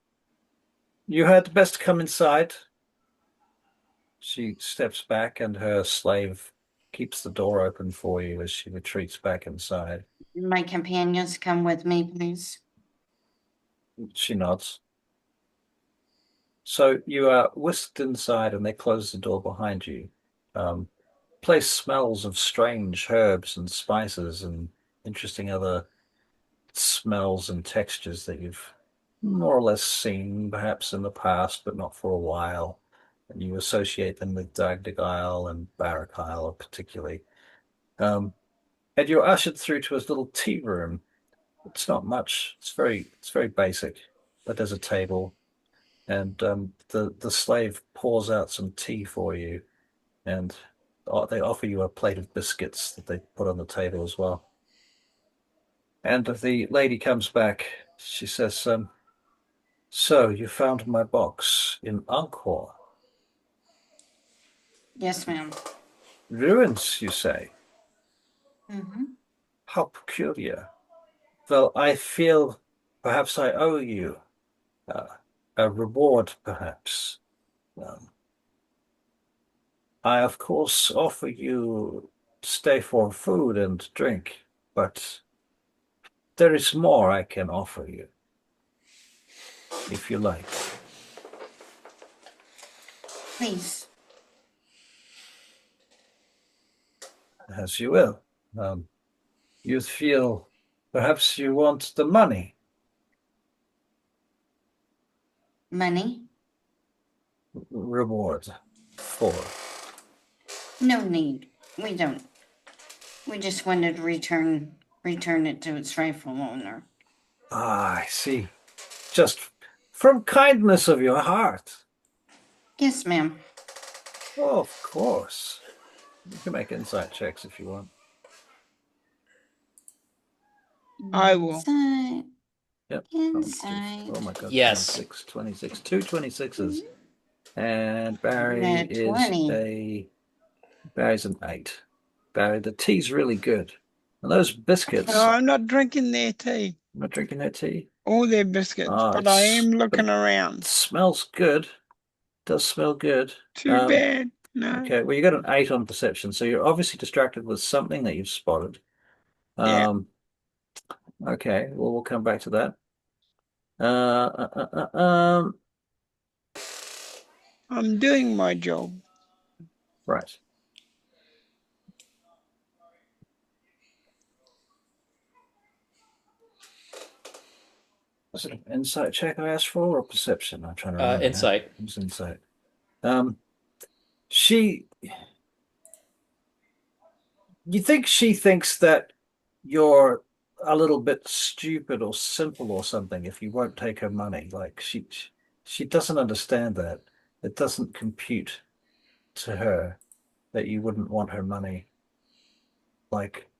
You had best come inside. She steps back, and her slave keeps the door open for you as she retreats back inside. My companions come with me, please. She nods. So you are whisked inside, and they close the door behind you. Place smells of strange herbs and spices and interesting other smells and textures that you've more or less seen, perhaps in the past, but not for a while. And you associate them with Dagdagal and Barakyle particularly. Um, and you're ushered through to a little tea room. It's not much. It's very basic. But there's a table, and the slave pours out some tea for you, and they offer you a plate of biscuits that they put on the table as well. And the lady comes back. She says, "So you found my box in Angkor. Yes, ma'am. Ruins, you say? Mm-hmm. How peculiar. Well, I feel perhaps I owe you uh, a reward, perhaps. Um, I, of course, offer you stay for food and drink, but there is more I can offer you, if you like." Please. As you will. You feel perhaps you want the money. Money? Reward for. No need. We don't. We just wanted to return it to its rightful owner. Ah, I see. Just from kindness of your heart. Yes, ma'am. Oh, of course. You can make insight checks if you want. I will. Insight. Yep. Insight. Oh my God. Yes. 26, 26. Two 26s. And Barry Nat is 20. Barry's an 8. Barry, the tea's really good. And those biscuits, No, I'm not drinking their tea I'm not drinking that tea. or their biscuits, Oh, but I am but looking it around. smells good. Does smell good. Too bad. No. Okay, well, you got an 8 on perception, so you're obviously distracted with something that you've spotted. Yeah. Okay, well, we'll come back to that. I'm doing my job. Right. Was it an insight check I asked for, or perception? I'm trying to remember now. Insight. It was insight. She, you think she thinks that you're a little bit stupid or simple or something if you won't take her money. Like she doesn't understand that. It doesn't compute to her that you wouldn't want her money. Like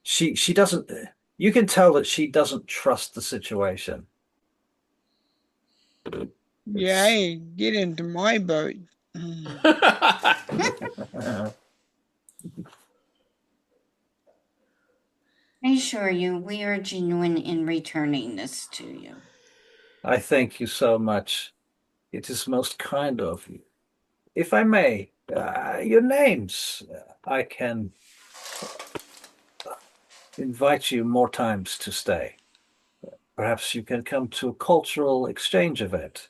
she doesn't. You can tell that she doesn't trust the situation. Yeah, hey, get into my boat. I assure you, we are genuine in returning this to you. I thank you so much. It is most kind of you. If I may, your names. I can invite you more times to stay. Perhaps you can come to a cultural exchange event.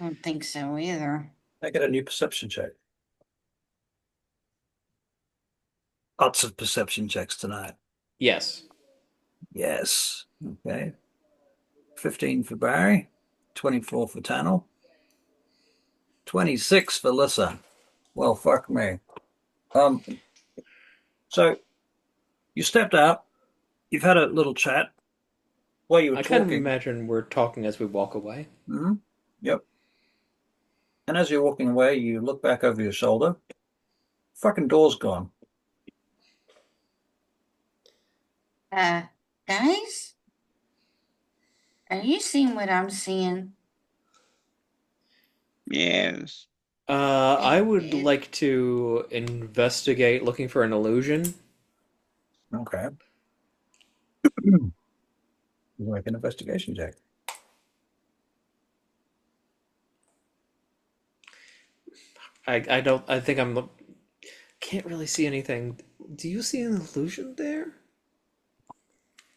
I don't think so either. I get a new perception check. Lots of perception checks tonight. Yes. Yes. Okay. 15 for Barry, 24 for Tannel, 26 for Lissa. Well, fuck me. Um, so you stepped out, you've had a little chat while you were I kind of talking. imagine we're talking as we walk away. Hmm. Yep. And as you're walking away, you look back over your shoulder. Fucking door's gone. Uh, guys, are you seeing what I'm seeing? Yes. I would It, like to investigate looking for an illusion. Okay. You make an investigation check. I don't I think I'm can't really see anything. Do you see an illusion there?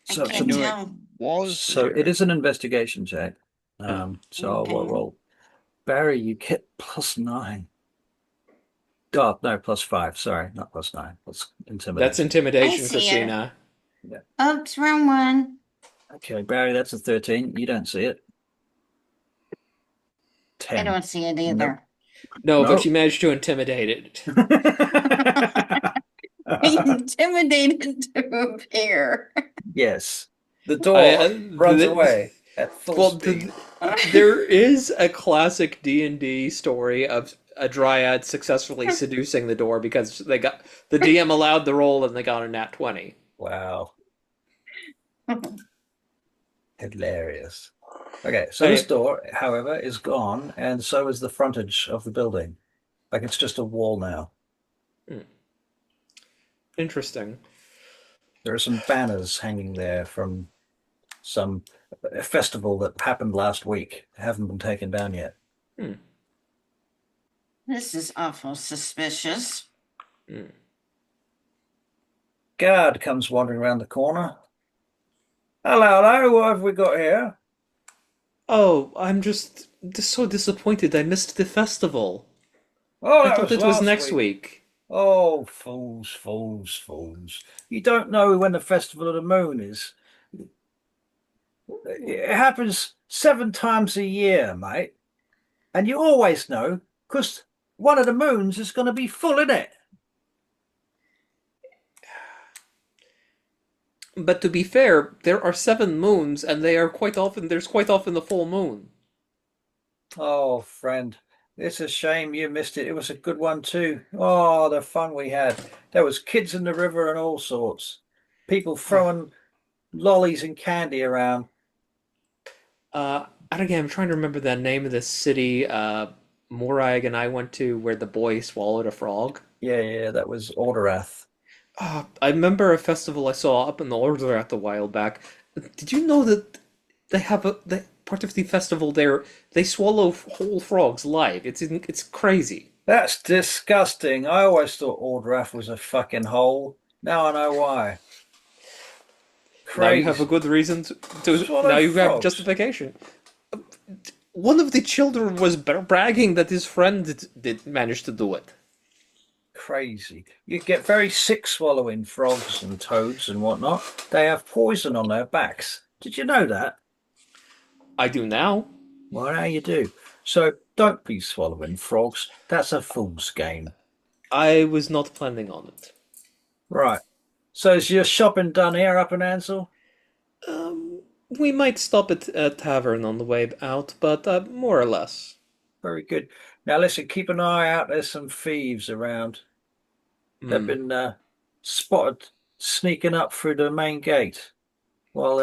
I So, I can't so, knew it tell. was so it there. is an investigation check. Oh. So I'll Okay. roll. Barry, you get +9. God, no, +5. Sorry, not +9. Plus That's intimidation. I intimidation, see her. Christina. Yeah. Oops, wrong one. Okay, Barry, that's a 13. You don't see it. I 10. don't see it Nope. either. No, but No. you managed to intimidate it. Intimidated to appear. Yes. The I door runs the, away at full well, speed. there is a classic D&D story of a dryad successfully seducing the door because the DM allowed the roll and they got a nat 20. Wow. Hilarious. Okay, so this I door, however, is gone, and so is the frontage of the building. Like it's just a wall now. hmm, interesting. There are some banners hanging there from some festival that happened last week. They haven't been taken down yet. Hmm, This is awful suspicious. hmm. Guard comes wandering around the corner. Hello, hello, what have we got here? Oh, I'm just so disappointed I missed the festival. Oh, I that thought was it was last next week. week. Oh, fools, fools, fools. You don't know when the Festival of the Moon is. It happens 7 times a year, mate. And you always know, because one of the moons is going to be full in it. But to be fair, there are 7 moons, and there's quite often the full moon. Oh, friend, it's a shame you missed it. It was a good one too. Oh, the fun we had. There was kids in the river and all sorts. People throwing lollies and candy around. And again, I'm trying to remember the name of this city. Morag and I went to where the boy swallowed a frog. Yeah, yeah, that was Alderath. I remember a festival I saw up in the Orderath a while back. Did you know that part of the festival there they swallow whole frogs live? It's crazy. That's disgusting. I always thought Alderath was a fucking hole. Now I know why. Now you have a Crazy. good reason now Swallow you have frogs. justification. One of the children was bragging that his friend did manage to do it. Crazy. You get very sick swallowing frogs and toads and whatnot. They have poison on their backs. Did you know that? I do now. Well, now you do. So don't be swallowing frogs. That's a fool's game. I was not planning on it. Right. So is your shopping done here up in Ansel? We might stop at a tavern on the way out, but more or less. Very good. Now listen, keep an eye out. There's some thieves around. They've Hmm. been spotted sneaking up through the main gate. Well,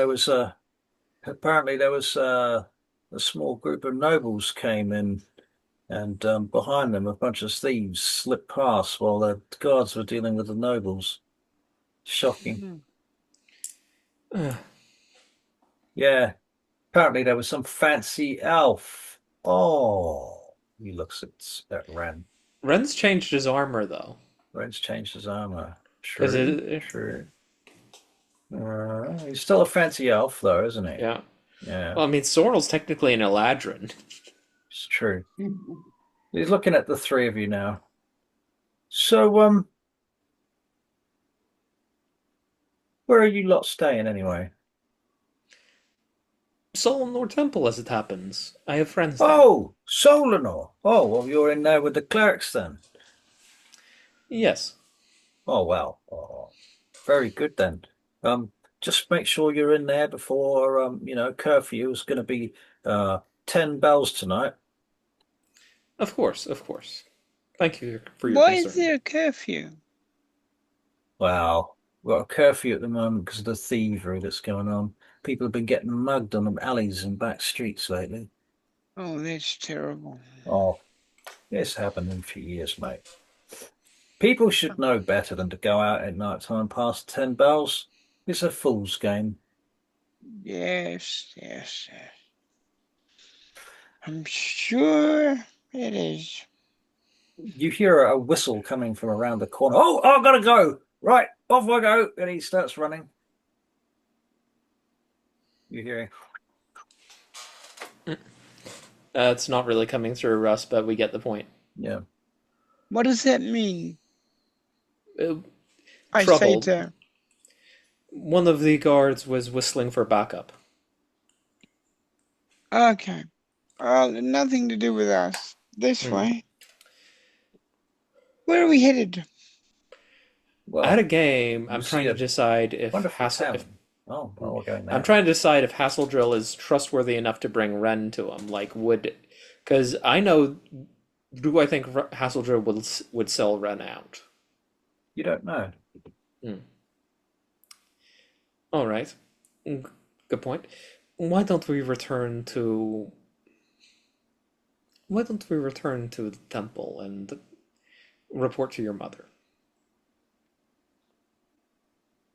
apparently there was a small group of nobles came in, and behind them a bunch of thieves slipped past while the guards were dealing with the nobles. Shocking. Uh, Yeah, apparently there was some fancy elf. Oh, he looks at Ren. Ren's changed his armor though, Ren's changed his armor. because True, true. He's still a fancy elf, though, isn't he? yeah. Yeah, Well, I mean, Tsornyl's technically an Eladrin. It's true. He's looking at the three of you now. So, where are you lot staying anyway? Tsornyl Temple, as it happens. I have friends there. Oh, Solanor. Oh, well, you're in there with the clerics then. Yes, Oh, well. Oh, very good then. Um, just make sure you're in there before, curfew is going to be 10 bells tonight. of course, of course. Thank you for your Why is concern. there a curfew? Wow. We've got a curfew at the moment because of the thievery that's going on. People have been getting mugged on the alleys and back streets lately. Oh, that's terrible. Oh, it's happening for years, mate. People should know better than to go out at night time past 10 bells. It's a fool's game. Yes, yes, yes. I'm sure it is. You hear a whistle coming from around the corner. Oh, I've got to go. Right, off I go. And he starts running. You hear It's not really coming through, Russ, but we get the point. yeah. What does that mean? Uh, I say Trouble. to One of the guards was whistling for backup. okay. Nothing to do with us. This Hmm. way. Where are we headed? Well, At a game, I'm you trying see to a decide if wonderful Hassel, if tavern. Oh, well, we're going I'm there. trying to decide if Hassildryl is trustworthy enough to bring Ren to him. Like, because I know, do I think Hassildryl would sell Ren out? You don't know. Hmm. All right, good point. Why don't we return to Why don't we return to the temple and report to your mother?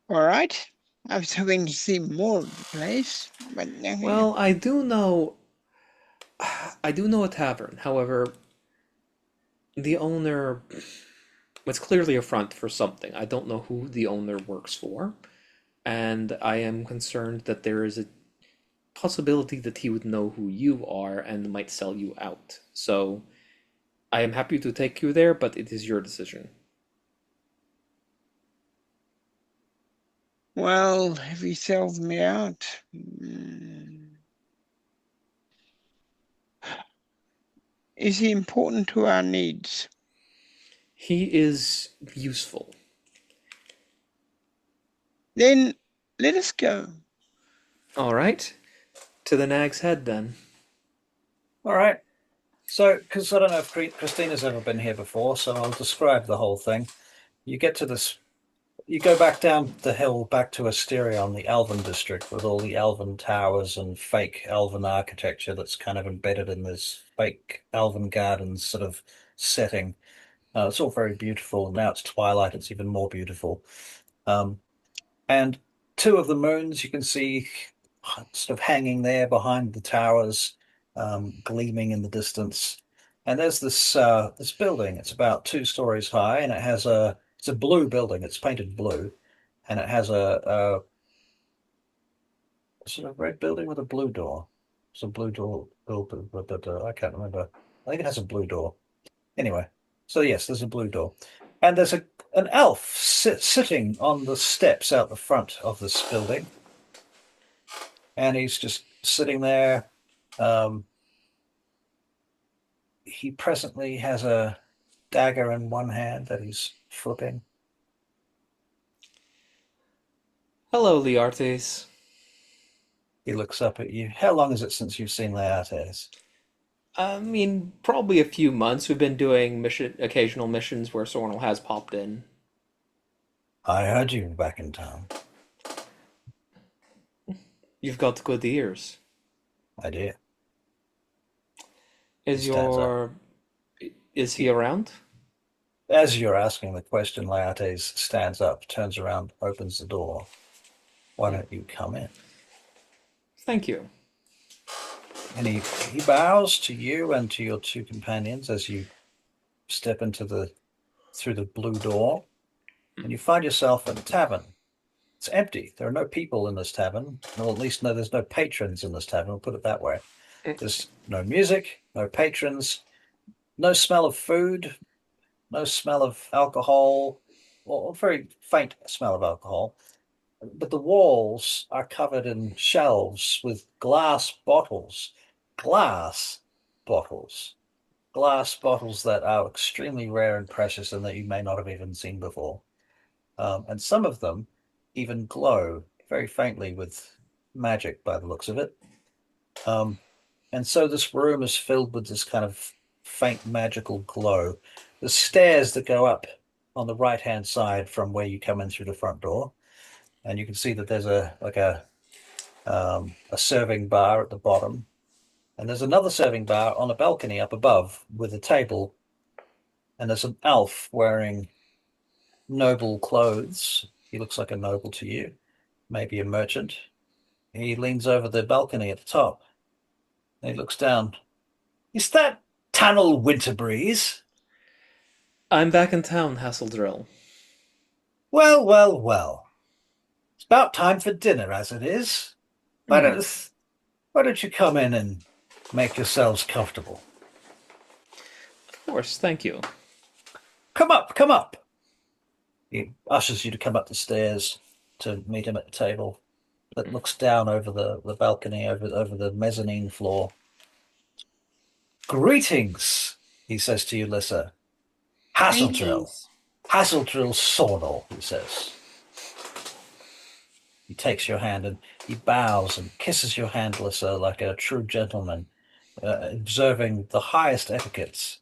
All right. I was hoping to see more of the place, but Well, I do know a tavern. However, the owner it's clearly a front for something. I don't know who the owner works for, and I am concerned that there is a possibility that he would know who you are and might sell you out. So I am happy to take you there, but it is your decision. well, if he sells me out, is he important to our needs? He is useful. Then let us go. All right. To the Nag's Head then. All right. So, because I don't know if Christina's ever been here before, so I'll describe the whole thing. You get to this, you go back down the hill, back to Asterion, the Elven district, with all the Elven towers and fake Elven architecture that's kind of embedded in this fake Elven gardens sort of setting. It's all very beautiful. Now it's twilight, it's even more beautiful. Um, and two of the moons you can see sort of hanging there behind the towers, gleaming in the distance. And there's this building. It's about 2 stories high, and it's a blue building. It's painted blue, and it has a sort of red building with a blue door. It's a blue door, but I can't remember. I think it has a blue door. Anyway, so yes, there's a blue door, and there's an elf sitting on the steps out the front of this building, and he's just sitting there. Um, he presently has a dagger in one hand that he's flipping. Hello, Leartes. He looks up at you. How long is it since you've seen Laertes? I mean, probably a few months. We've been doing occasional missions where Sornel has popped in. I heard you were back in town. You've got good ears. I did. He Is stands up. your is he around? As you're asking the question, Laertes stands up, turns around, opens the door. Why don't you come in? Thank you. And he bows to you and to your two companions as you step through the blue door, and you find yourself in a tavern. It's empty. There are no people in this tavern. Well, at least no, there's no patrons in this tavern. We'll put it that way. There's no music, no patrons, no smell of food, no smell of alcohol, or very faint smell of alcohol. But the walls are covered in shelves with glass bottles, glass bottles that are extremely rare and precious and that you may not have even seen before. And some of them even glow very faintly with magic by the looks of it. Um, and so this room is filled with this kind of faint magical glow. The stairs that go up on the right-hand side from where you come in through the front door, and you can see that there's a serving bar at the bottom, and there's another serving bar on a balcony up above with a table, and there's an elf wearing noble clothes. He looks like a noble to you, maybe a merchant. He leans over the balcony at the top, and he looks down. Is that Tsornyl Winterbreeze? I'm back in town, Hassildryl. Well, well, well. It's about time for dinner, as it is. Why Hmm. don't, why don't you come in and make yourselves comfortable? Of course, thank you. Come up, come up. He ushers you to come up the stairs to meet him at the table that looks down over the balcony, over the mezzanine floor. Greetings, he says to you, Lissa. Hassildryl. Greetings. Hassildryl Tsornyl, he says. He takes your hand and he bows and kisses your hand, Lissa, like a true gentleman, observing the highest etiquettes.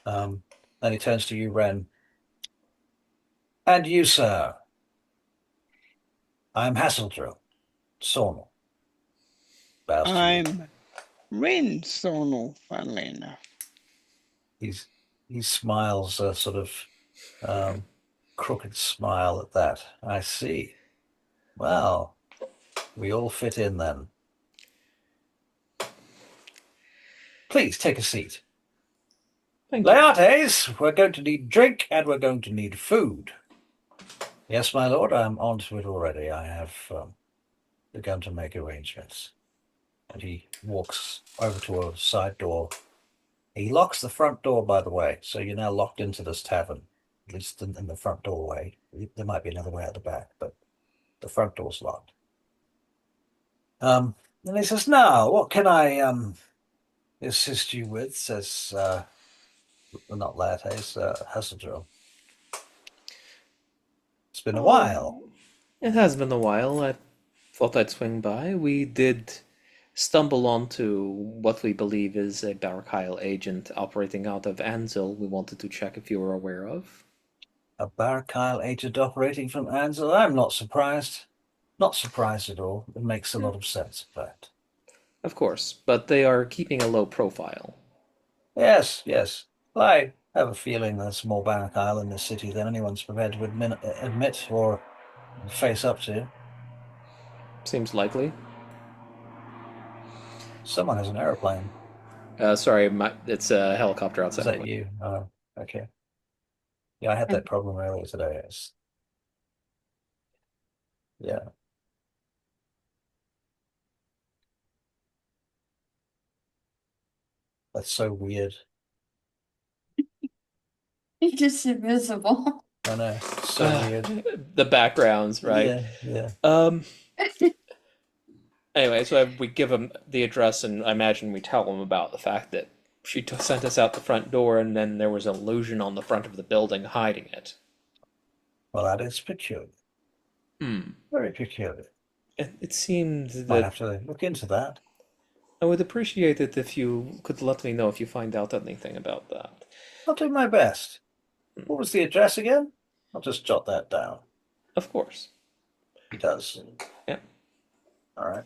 Then he turns to you, Ren. And you, sir. I'm Hassildryl Tsornyl. Bows to you. I'm Ren Tsornyl, funnily enough. He smiles a sort of crooked smile at that. I see. Well, we all fit in then. Please take a seat. Thank you. Laertes, we're going to need drink and we're going to need food. Yes, my lord, I'm on to it already. I have begun to make arrangements. And he walks over to a side door. He locks the front door, by the way, so you're now locked into this tavern, at least in the front doorway. There might be another way out the back, but the front door's locked. And he says, "Now, what can I assist you with?" Says, not Lattes, Hassildryl. It's been a while. It has been a while. I thought I'd swing by. We did stumble onto what we believe is a Barakyle agent operating out of Anzil. We wanted to check if you were aware of. A Barakyle agent operating from Ansel? I'm not surprised. Not surprised at all. It makes a lot of sense, in fact. Of course, but they are keeping a low profile. Yes, yes. I have a feeling there's more Barakyle in this city than anyone's prepared to admit or face up to. Seems likely. Someone has an aeroplane. Sorry, it's a helicopter Is outside. that you? Oh, okay. Yeah, I had that problem earlier today. Yeah. That's so weird. You're just invisible. I know. So weird. The backgrounds, right? Yeah, yeah. Anyway, so we give him the address, and I imagine we tell him about the fact that she sent us out the front door, and then there was an illusion on the front of the building hiding it. Well, that is peculiar. Very peculiar. It seemed Might that have to look into that. I would appreciate it if you could let me know if you find out anything about that. I'll do my best. What was the address again? I'll just jot that down. Of course. He does. Yeah. All right.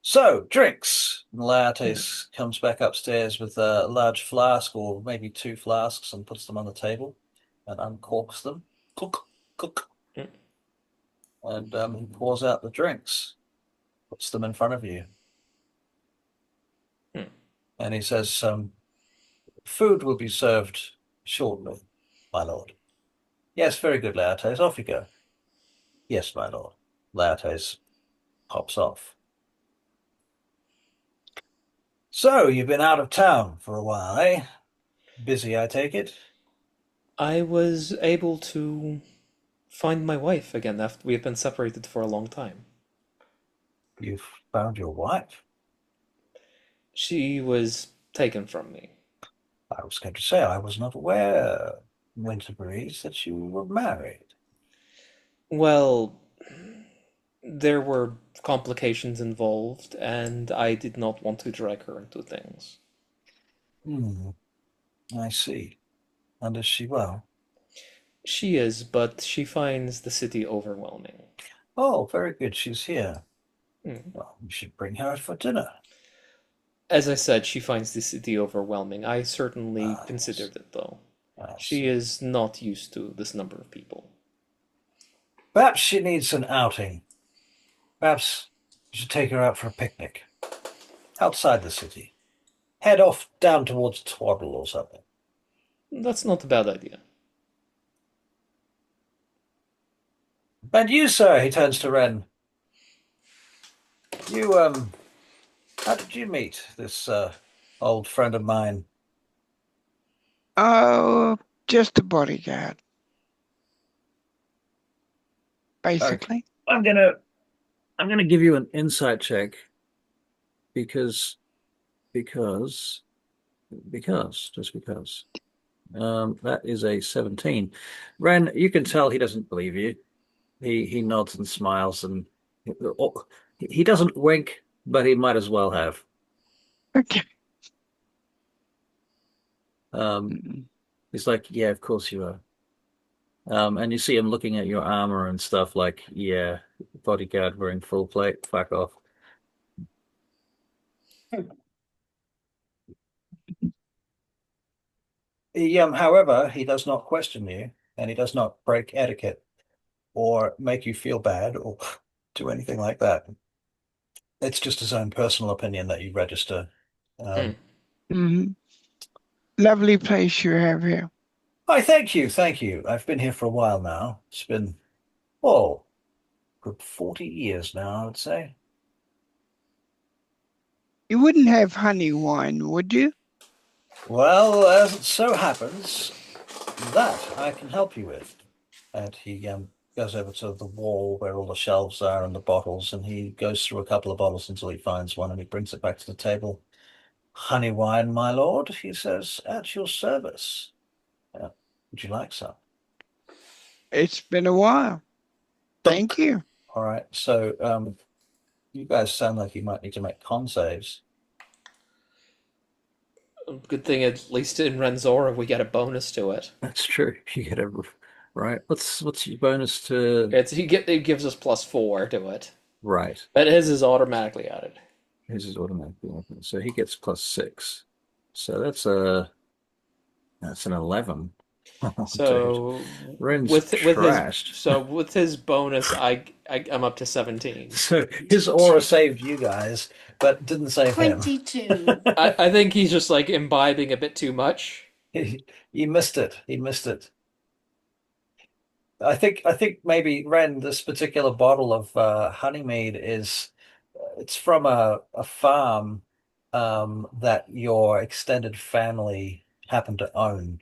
So, drinks. Laertes comes back upstairs with a large flask or maybe two flasks and puts them on the table and uncorks them. Cook. And he pours out the drinks, puts them in front of you. And he says, food will be served shortly, my lord. Yes, very good, Laertes. Off you go. Yes, my lord. Laertes pops off. So, you've been out of town for a while, eh? Busy, I take it? I was able to find my wife again after we had been separated for a long time. You've found your wife? She was taken from me. I was going to say I was not aware, Winterbreeze, that you were married. Well, there were complications involved, and I did not want to drag her into things. Hmm, I see. And is she well? She is, but she finds the city overwhelming. Oh, very good, she's here. Hmm. Well, you should bring her for dinner. As I said, she finds the city overwhelming. I certainly Yes, considered it, though. I She see. is not used to this number of people. Perhaps she needs an outing. Perhaps you should take her out for a picnic outside the city. Head off down towards Twaddle or something. That's not a bad idea. And you, sir, he turns to Ren. You, how did you meet this, old friend of mine? Oh, just a bodyguard, Okay. basically. I'm gonna, I'm gonna give you an insight check because, because, just because. That is a 17. Ren, you can tell he doesn't believe you. He nods and smiles and oh, he doesn't wink, but he might as well have. Okay. Um, he's like, yeah, of course you are. And you see him looking at your armor and stuff like, yeah, bodyguard wearing full plate, fuck off. However, he does not question you, and he does not break etiquette or make you feel bad or do anything like that. It's just his own personal opinion that you register. Hmm. Um, Mm-hmm. Lovely place you have here. I thank you, thank you. I've been here for a while now. It's been, oh, good 40 years now, I would say. You wouldn't have honey wine, would you? Well, as it so happens, that I can help you with. And he goes over to the wall where all the shelves are and the bottles, and he goes through a couple of bottles until he finds one, and he brings it back to the table. Honey wine, my lord, he says, at your service. Would you like some? It's been a while. Dunk. Thank you. All right. So, you guys sound like you might need to make con saves. Good thing, at least in Renzora, we get a bonus to it. That's true. You get a right. What's your bonus to It gives us +4 to it, right? but his is automatically added. His is automatically open, so he gets +6. So that's an 11. Oh, dude. So Ren's with his trashed. with his bonus, I'm up to 17. So his aura saved you guys, but didn't save him. 22. I think he's just like imbibing a bit too much. He missed it. He missed it. I think maybe Ren, this particular bottle of honeymead is it's from a farm that your extended family happen to own.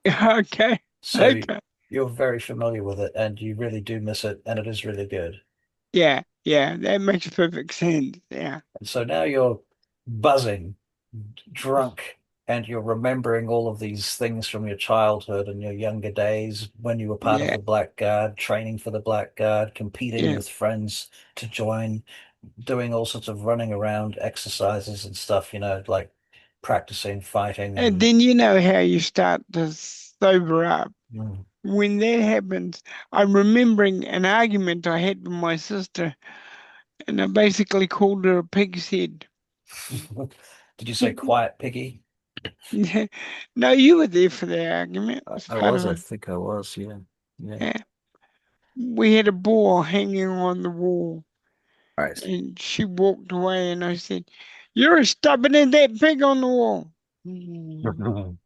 Okay. So Okay. you're very familiar with it and you really do miss it and it is really good. Yeah. Yeah. That makes perfect sense. Yeah. And so now you're buzzing, drunk, and you're remembering all of these things from your childhood and your younger days when you were part of Yeah. the Black Guard, training for the Black Guard, competing Yeah. with friends to join, doing all sorts of running around exercises and stuff, like practicing fighting And and then you know how you start to sober up. mm. When that happens, I'm remembering an argument I had with my sister, and I basically called her a pig's head. Did you say quiet piggy? Yeah. No, you were there for the argument. I, It's I part was, of I it. think I was, yeah. Yeah. Yeah. We had a boar hanging on the wall, Right. and she walked away, and I said, "You're as stubborn as that pig on the wall." Mm.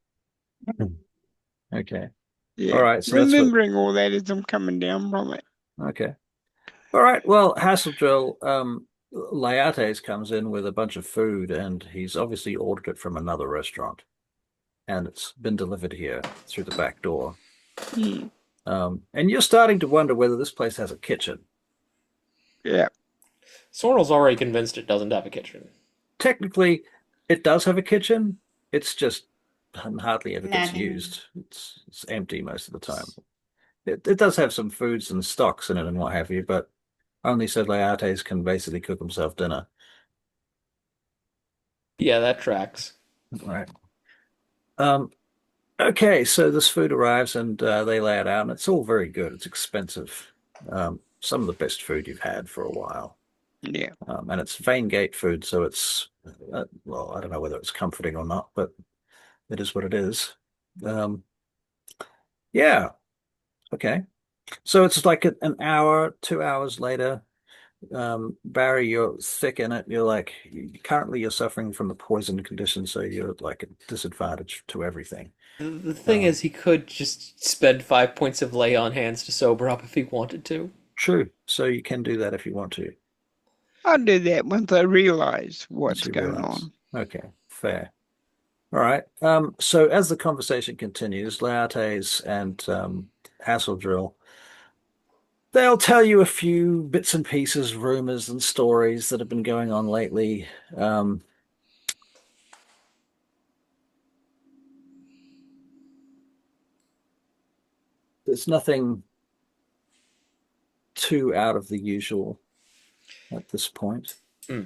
Okay. All Yeah. right. So that's what. Remembering all that as I'm coming down from it. Okay. All right. Well, Hassildryl, Laertes comes in with a bunch of food, and he's obviously ordered it from another restaurant, and it's been delivered here through the back door. Hmm. And you're starting to wonder whether this place has a kitchen. Yeah. Sornel's already convinced it doesn't have a kitchen. Technically, it does have a kitchen. It's just hardly ever gets Not in. used. It's empty most of the time. It does have some foods and stocks in it and what have you, but only so Laertes can basically cook himself dinner. Yeah, that tracks. Right. Um, okay, so this food arrives and they lay it out, and it's all very good. It's expensive. Some of the best food you've had for a while. Yeah. And it's Vein Gate food, so it's, well, I don't know whether it's comforting or not, but it is what it is. Um, yeah, okay. So it's like an hour, 2 hours later. Barry, you're sick in it. You're like, currently you're suffering from the poison condition, so you're like a disadvantage to everything. The thing Um, is, he could just spend 5 points of lay on hands to sober up if he wanted to. True. So you can do that if you want to, I'll do that once I realize once what's you going realize. on. Okay, fair. All right. So as the conversation continues, Laertes and Hassildryl, they'll tell you a few bits and pieces, rumors and stories that have been going on lately. Um, there's nothing too out of the usual at this point. Hmm.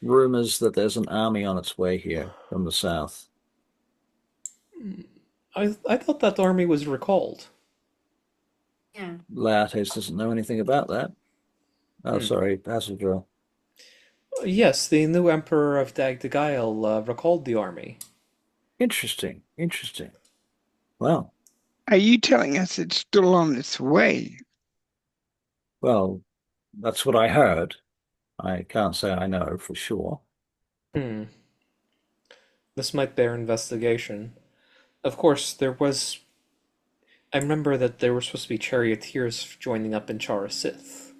Rumors that there's an army on its way here from the south. I thought that army was recalled. Yeah. Laertes doesn't know anything about that. Oh, Hmm. sorry, Hassildryl. Yes, the new Emperor of Dagdagail recalled the army. Interesting, interesting. Well, Are you telling us it's still on its way? well, that's what I heard. I can't say I know for sure. Hmm. This might bear investigation. Of course, there was. I remember that there were supposed to be charioteers joining up in Chara Sith.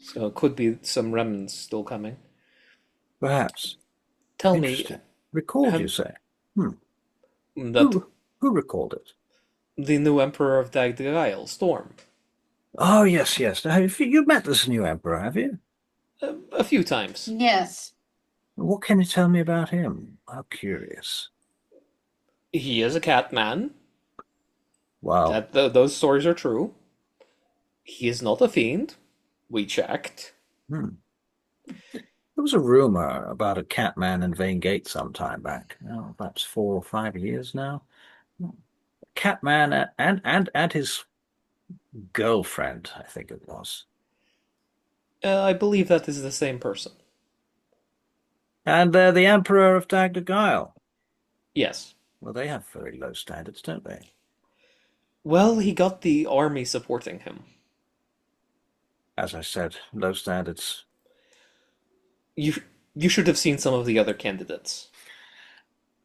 So it could be some remnants still coming. Perhaps. Tell me, Interesting. Recalled, you have say? Hmm. that Who recalled it? the new Emperor of Dagdagail, Storm, Oh, yes, yes. Now, you met this new emperor, have you? a few times. Yes. What can you tell me about him? How curious. He is a cat man. Wow. Those stories are true. He is not a fiend. We checked. Hmm. There was a rumor about a cat man in Vein Gate some time back. Oh, perhaps 4 or 5 years now. Catman and his girlfriend, I think it was. I believe that is the same person. And they're the Emperor of Dagdagail. Yes. Well, they have very low standards, don't they? Well, he got the army supporting him. As I said, low standards. You you should have seen some of the other candidates.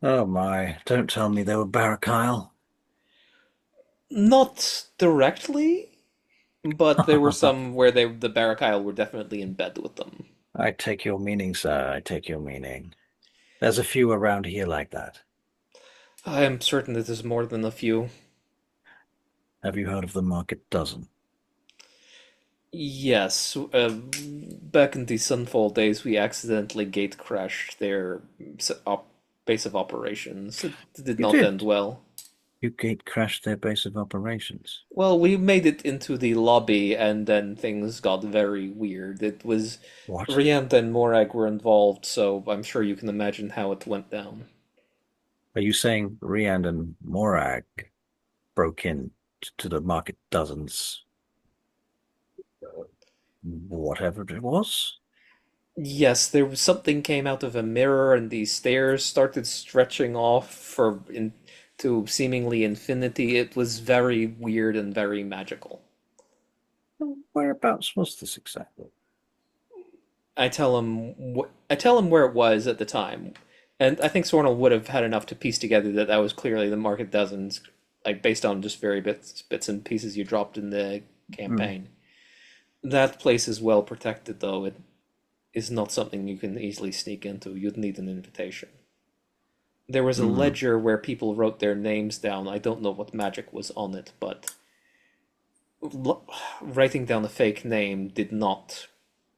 Oh my, don't tell me they were Barakyle. Not directly, but there were some where the Barakyle were definitely in bed with them. I take your meaning, sir. I take your meaning. There's a few around here like that. I am certain that there's more than a few. Have you heard of the Market Dozen? Yes, back in the Sunfall days, we accidentally gate crashed their base of operations. It did You not end did. well. You gate crashed their base of operations. Well, we made it into the lobby, and then things got very weird. It was What? Riant and Morag were involved, so I'm sure you can imagine how it went down. Are you saying Riand and Morag broke in to the Market Dozens, whatever it was? Yes, there was something came out of a mirror, and the stairs started stretching off for to seemingly infinity. It was very weird and very magical. Whereabouts was this exactly? I tell him where it was at the time, and I think Sornel would have had enough to piece together that that was clearly the Market Dozens, like based on just very bits and pieces you dropped in the Hmm. campaign. That place is well protected, though. It is not something you can easily sneak into. You'd need an invitation. There was a Hmm. ledger where people wrote their names down. I don't know what magic was on it, but writing down a fake name did not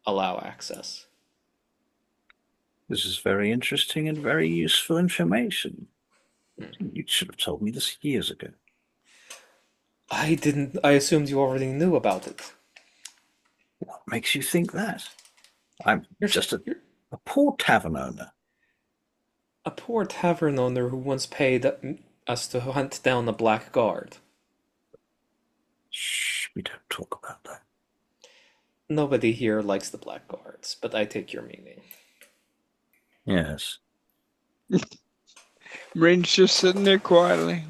allow access. This is very interesting and very useful information. You should have told me this years ago. I didn't. I assumed you already knew about it. What makes you think that? I'm You're, just you're a poor tavern owner. a poor tavern owner who once paid us to hunt down a black guard. Shh, we don't talk about that. Nobody here likes the black guards, but I take your meaning. Yes. Rin's just sitting there quietly.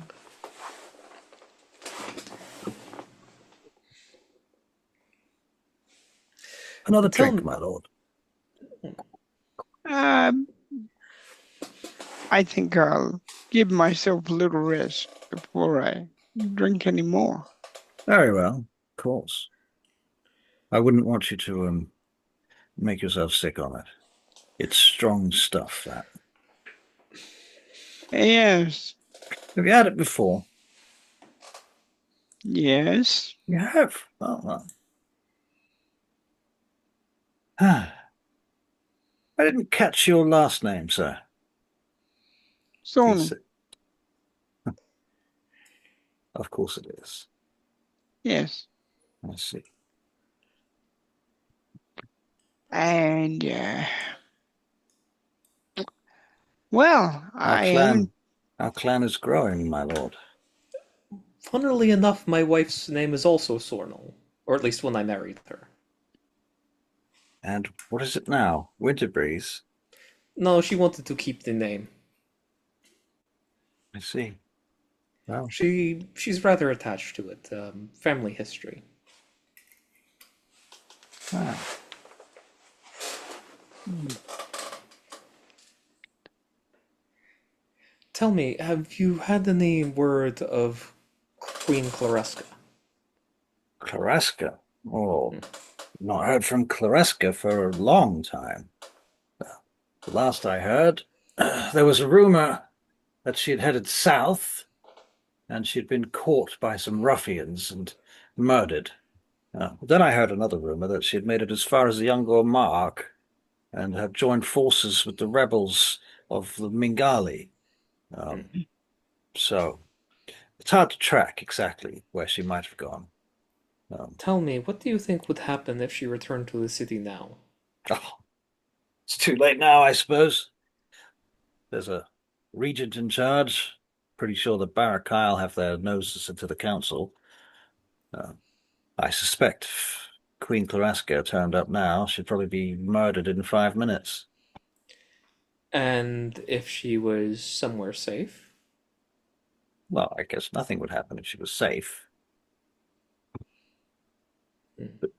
Another Tell drink, me, my lord. Um, I think I'll give myself a little rest before I drink any more. Very well, of course. I wouldn't want you to make yourself sick on it. It's strong stuff, that. Yes, Have you had it before? yes. You have. Oh, well. I didn't catch your last name, sir. Tsornyl, Please. Of course it is. yes. I see. And, well, Our I am, clan, our clan is growing, my lord. funnily enough, my wife's name is also Tsornyl, or at least when I married her. And what is it now? Winter Breeze. No, she wanted to keep the name. I see. Well, She's rather attached to it. Family history. ah. Tell me, have you had any word of Queen Claresca? Claresca. Oh, not heard from Claresca for a long time. The last I heard, there was a rumor that she had headed south and she'd been caught by some ruffians and murdered. Then I heard another rumor that she had made it as far as the Youngor Mark and had joined forces with the rebels of the Mingali. Um, so it's hard to track exactly where she might have gone. Tell me, what do you think would happen if she returned to the city now? Oh, it's too late now, I suppose. There's a regent in charge. Pretty sure the Barakyle have their noses into the council. Uh, I suspect if Queen Claraska turned up now, she'd probably be murdered in 5 minutes. And if she was somewhere safe? Well, I guess nothing would happen if she was safe. But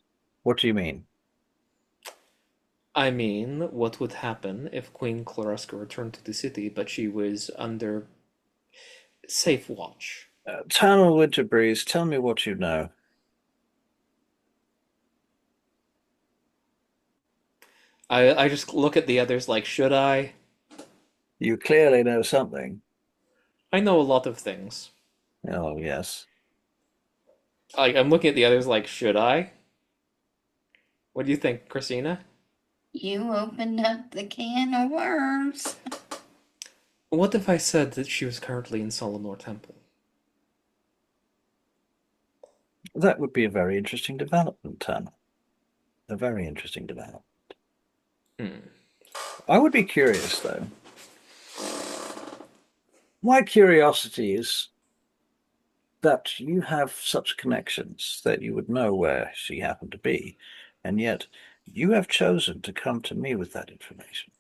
what do you mean? I mean, what would happen if Queen Claresca returned to the city, but she was under safe watch? Thermal Winter Breeze, tell me what you know. I just look at the others like, should I? You clearly know something. I know a lot of things. Oh, yes. I'm looking at the others like, should I? What do you think, Christina? You opened up the can of worms. What if I said that she was currently in Solanor Temple? That would be a very interesting development, Tana. A very interesting development. Hmm. I would be curious, though. My curiosity is that you have such connections that you would know where she happened to be, and yet you have chosen to come to me with that information.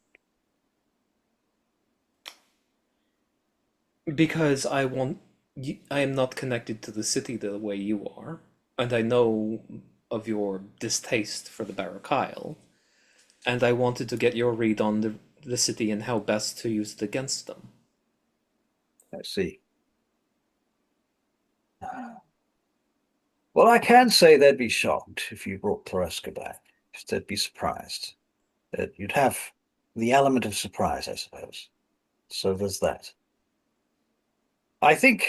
Because I am not connected to the city the way you are, and I know of your distaste for the Barakyle, and I wanted to get your read on the city and how best to use it against them. I see. Well, I can say they'd be shocked if you brought Klereska back. They'd be surprised. You'd have the element of surprise, I suppose. So there's that. I think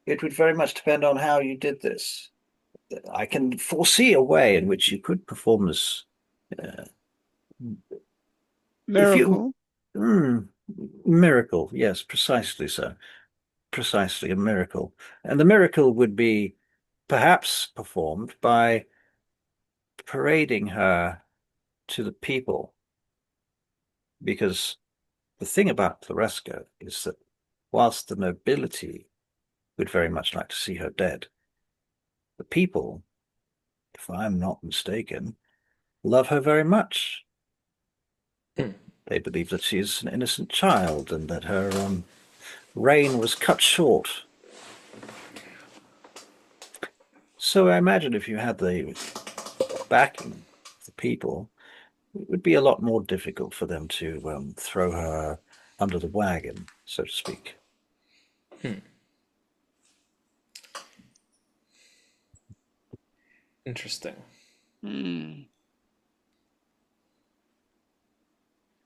it would very much depend on how you did this. I can foresee a way in which you could perform this. Uh, if you, Miracle. mm, miracle, yes, precisely so. Precisely a miracle. And the miracle would be perhaps performed by parading her to the people. Because the thing about Klereska is that whilst the nobility would very much like to see her dead, the people, if I'm not mistaken, love her very much. Hmm. They believe that she is an innocent child and that her reign was cut short. So I imagine if you had the backing of the people, it would be a lot more difficult for them to throw her under the wagon, so to speak. Hmm. Interesting. Hmm.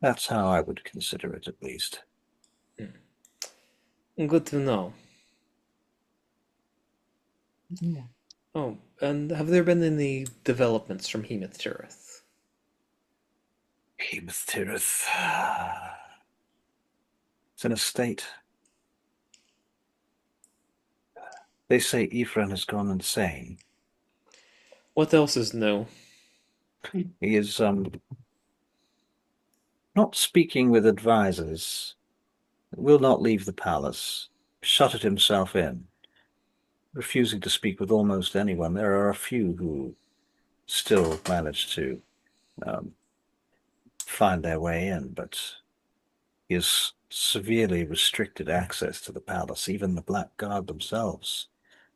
That's how I would consider it, at least. Good to know. Yeah. Oh, and have there been any developments from Hemeth Tirith? Hemoth Tirith. It's in a state. They say Ephraim has gone insane. What else is new? He is not speaking with advisors, will not leave the palace, shuttered himself in, refusing to speak with almost anyone. There are a few who still manage to um, find their way in, but he has severely restricted access to the palace. Even the Black Guard themselves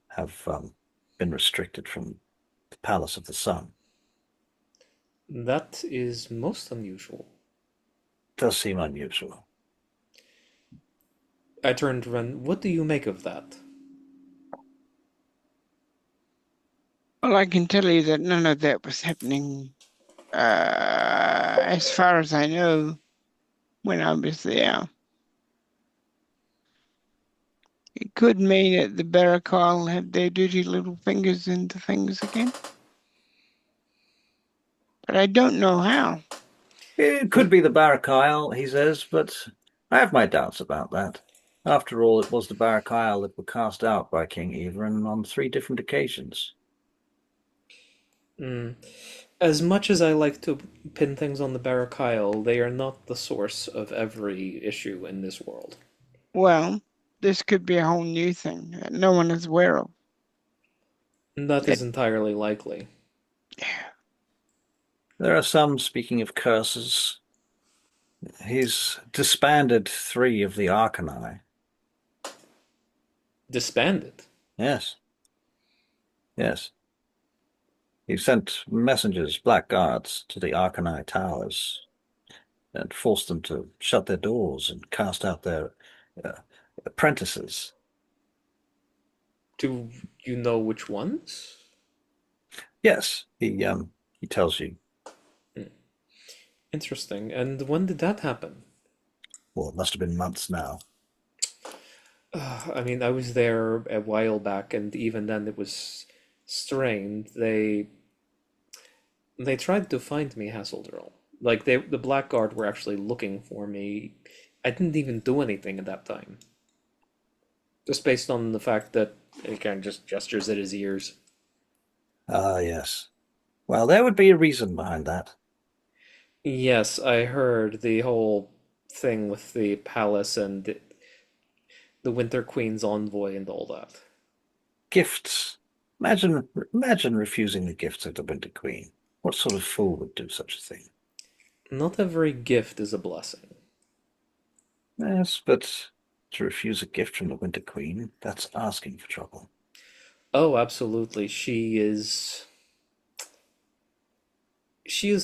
have been restricted from the Palace of the Sun. That is most unusual. Does seem unusual. I turned to Ren. What do you make of that? Well, I can tell you that none of that was happening, as far as I know, when I was there. It could mean that the Barakal have their dirty little fingers into things again, but I don't know how. It could Well, be the Barak Isle, he says, but I have my doubts about that. After all, it was the Barak Isle that were cast out by King Everin on 3 different occasions. mm, as much as I like to pin things on the Barakyle, they are not the source of every issue in this world. Well, this could be a whole new thing that no one is aware of. That That, is entirely likely. There are some, speaking of curses, he's disbanded 3 of the Arcani. Disbanded. Yes, yes. He sent messengers, black guards, to the Arcani towers and forced them to shut their doors and cast out their uh, apprentices. Do you know which ones? Yes, he tells you. Hmm. Interesting. And when did that happen? Well, it must have been months now. I mean, I was there a while back, and even then it was strained. They tried to find me, Hassildryl. Like the Blackguard were actually looking for me. I didn't even do anything at that time. Just based on the fact that he kind of just gestures at his ears. Ah, yes. Well, there would be a reason behind that. Yes, I heard the whole thing with the palace and the Winter Queen's envoy and all that. Gifts. Imagine refusing the gifts of the Winter Queen. What sort of fool would do such a thing? Not every gift is a blessing. Yes, but to refuse a gift from the Winter Queen, that's asking for trouble. Oh, absolutely. She is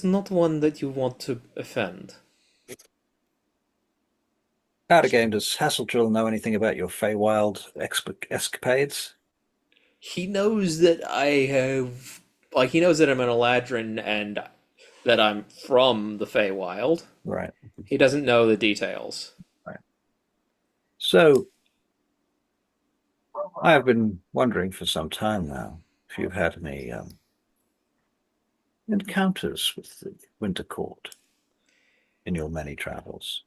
not one that you want to offend. Out of game, does Hassildryl know anything about your Feywild escapades? He knows that I have, like, he knows that I'm an Eladrin and that I'm from the Feywild. Right, He doesn't know the details. right. So I've been wondering for some time now if you've had any encounters with the Winter Court in your many travels.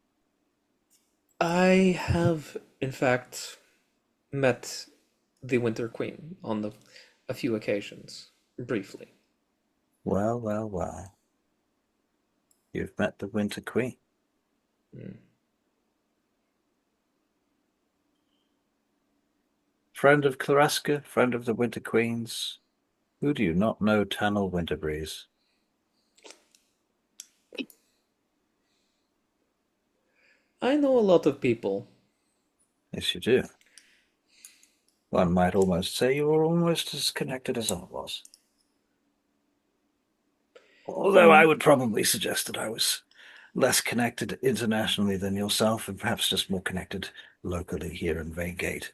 I have, in fact, met the Winter Queen on a few occasions, briefly. Well, well, well. You've met the Winter Queen. Mm. Friend of Claraska, friend of the Winter Queens. Who do you not know Tsornyl Winterbreeze? I know a lot of people. Yes, you do. One might almost say you were almost as connected as I was. Although I would probably suggest that I was less connected internationally than yourself, and perhaps just more connected locally here in Vaygate.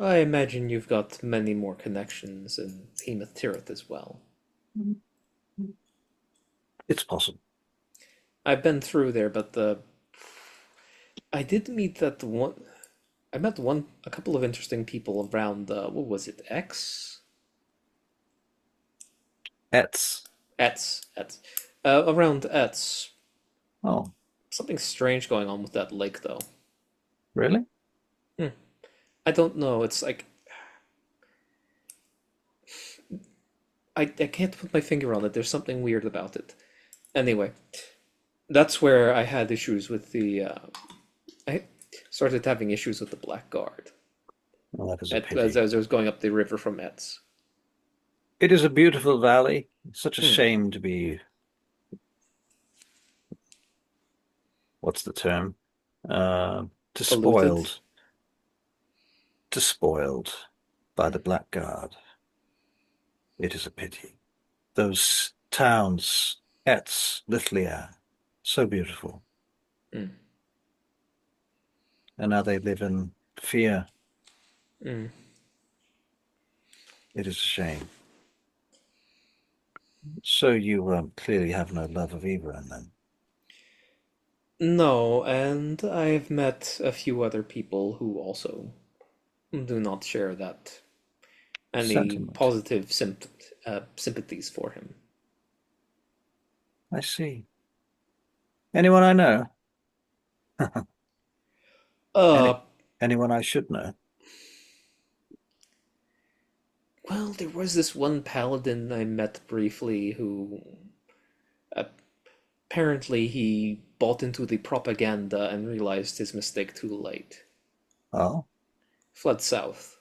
I imagine you've got many more connections in Hemoth Tirith as well. It's possible. I've been through there, but I did meet that one. I met a couple of interesting people around. What was it? X? Etz. Etz. Around Etz. Oh, Something strange going on with that lake, though. really? Hmm. I don't know. It's like I can't put my finger on it. There's something weird about it. Anyway, that's where I had issues with the. I started having issues with the Blackguard Well, that is a as pity. I was going up the river from Etz. It is a beautiful valley. It's such a Hmm. shame to be, what's the term? Uh, Polluted. despoiled. Despoiled by the Blackguard. It is a pity. Those towns, Etz, Lithlia, so beautiful. Hmm. And now they live in fear. Hmm. It is a shame. So you clearly have no love of Ebron then. No, and I've met a few other people who also do not share that any Sentiment. positive sympathies for him. I see. Anyone I know? Uh, Any anyone I should know? well, there was this one paladin I met briefly who apparently he bought into the propaganda and realized his mistake too late. Oh, Fled south.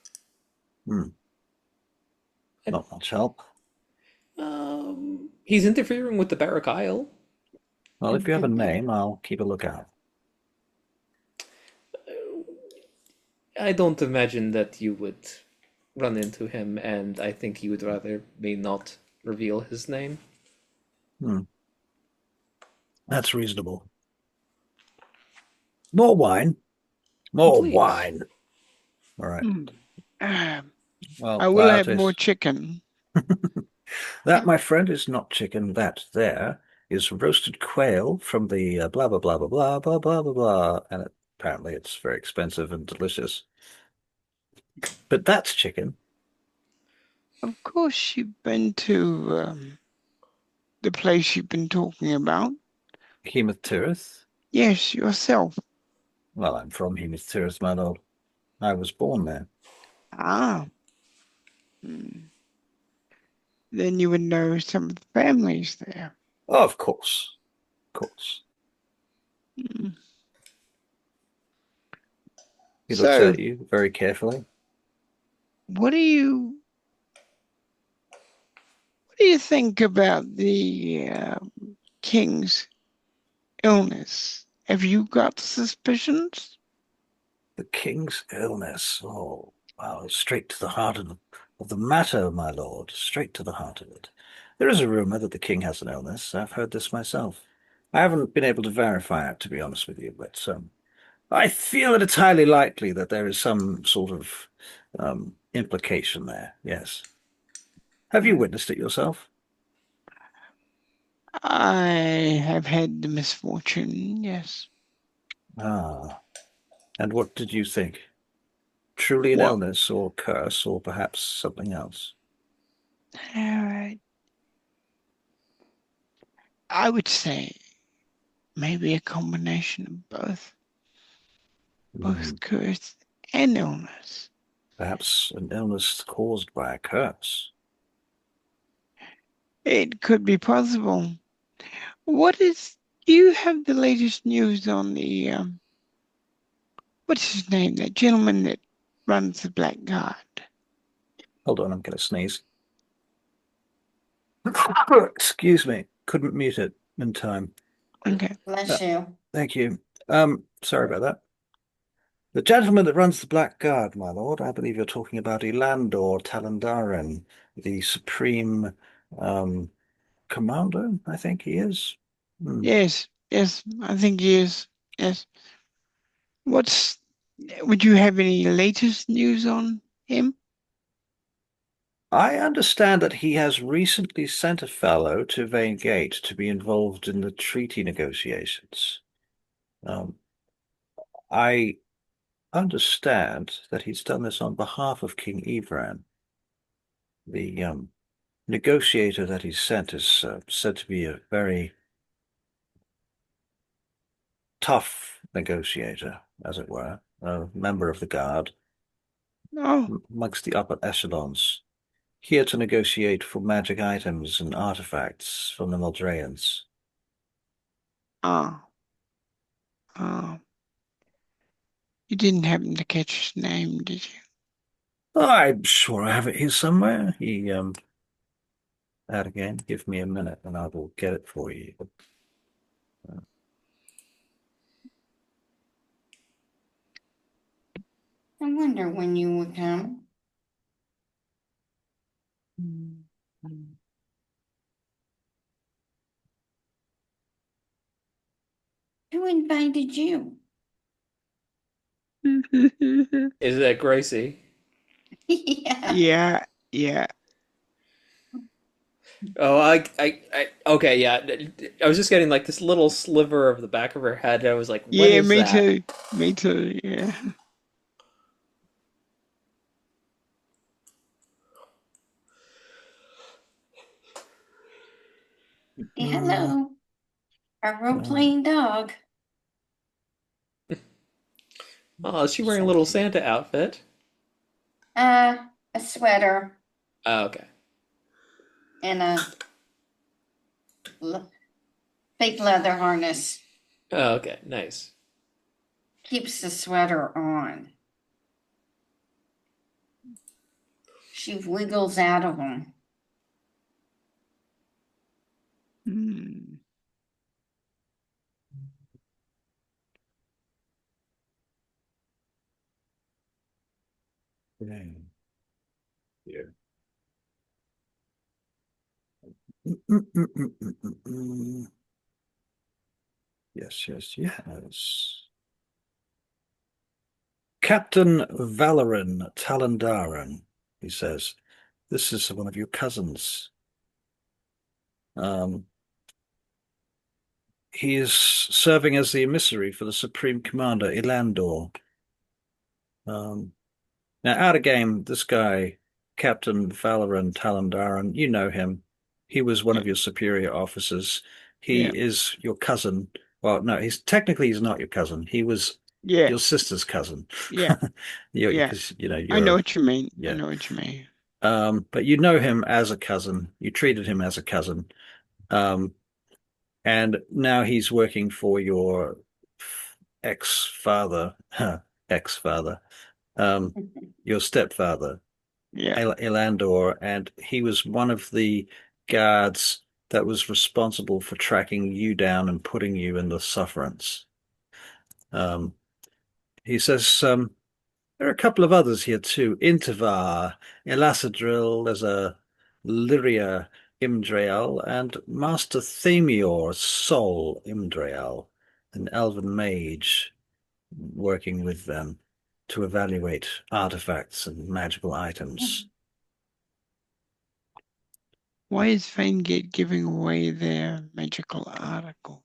hmm. And, Not much help. he's interfering with the Barrack Isle. Well, if you have a name, I'll keep a lookout. I don't imagine that you would run into him, and I think he would rather me not reveal his name. Hmm. That's reasonable. More wine. More Please. wine. All right. Mm. Well, I will have more Laertes. chicken. That, my friend, is not chicken. That there is roasted quail from the blah, blah, blah, blah, blah, blah, blah, blah, blah. And apparently it's very expensive and delicious. But that's chicken. Of course, you've been to the place you've been talking about. Hemoth Tirith. Yes, yourself. Well, I'm from Hemoth Tirith, my lord. I was born there. Ah. Hmm. Then you would know some of the families there. Oh, of course. Of course. Hmm. He looks So, at you very carefully. what do you think about the king's illness? Have you got suspicions? The king's illness. Oh, wow. Straight to the heart of the matter, my lord. Straight to the heart of it. There is a rumor that the king has an illness. I've heard this myself. I haven't been able to verify it, to be honest with you, but I feel that it's highly likely that there is some sort of implication there. Yes. Have you Yeah. witnessed it yourself? I have had the misfortune, yes. Ah. And what did you think? Truly an What? illness or curse or perhaps something else? I would say maybe a combination of both Hmm. curse and illness. Perhaps an illness caused by a curse. It could be possible. What is, do you have the latest news on what's his name? That gentleman that runs the Black Guard. Hold on, I'm going to sneeze. Excuse me. Couldn't mute it in time. Okay. Uh, Bless you. Thank you. Sorry about that. The gentleman that runs the Black Guard, my lord, I believe you're talking about Elandor Talendaren, the supreme um, commander, I think he is. Hmm. Yes, yes, I think he is. Yes. What's, would you have any latest news on him? I understand that he has recently sent a fellow to Vane Gate to be involved in the treaty negotiations. Um, I understand that he's done this on behalf of King Evran. The negotiator that he sent is said to be a very tough negotiator, as it were, a member of the guard Oh, amongst the upper echelons, here to negotiate for magic items and artifacts from the Moldrayans. ah, ah. You didn't happen to catch his name, did you? I'm sure I have it here somewhere. He That again. Give me a minute and I will get it for you. I wonder when you will come. Who invited you? Is that Gracie? Yeah. Yeah, yeah, Oh, okay, yeah. I was just getting like this little sliver of the back of her head. I was like, what yeah, is me that? too. Me too, yeah. Mm, Hello. A um, role-playing dog. Oh, is she wearing a So little cute. Santa outfit? Uh, a sweater Oh, okay. and a fake leather harness. Oh, okay. Nice. Keeps the sweater on. She wiggles out of them. Hmm. yeah, yeah. Mm. Yes, yes, yes. Captain Valoran Talandaran, he says. This is one of your cousins. Um, he is serving as the emissary for the Supreme Commander, Elandor. Um, Now, out of game, this guy, Captain Valoran Talandaran, you know him. He was one Yeah, of your superior officers. He yeah, is your cousin. Well, no, he's not your cousin. He was yeah, your sister's cousin. yeah, yeah. Because I know you're what you mean. I yeah. know what you mean. But you know him as a cousin. You treated him as a cousin. Um, and now he's working for your ex-father, ex-father, um, your stepfather. Yeah, Elandor, and he was one of the guards that was responsible for tracking you down and putting you in the sufferance. Um, he says there are a couple of others here too. Intivar, Hassildryl, there's a Lyria Imdrael, and Master Themior Sol Imdrael, an elven mage working with them. to evaluate artifacts and magical items. Why is Feingate giving away their magical article?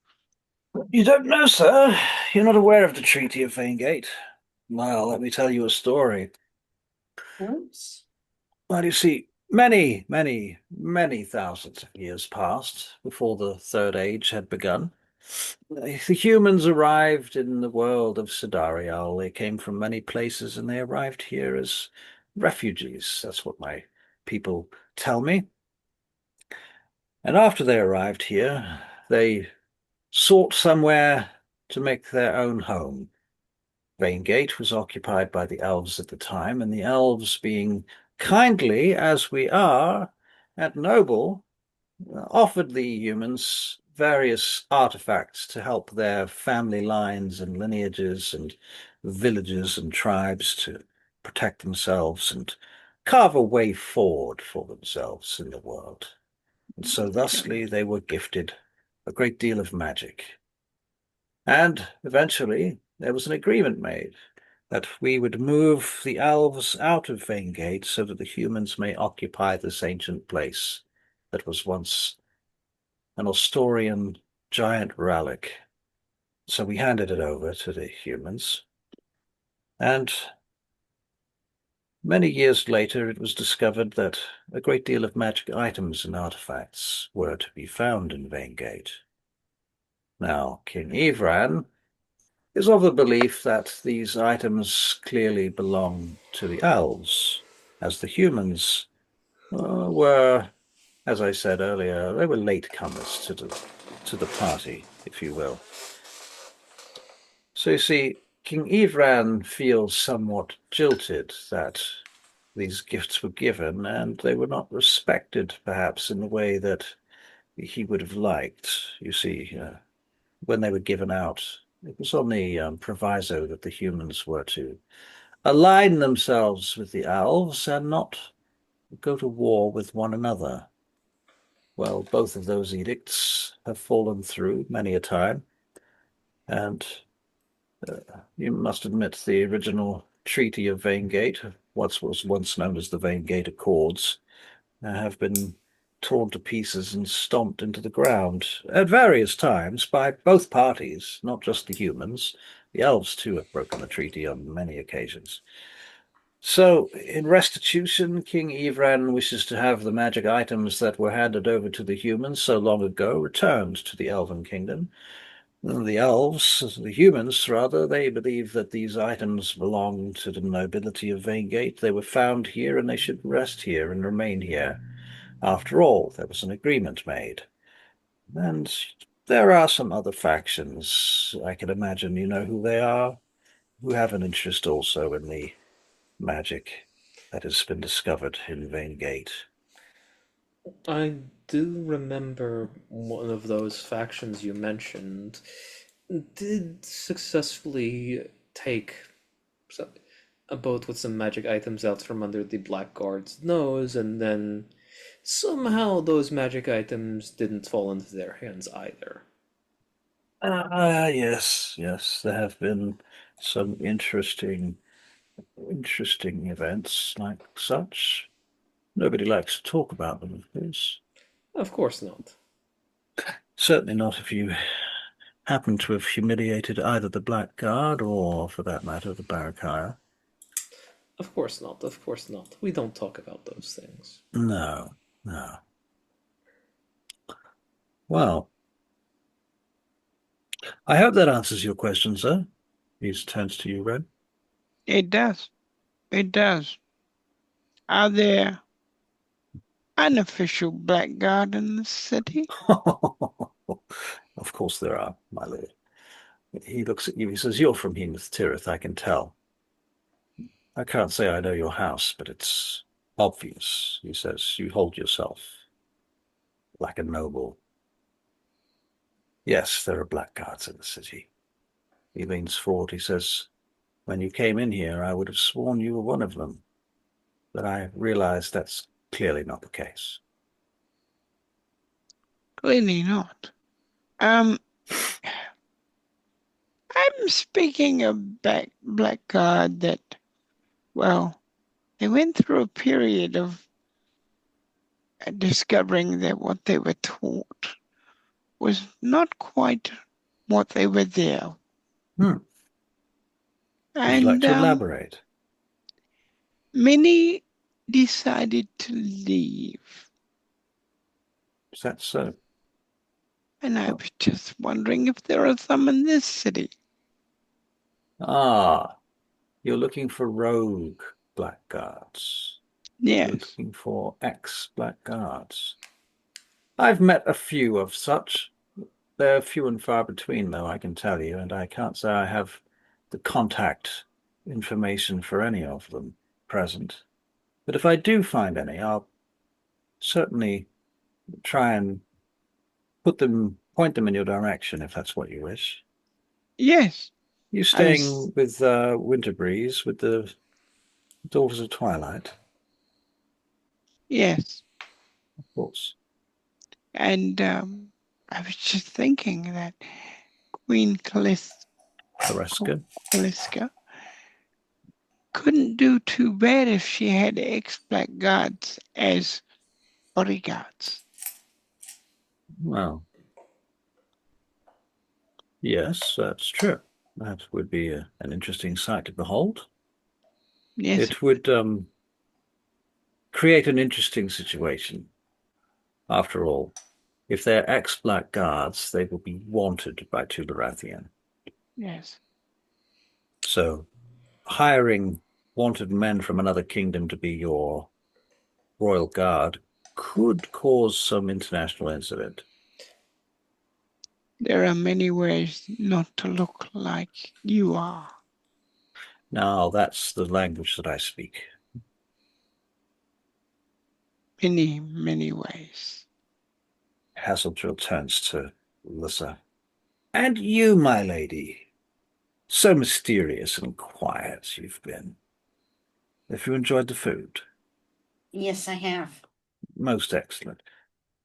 You don't know, sir. You're not aware of the Treaty of Vaingate. Well, let me tell you a story. Oops. Well, you see, many thousands of years passed before the Third Age had begun. The humans arrived in the world of Hassildryl. They came from many places and they arrived here as refugees. That's what my people tell me. And after they arrived here, they sought somewhere to make their own home. Vaingate was occupied by the elves at the time, and the elves, being kindly as we are and noble, offered the humans various artifacts to help their family lines and lineages and villages and tribes to protect themselves and carve a way forward for themselves in the world. And so thusly they were gifted a great deal of magic. And eventually there was an agreement made that we would move the elves out of Vaingate so that the humans may occupy this ancient place that was once an Asturian giant relic. So we handed it over to the humans. And many years later, it was discovered that a great deal of magic items and artifacts were to be found in Vaingate. Now, King Evran is of the belief that these items clearly belong to the elves, as the humans were, as I said earlier, they were latecomers to the party, if you will. So you see, King Evran feels somewhat jilted that these gifts were given, and they were not respected, perhaps, in the way that he would have liked. You see, when they were given out, it was on the proviso that the humans were to align themselves with the elves and not go to war with one another. Well, both of those edicts have fallen through many a time, and you must admit the original Treaty of Vaingate, what was once known as the Vaingate Accords, have been torn to pieces and stomped into the ground at various times by both parties, not just the humans. The elves, too, have broken the treaty on many occasions. So, in restitution, King Evran wishes to have the magic items that were handed over to the humans so long ago returned to the Elven Kingdom. The elves, the humans rather, they believe that these items belong to the nobility of Vaingate. They were found here and they should rest here and remain here. After all, there was an agreement made. And there are some other factions, I can imagine you know who they are, who have an interest also in the magic that has been discovered in Vaingate. I do remember one of those factions you mentioned did successfully take so- a boat with some magic items out from under the Blackguard's nose, and then somehow those magic items didn't fall into their hands either. Yes, there have been some interesting events like such. Nobody likes to talk about them, of course. Of course not. Certainly not if you happen to have humiliated either the Blackguard or, for that matter, the Barakaya. Of course not. Of course not. We don't talk about those things. No, no. Well, I hope that answers your question, sir. He turns to you, Red. It does. It does. Are there unofficial blackguard in the city? Of course there are, my lord. He looks at you. He says, "You're from Heath Tirith, I can tell. I can't say I know your house, but it's obvious." He says, "You hold yourself like a noble." "Yes, there are blackguards in the city." He leans forward. He says, "When you came in here, I would have sworn you were one of them, but I realize that's clearly not the case." Clearly not. Um, I'm speaking of blackguard that, well, they went through a period of discovering that what they were taught was not quite what they were there. Hmm. Would you like And to elaborate? many decided to leave. Is that so? And I Oh. was just wondering if there are some in this city. Ah, you're looking for rogue blackguards. You're Yes, looking for ex-blackguards. I've met a few of such. They're few and far between, though, I can tell you, and I can't say I have the contact information for any of them present. But if I do find any, I'll certainly try and point them in your direction if that's what you wish. yes. You I was, staying with Winterbreeze, with the Daughters of Twilight, yes. of course. And I was just thinking that Queen Hareska. Caliska couldn't do too bad if she had ex-blackguards as bodyguards. Well, yes, that's true. That would be an interesting sight to behold. Yes, It would create an interesting situation. After all, if they're ex-blackguards, they will be wanted by Tularathian. yes. So hiring wanted men from another kingdom to be your royal guard could cause some international incident. There are many ways not to look like you are. Now, that's the language that I speak. Many, many ways. Hassildryl turns to Lyssa. And you, my lady, so mysterious and quiet you've been. Have you enjoyed the food? Yes, I have. Most excellent.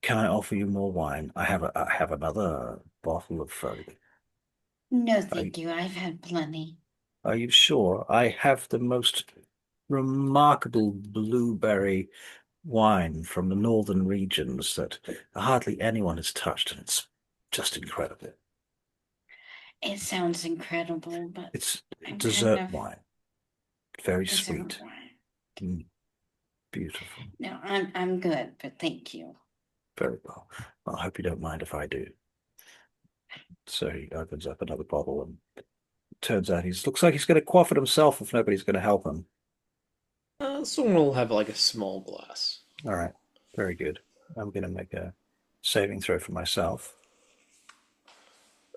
Can I offer you more wine? I have another bottle of. No, Are, thank you. I've had plenty. are you sure? I have the most remarkable blueberry wine from the northern regions that hardly anyone has touched, and it's just incredible. It sounds incredible, but It's I'm kind dessert of wine, very dessert sweet, wine. mm, beautiful, No, I'm good, but thank you. very well. Well, I hope you don't mind if I do. So he opens up another bottle, and it turns out he looks like he's going to quaff it himself if nobody's going to help him. Someone will have like a small glass. All right, very good. I'm going to make a saving throw for myself.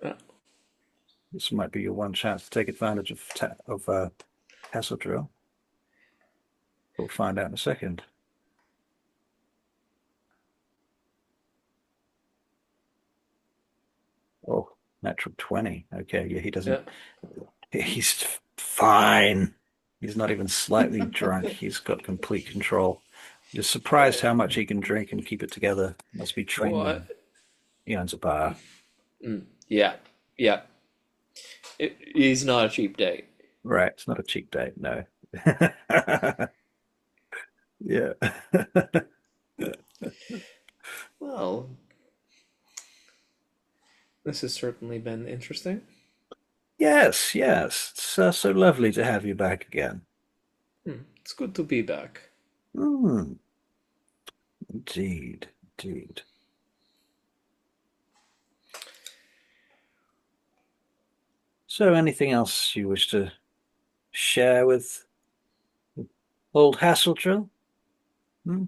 Uh, This might be your one chance to take advantage of Hassildryl. We'll find out in a second. Oh, natural 20. Okay, yeah, he doesn't. yeah. He's fine. He's not even slightly drunk. He's got complete control. You're surprised how much he can drink and keep it together. Must be trained Well, in. He owns a bar. yeah, yeah. He's not a cheap date. Right, it's not a cheap date, no. Yeah. Well, this has certainly been interesting. Yes, yes. It's so lovely to have you back again. It's good to be back. Mm, indeed, indeed. So, anything else you wish to share with old Hassildryl? Hmm?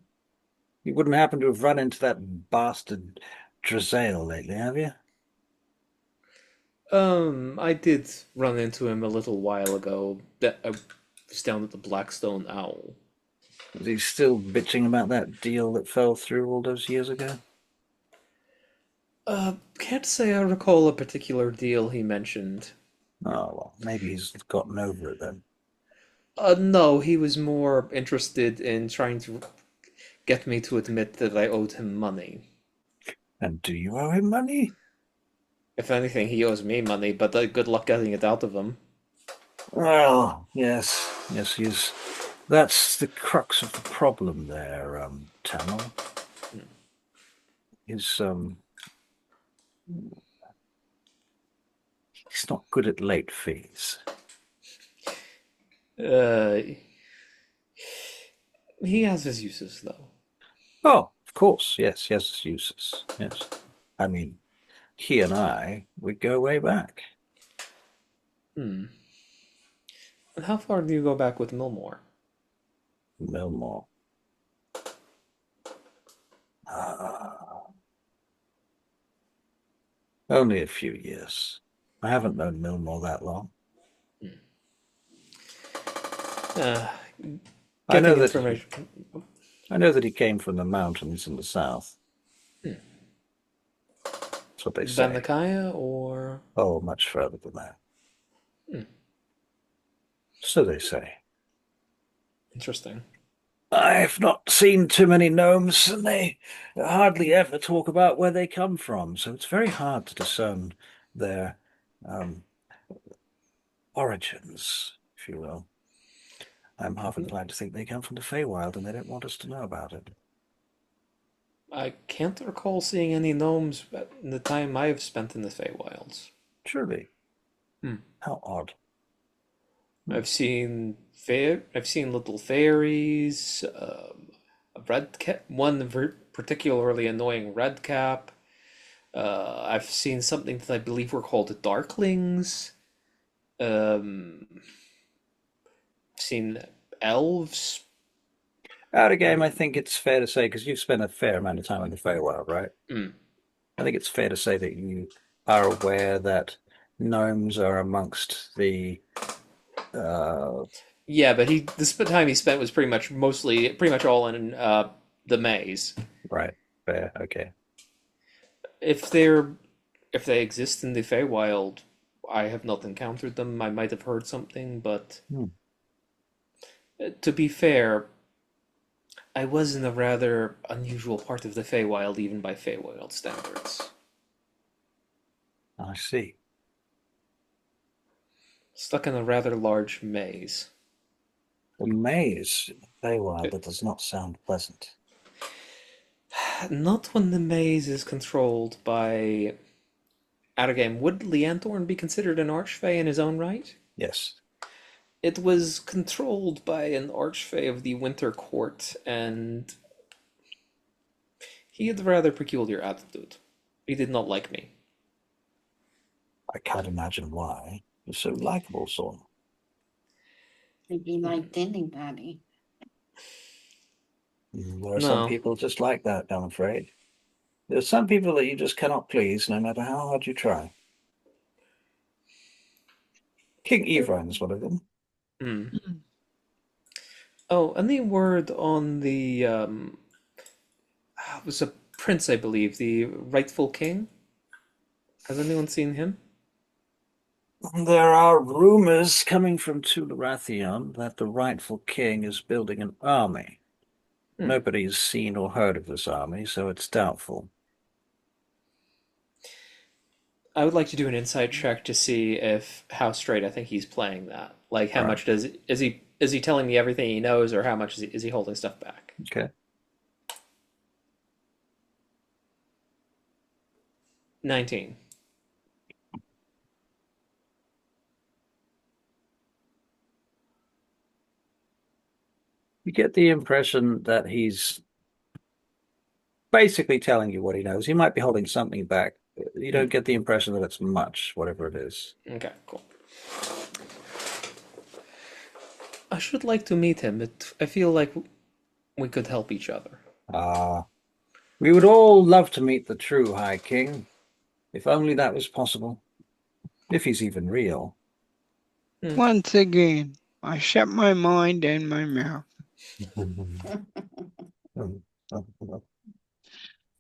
You wouldn't happen to have run into that bastard Tsornyl lately, have you? I did run into him a little while ago. That I was down at the Blackstone Owl. Is he still bitching about that deal that fell through all those years ago? Can't say I recall a particular deal he mentioned. Oh, well, maybe he's gotten over it then. No, he was more interested in trying to get me to admit that I owed him money. And do you owe him money? If anything, he owes me money, but good luck getting it out of him. Well, yes, yes, he's. That's the crux of the problem there, Tamil. Is he's not good at late fees. Uh, he has his uses, though. Oh, of course, yes, he has his uses. Yes, I mean, he and I, we go way back. Hmm. And how far do you go back with Millmore? Millmore. Ah, only a few years. I haven't known Millmore that long. Uh, I know getting that information. I know that he came from the mountains in the south. That's what they say. Bandakaya or. Oh, much further than that. Hmm. So they say. Interesting. I've not seen too many gnomes, and they hardly ever talk about where they come from, so it's very hard to discern their um, origins, if you will. I'm half inclined to think they come from the Feywild, and they don't want us to know about it. I can't recall seeing any gnomes in the time I've spent in the Feywilds. Truly. Hmm. How odd. I've seen little fairies, a red cap, one particularly annoying red cap. I've seen something that I believe were called darklings. Um, seen elves. Out of game, I think it's fair to say, because you've spent a fair amount of time in the Feywild, right? Mm. I think it's fair to say that you are aware that gnomes are amongst the uh, Yeah, but the time he spent was pretty much all in the maze. right, fair, okay. If they're if they exist in the Feywild, I have not encountered them. I might have heard something, but Hmm, to be fair, I was in a rather unusual part of the Feywild, even by Feywild standards. I see. Stuck in a rather large maze. The maze in the Feywild, that does not sound pleasant. Not when the maze is controlled by. Out of game, would Leanthorn be considered an Archfey in his own right? Yes, It was controlled by an Archfey of the Winter Court, and he had a rather peculiar attitude. He did not like me. I can't imagine why. You're so likable, Saul. If you liked anybody. There are some No. people just like that, I'm afraid. There are some people that you just cannot please, no matter how hard you try. King Evran is one of them. Hmm. Oh, any word on the it was a prince, I believe, the rightful king? Has anyone seen him? There are rumors coming from Tularathion that the rightful king is building an army. Hmm. Nobody's seen or heard of this army, so it's doubtful. I would like to do an insight check to see if how straight I think he's playing that. Like, how All right. much is he telling me everything he knows, or how much is he holding stuff back? Okay. 19. You get the impression that he's basically telling you what he knows. He might be holding something back. You Hmm. don't get the impression that it's much, whatever it is. Okay, cool. I should like to meet him. I feel like we could help each other. Ah, we would all love to meet the true High King, if only that was possible, if he's even real. Once again, I shut my mind and my mouth.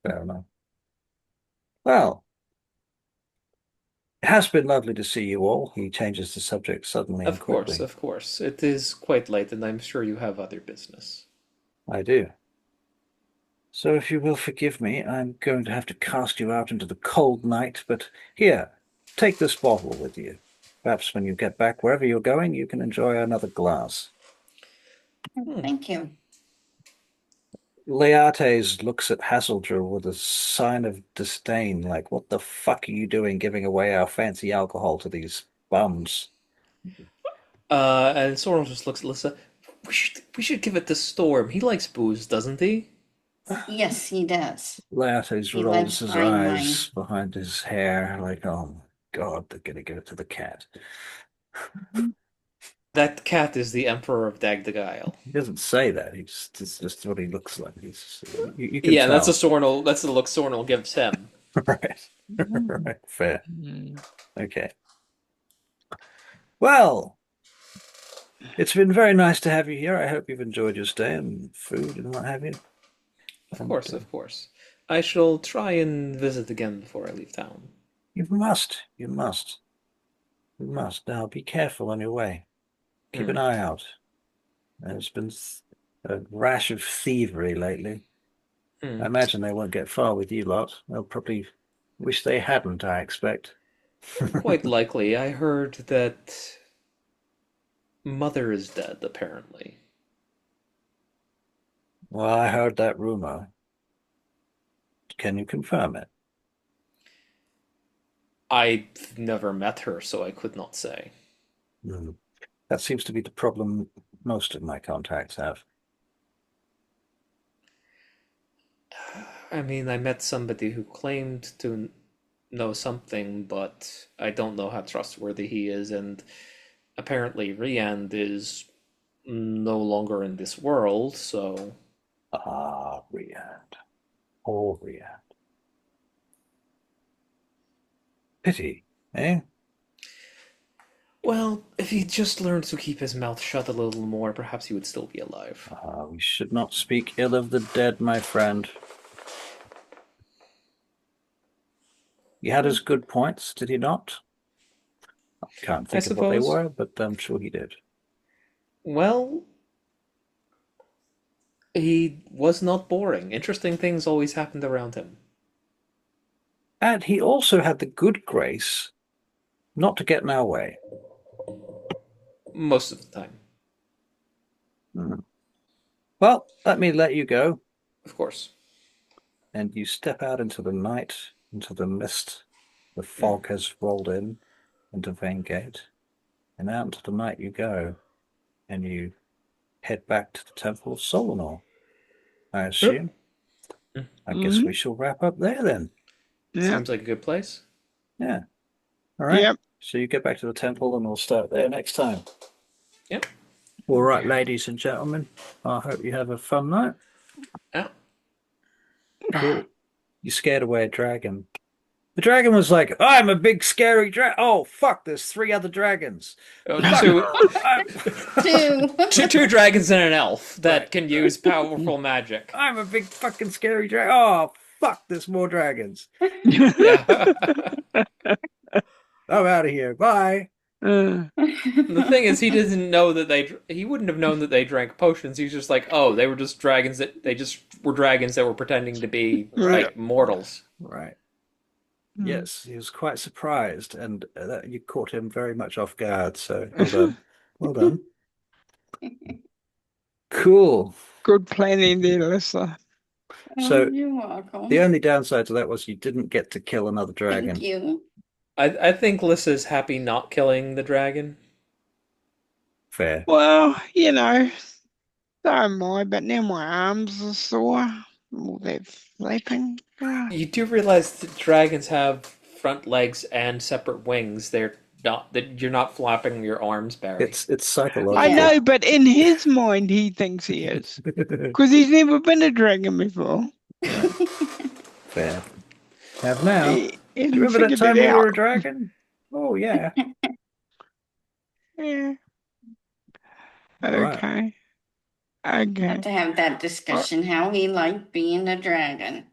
Fair enough. Well, it has been lovely to see you all. He changes the subject suddenly and Of course, quickly. of course. It is quite late, and I'm sure you have other business. I do. So if you will forgive me, I'm going to have to cast you out into the cold night, but here, take this bottle with you. Perhaps when you get back wherever you're going, you can enjoy another glass. Thank you. Leates looks at Hassildryl with a sign of disdain, like, what the fuck are you doing giving away our fancy alcohol to these bums? And Tsornyl just looks at Lissa. We should give it to Storm. He likes booze, doesn't he? Yes, he does. Leates He rolls likes his fine wine. eyes behind his hair, like, oh my God, they're gonna give it to the cat. That cat is the Emperor of Dagdagile. He doesn't say that. It's just what he looks like. You can Yeah, tell. that's That's the look Tsornyl gives him. Right. Right. Fair. Okay. Well, it's been very nice to have you here. I hope you've enjoyed your stay and food and what have you. Of course, of course. I shall try and visit again before I leave town. You must. You must. You must. Now, be careful on your way. Keep an eye out. There's been a rash of thievery lately. I imagine they won't get far with you lot. They'll probably wish they hadn't, I expect. Quite likely. I heard that Mother is dead, apparently. Well, I heard that rumor. Can you confirm it? I've never met her, so I could not say. That seems to be the problem most of my contacts have. I mean, I met somebody who claimed to know something, but I don't know how trustworthy he is, and apparently Riand is no longer in this world, so... Ah, Riand. Oh, Riand. Pity, eh? Well, if he just learned to keep his mouth shut a little more, perhaps he would still be alive. We should not speak ill of the dead, my friend. He had his good points, did he not? I can't think of what they were, but I'm sure he did. Well, he was not boring. Interesting things always happened around him. And he also had the good grace not to get in our way. Most of the time. Well, let me let you go. Of course. And you step out into the night, into the mist. The fog has rolled in into Vangate. And out into the night you go. And you head back to the Temple of Tsornyl, I assume. I guess we shall wrap up there then. Seems like a good place. Yeah. All right. Yep. So you get back to the temple and we'll start there next time. Yep. All right, ladies and gentlemen. I hope you have a fun night. Yeah. Cool. You scared away a dragon. The dragon was like, I'm a big scary dragon. Oh, fuck, there's 3 other dragons. Two dragons and an elf that can use powerful magic. I'm a big fucking scary dragon. Oh, fuck, there's more dragons. Yeah. I'm out of here. Bye. The thing is, he didn't know that he wouldn't have known that they drank potions. He's just like, oh, they were just dragons they just were dragons that were pretending to be like mortals. Right. Yes, he was quite surprised, and you caught him very much off guard. So well done. Well done. Cool. Good planning there, Lissa. So you're welcome. the only downside to that was you didn't get to kill another dragon. Thank you. I think Lissa's happy not killing the dragon. Fair. Well, you know, so am I, but now my arms are sore. All that flapping. You do realize that dragons have front legs and separate wings. They're not that you're not flapping your arms, Barry. It's psychological. I know, but in his mind, he thinks he is. Because he's never been a dragon before. Fair. Have now. He Do you remember that figured time it you were out. a dragon? Oh, yeah. Yeah. Right. Okay. Have Okay. to have that discussion how he liked being a dragon.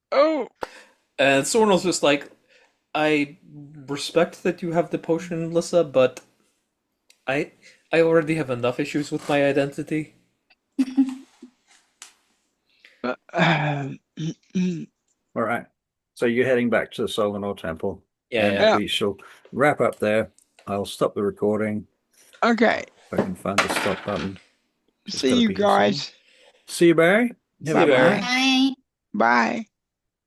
Oh, And Tsornyl's just like, I respect that you have the potion, Lissa, but I already have enough issues with my identity. All right. So you're heading back to the Tsornyl temple, Yeah, and yeah. we shall wrap up there. I'll stop the recording Okay. if I can find the stop button. It's See gotta you be here somewhere. guys. See you, Barry. Have a See you, good Barry. one. Bye. Bye.